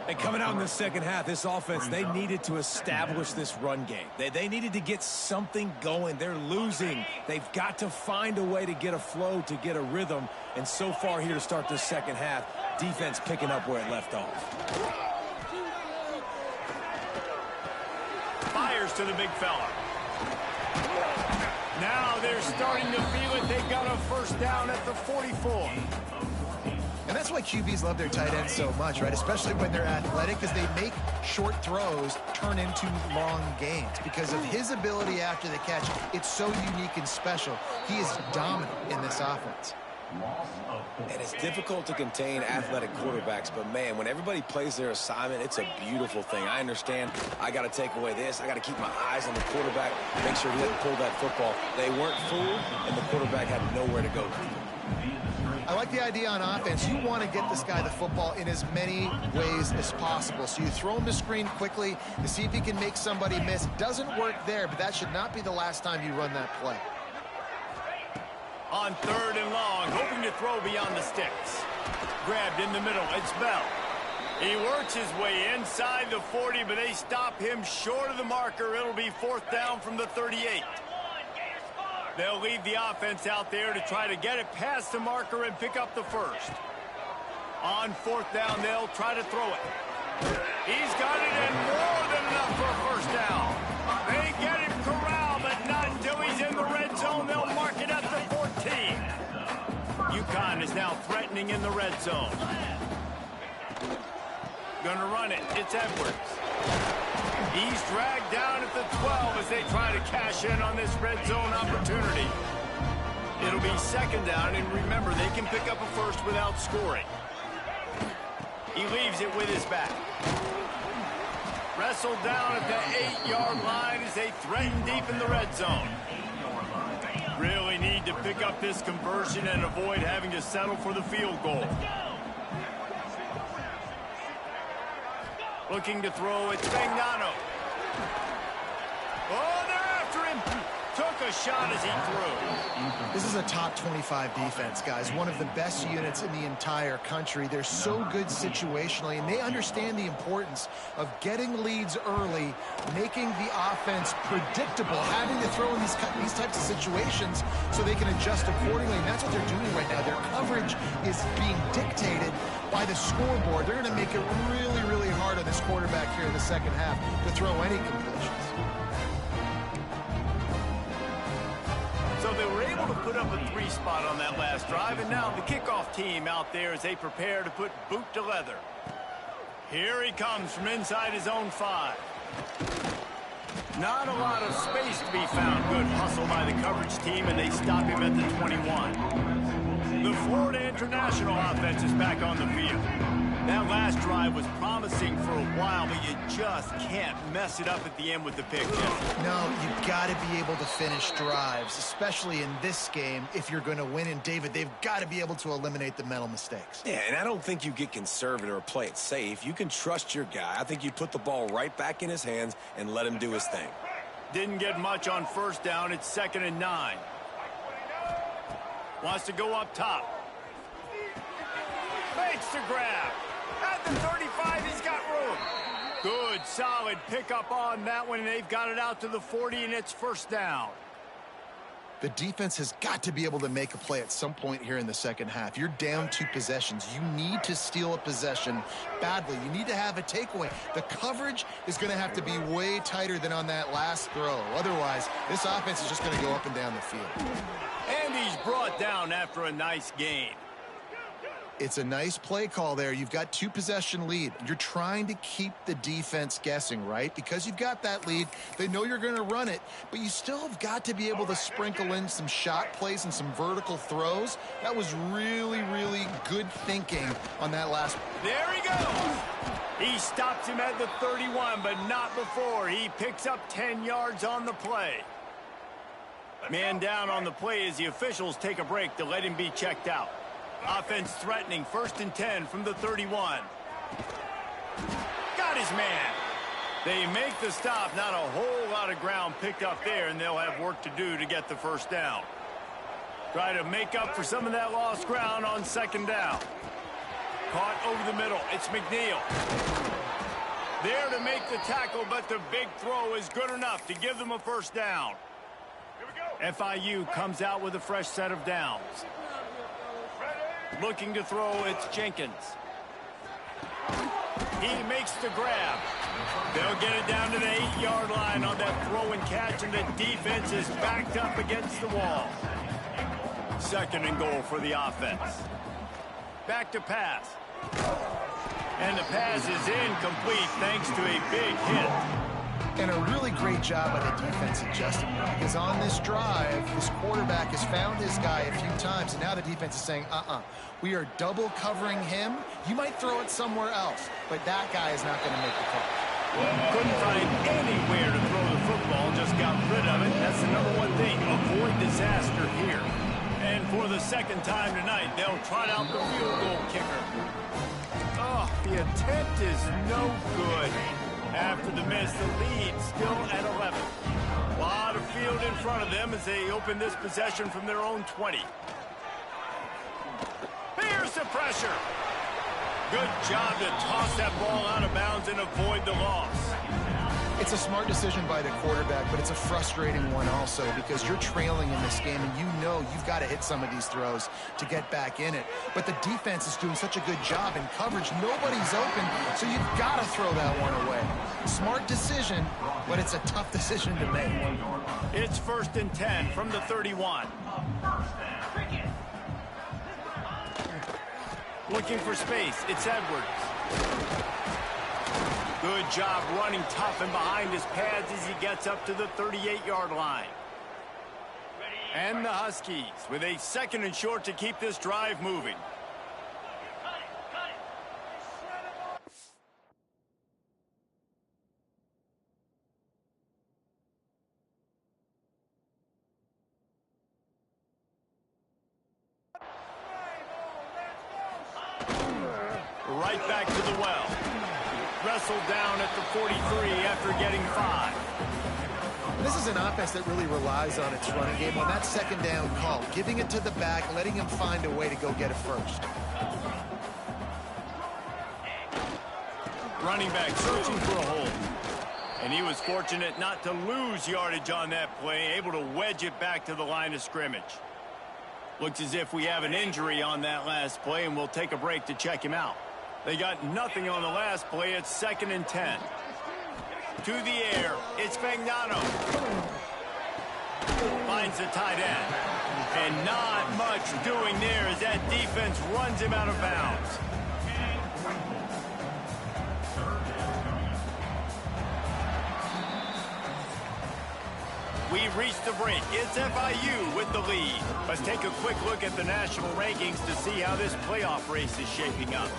And coming out in the second half, this offense, they needed to establish this run game. They needed to get something going. They're losing. They've got to find a way to get a flow, to get a rhythm. And so far here to start this second half, defense picking up where it left off. Fires to the big fella. Now they're starting to feel it. They got a first down at the 44. And that's why QBs love their tight ends so much, right? Especially when they're athletic, because they make short throws turn into long gains. Because of his ability after the catch, it's so unique and special. He is dominant in this offense. And it's difficult to contain athletic quarterbacks, but man, when everybody plays their assignment, it's a beautiful thing. I understand I got to take away this. I got to keep my eyes on the quarterback, make sure he doesn't pull that football. They weren't fooled, and the quarterback had nowhere to go. I like the idea on offense. You want to get this guy the football in as many ways as possible. So you throw him the screen quickly to see if he can make somebody miss. Doesn't work there, but that should not be the last time you run that play. On 3rd and long, hoping to throw beyond the sticks. Grabbed in the middle, it's Bell. He works his way inside the 40, but they stop him short of the marker. It'll be 4th down from the 38. They'll leave the offense out there to try to get it past the marker and pick up the first. On 4th down, they'll try to throw it. He's got it, and more than enough for a first down. They get him corralled, but not until he's in the red zone. They'll mark it at the 14. UConn is now threatening in the red zone. Gonna run it. It's Edwards. He's dragged down at the 12 as they try to cash in on this red zone opportunity. It'll be 2nd down, and remember, they can pick up a first without scoring. He leaves it with his back. Wrestled down at the 8-yard line as they threaten deep in the red zone. Really need to pick up this conversion and avoid having to settle for the field goal. Looking to throw, it's Magnano. Oh, they're after him. Took a shot as he threw. This is a top 25 defense, guys. One of the best units in the entire country. They're so good situationally, and they understand the importance of getting leads early, making the offense predictable, having to throw in these types of situations so they can adjust accordingly. And that's what they're doing right now. Their coverage is being dictated by the scoreboard. They're going to make it really, really hard on this quarterback here in the second half to throw any completions. So they were able to put up a 3 spot on that last drive, and now the kickoff team out there as they prepare to put boot to leather. Here he comes from inside his own 5. Not a lot of space to be found. Good hustle by the coverage team, and they stop him at the 21. The Florida International offense is back on the field. That last drive was promising for a while, but you just can't mess it up at the end with the pick. No, you've got to be able to finish drives, especially in this game if you're going to win. And, David, they've got to be able to eliminate the mental mistakes. Yeah, and I don't think you get conservative or play it safe. You can trust your guy. I think you put the ball right back in his hands and let him do his thing. Didn't get much on first down. It's 2nd and 9. Wants to go up top. Makes the grab. At the 35, he's got room. Good, solid pickup on that one, and they've got it out to the 40, and it's 1st down. The defense has got to be able to make a play at some point here in the second half. You're down 2 possessions. You need to steal a possession badly. You need to have a takeaway. The coverage is going to have to be way tighter than on that last throw. Otherwise, this offense is just going to go up and down the field. And he's brought down after a nice gain. It's a nice play call there. You've got 2 possession lead. You're trying to keep the defense guessing, right? Because you've got that lead. They know you're going to run it, but you still have got to be able to sprinkle in some shot plays and some vertical throws. That was really, really good thinking on that last. There he goes. He stops him at the 31, but not before. He picks up 10 yards on the play. Man down on the play as the officials take a break to let him be checked out. Offense threatening, 1st and 10 from the 31. Got his man. They make the stop. Not a whole lot of ground picked up there, and they'll have work to do to get the 1st down. Try to make up for some of that lost ground on 2nd down. Caught over the middle. It's McNeil. There to make the tackle, but the big throw is good enough to give them a 1st down. FIU comes out with a fresh set of downs. Looking to throw, it's Jenkins. He makes the grab. They'll get it down to the 8-yard line on that throw and catch, and the defense is backed up against the wall. 2nd and goal for the offense. Back to pass. And the pass is incomplete thanks to a big hit. And a really great job by the defense adjusting, because on this drive, this quarterback has found his guy a few times, and now the defense is saying, we are double covering him. You might throw it somewhere else, but that guy is not going to make the call. Couldn't find anywhere to throw the football, just got rid of it. That's the #1 thing. Avoid disaster here. And for the 2nd time tonight, they'll trot out the field goal kicker. Oh, the attempt is no good. After the miss, the lead still at 11. A lot of field in front of them as they open this possession from their own 20. Here's the pressure. Good job to toss that ball out of bounds and avoid the loss. It's a smart decision by the quarterback, but it's a frustrating one also because you're trailing in this game and you know you've got to hit some of these throws to get back in it. But the defense is doing such a good job in coverage. Nobody's open, so you've got to throw that one away. Smart decision, but it's a tough decision to make. It's 1st and 10 from the 31. Looking for space. It's Edwards. Good job running tough and behind his pads as he gets up to the 38-yard line. And the Huskies with a 2nd and short to keep this drive moving. right back to the well. Wrestled down at the 43 after getting 5. This is an offense that really relies on its running game on that second down call, giving it to the back, letting him find a way to go get it first. Running back searching for a hole. And he was fortunate not to lose yardage on that play, able to wedge it back to the line of scrimmage. Looks as if we have an injury on that last play, and we'll take a break to check him out. They got nothing on the last play. It's 2nd and 10. To the air, it's Fagnano. Finds the tight end. And not much doing there as that defense runs him out of bounds. We've reached the break. It's FIU with the lead. Let's take a quick look at the national rankings to see how this playoff race is shaping up.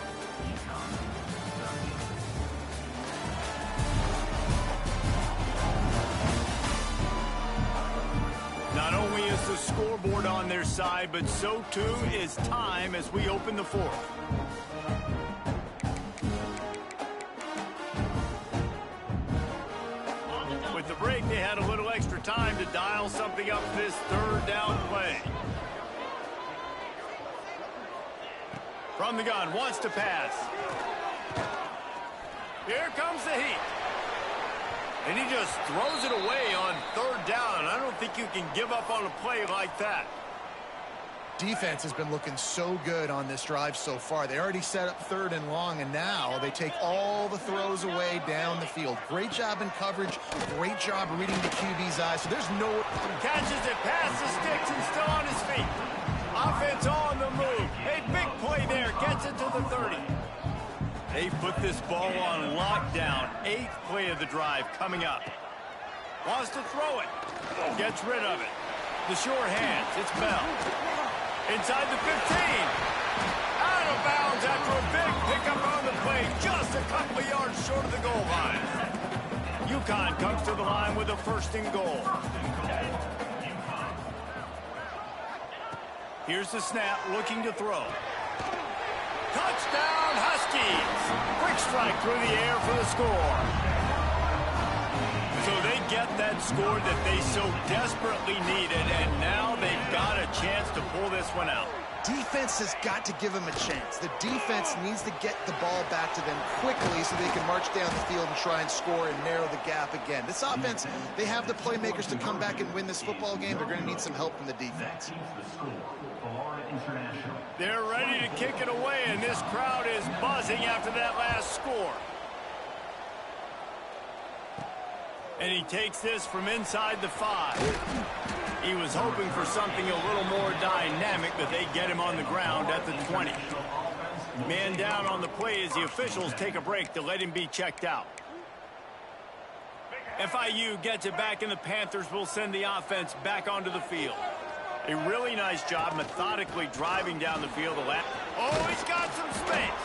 Not only is the scoreboard on their side, but so too is time as we open the 4th. With the break, they had a little extra time to dial something up this 3rd down play. From the gun, wants to pass. Here comes the heat. And he just throws it away on 3rd down. I don't think you can give up on a play like that. Defense has been looking so good on this drive so far. They already set up 3rd and long, and now they take all the throws away down the field. Great job in coverage. Great job reading the QB's eyes. So there's no... Catches it past the sticks and still on his feet. Offense on the move. A big play there. Gets it to the 30. They put this ball on lockdown. 8th play of the drive coming up. Wants to throw it. Gets rid of it. The sure hands. It's Bell. Inside the 15. Out of bounds after a big pickup on the play. Just a couple of yards short of the goal line. UConn comes to the line with a 1st and goal. Here's the snap, looking to throw. Touchdown, Huskies! Quick strike through the air for the score. So they get that score that they so desperately needed, and now they've got a chance to pull this one out. Defense has got to give them a chance. The defense needs to get the ball back to them quickly so they can march down the field and try and score and narrow the gap again. This offense, they have the playmakers to come back and win this football game. They're going to need some help from the defense. They're ready to kick it away, and this crowd is buzzing after that last score. And he takes this from inside the 5. He was hoping for something a little more dynamic, but they get him on the ground at the 20. Man down on the play as the officials take a break to let him be checked out. FIU gets it back, and the Panthers will send the offense back onto the field. A really nice job methodically driving down the field. Oh, he's got some space.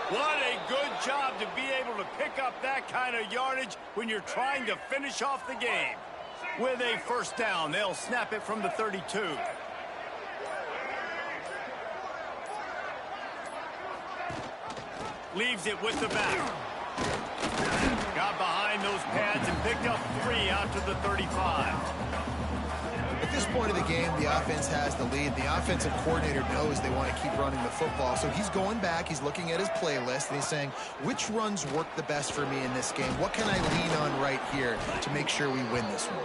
What a good job to be able to pick up that kind of yardage when you're trying to finish off the game. With a 1st down, they'll snap it from the 32. Leaves it with the back. Got behind those pads and picked up 3 out to the 35. At this point of the game, the offense has the lead. The offensive coordinator knows they want to keep running the football. So he's going back, he's looking at his playlist, and he's saying, which runs work the best for me in this game? What can I lean on right here to make sure we win this one?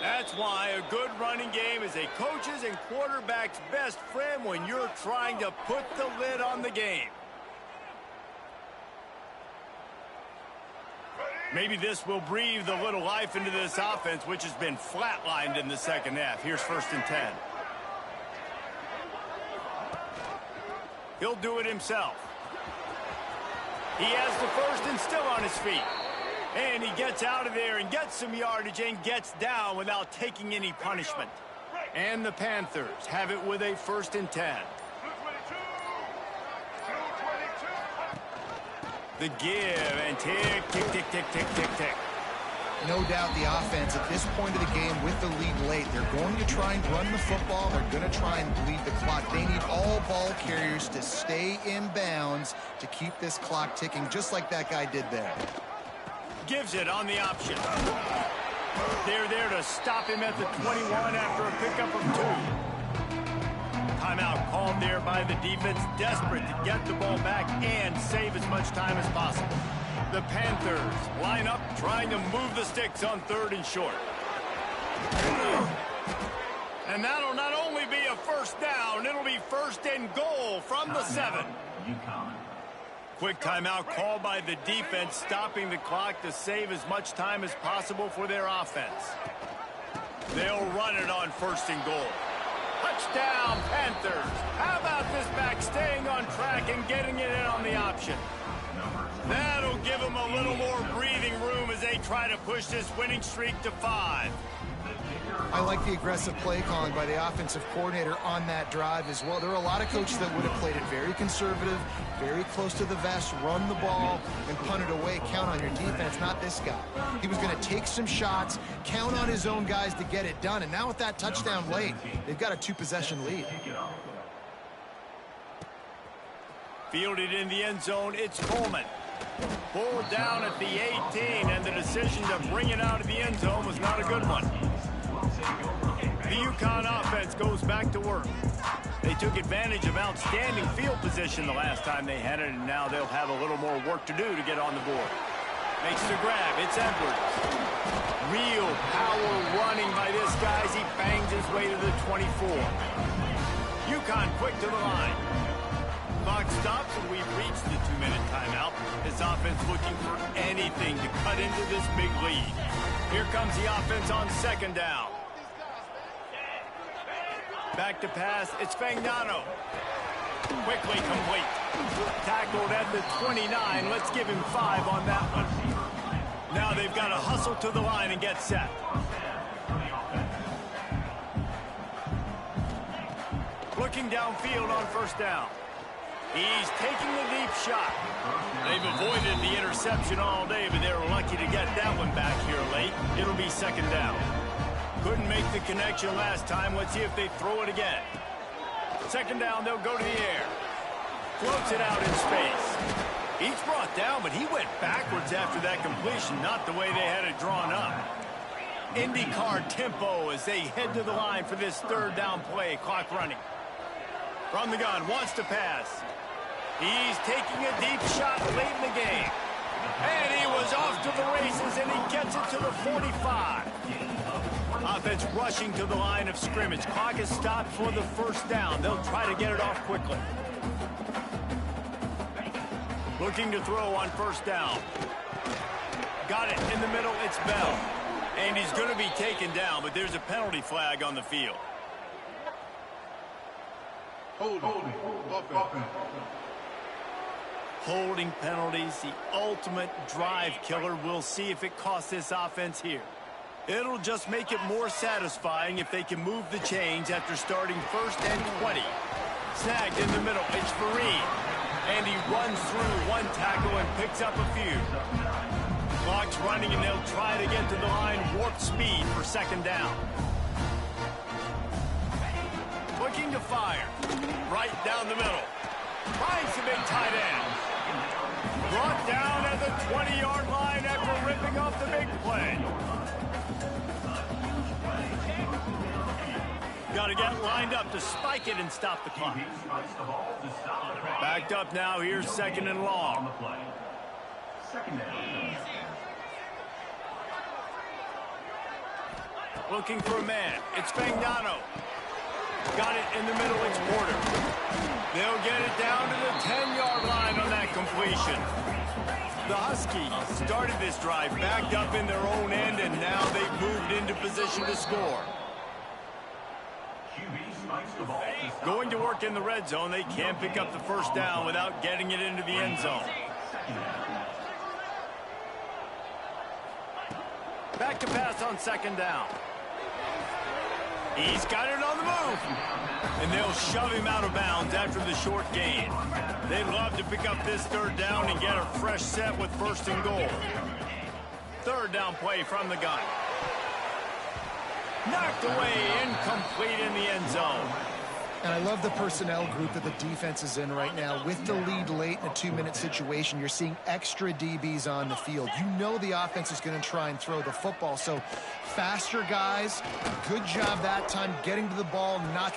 That's why a good running game is a coach's and quarterback's best friend when you're trying to put the lid on the game. Maybe this will breathe a little life into this offense, which has been flatlined in the 2nd half. Here's 1st and 10. He'll do it himself. He has the 1st and still on his feet. And he gets out of there and gets some yardage and gets down without taking any punishment. And the Panthers have it with a 1st and 10. The give and tick, tick, tick, tick, tick, tick, tick. No doubt the offense at this point of the game with the lead late, they're going to try and run the football. They're going to try and bleed the clock. They need all ball carriers to stay in bounds to keep this clock ticking, just like that guy did there. Gives it on the option. They're there to stop him at the 21 after a pickup of 2. Timeout called there by the defense, desperate to get the ball back and save as much time as possible. The Panthers line up, trying to move the sticks on 3rd and short. And that'll not only be a first down, it'll be 1st and goal from the 7. Quick timeout called by the defense, stopping the clock to save as much time as possible for their offense. They'll run it on 1st and goal. Touchdown, Panthers. How about this back staying on track and getting it in on the option? That'll give them a little more breathing room as they try to push this winning streak to 5. I like the aggressive play calling by the offensive coordinator on that drive as well. There are a lot of coaches that would have played it very conservative, very close to the vest, run the ball, and punt it away. Count on your defense, not this guy. He was going to take some shots, count on his own guys to get it done. And now with that touchdown late, they've got a 2-possession lead. Fielded in the end zone, it's Coleman. Pulled down at the 18, and the decision to bring it out of the end zone was not a good one. The UConn offense goes back to work. They took advantage of outstanding field position the last time they had it, and now they'll have a little more work to do to get on the board. Makes the grab. It's Edwards. Real power running by this guy as he bangs his way to the 24. UConn quick to the line. Clock stops, and we've reached the 2-minute timeout. This offense looking for anything to cut into this big lead. Here comes the offense on 2nd down. Back to pass, it's Fagnano. Quickly complete. Tackled at the 29. Let's give him 5 on that one. Now they've got to hustle to the line and get set. Looking downfield on 1st down. He's taking the deep shot. They've avoided the interception all day, but they were lucky to get that one back here late. It'll be 2nd down. Couldn't make the connection last time. Let's see if they throw it again. 2nd down, they'll go to the air. Floats it out in space. He's brought down, but he went backwards after that completion, not the way they had it drawn up. IndyCar tempo as they head to the line for this 3rd down play. Clock running. From the gun, wants to pass. He's taking a deep shot late in the game. And he was off to the races, and he gets it to the 45. Offense rushing to the line of scrimmage. Clock is stopped for the 1st down. They'll try to get it off quickly. Looking to throw on 1st down. Got it in the middle. It's Bell. And he's going to be taken down, but there's a penalty flag on the field. Holding penalties, the ultimate drive killer. We'll see if it costs this offense here. It'll just make it more satisfying if they can move the chains after starting 1st and 20. Snagged in the middle, it's Fareed. And he runs through one tackle and picks up a few. Clock's running, and they'll try to get to the line warp speed for 2nd down. Looking to fire. Right down the middle. Finds the big tight end. Brought down at the 20-yard line after ripping off the big play. Got to get lined up to spike it and stop the clock. Backed up now. Here's 2nd and long. Looking for a man. It's Fagnano. Got it in the middle. It's Porter. They'll get it down to the 10-yard line on that completion. The Huskies started this drive backed up in their own end, and now they've moved into position to score. Going to work in the red zone. They can't pick up the 1st down without getting it into the end zone. Back to pass on 2nd down. He's got it on the move. And they'll shove him out of bounds after the short gain. They'd love to pick up this 3rd down and get a fresh set with 1st and goal. third down play from the gun. Knocked away, incomplete in the end zone. And I love the personnel group that the defense is in right now. With the lead late in a 2-minute situation, you're seeing extra DBs on the field. You know the offense is going to try and throw the football. So faster guys, good job that time getting to the ball, not...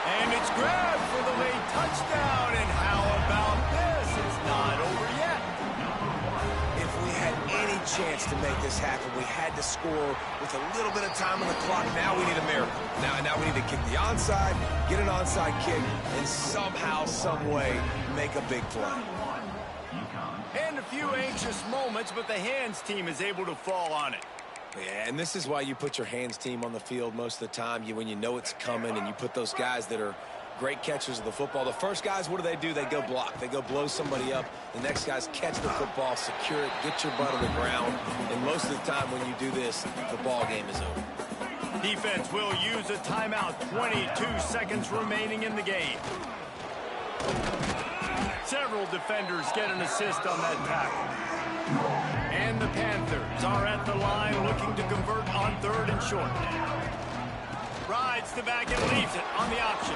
And it's grabbed for the late touchdown. And how about this? It's not over yet. If we had any chance to make this happen, we had to score with a little bit of time on the clock. Now we need a miracle. Now we need to kick the onside, get an onside kick, and somehow, some way, make a big play. And a few anxious moments, but the hands team is able to fall on it. Yeah, and this is why you put your hands team on the field most of the time. When you know it's coming, and you put those guys that are great catchers of the football. The first guys, what do? They go block. They go blow somebody up. The next guys catch the football, secure it, get your butt on the ground. And most of the time when you do this, the ball game is over. Defense will use a timeout. 22 seconds remaining in the game. Several defenders get an assist on that tackle. And the Panthers are at the line looking to convert on third and short. Rides the back and leaves it on the option.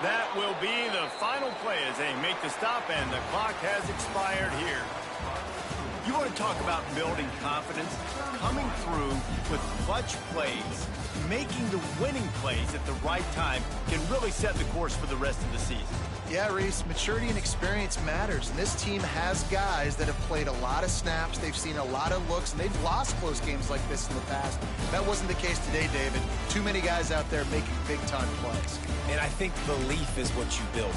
That will be the final play as they make the stop, and the clock has expired here. You want to talk about building confidence? Coming through with clutch plays, making the winning plays at the right time can really set the course for the rest of the season. Yeah, Reese, maturity and experience matters, and this team has guys that have played a lot of snaps, they've seen a lot of looks, and they've lost close games like this in the past. That wasn't the case today, David. Too many guys out there making big-time plays. And I think belief is what you build.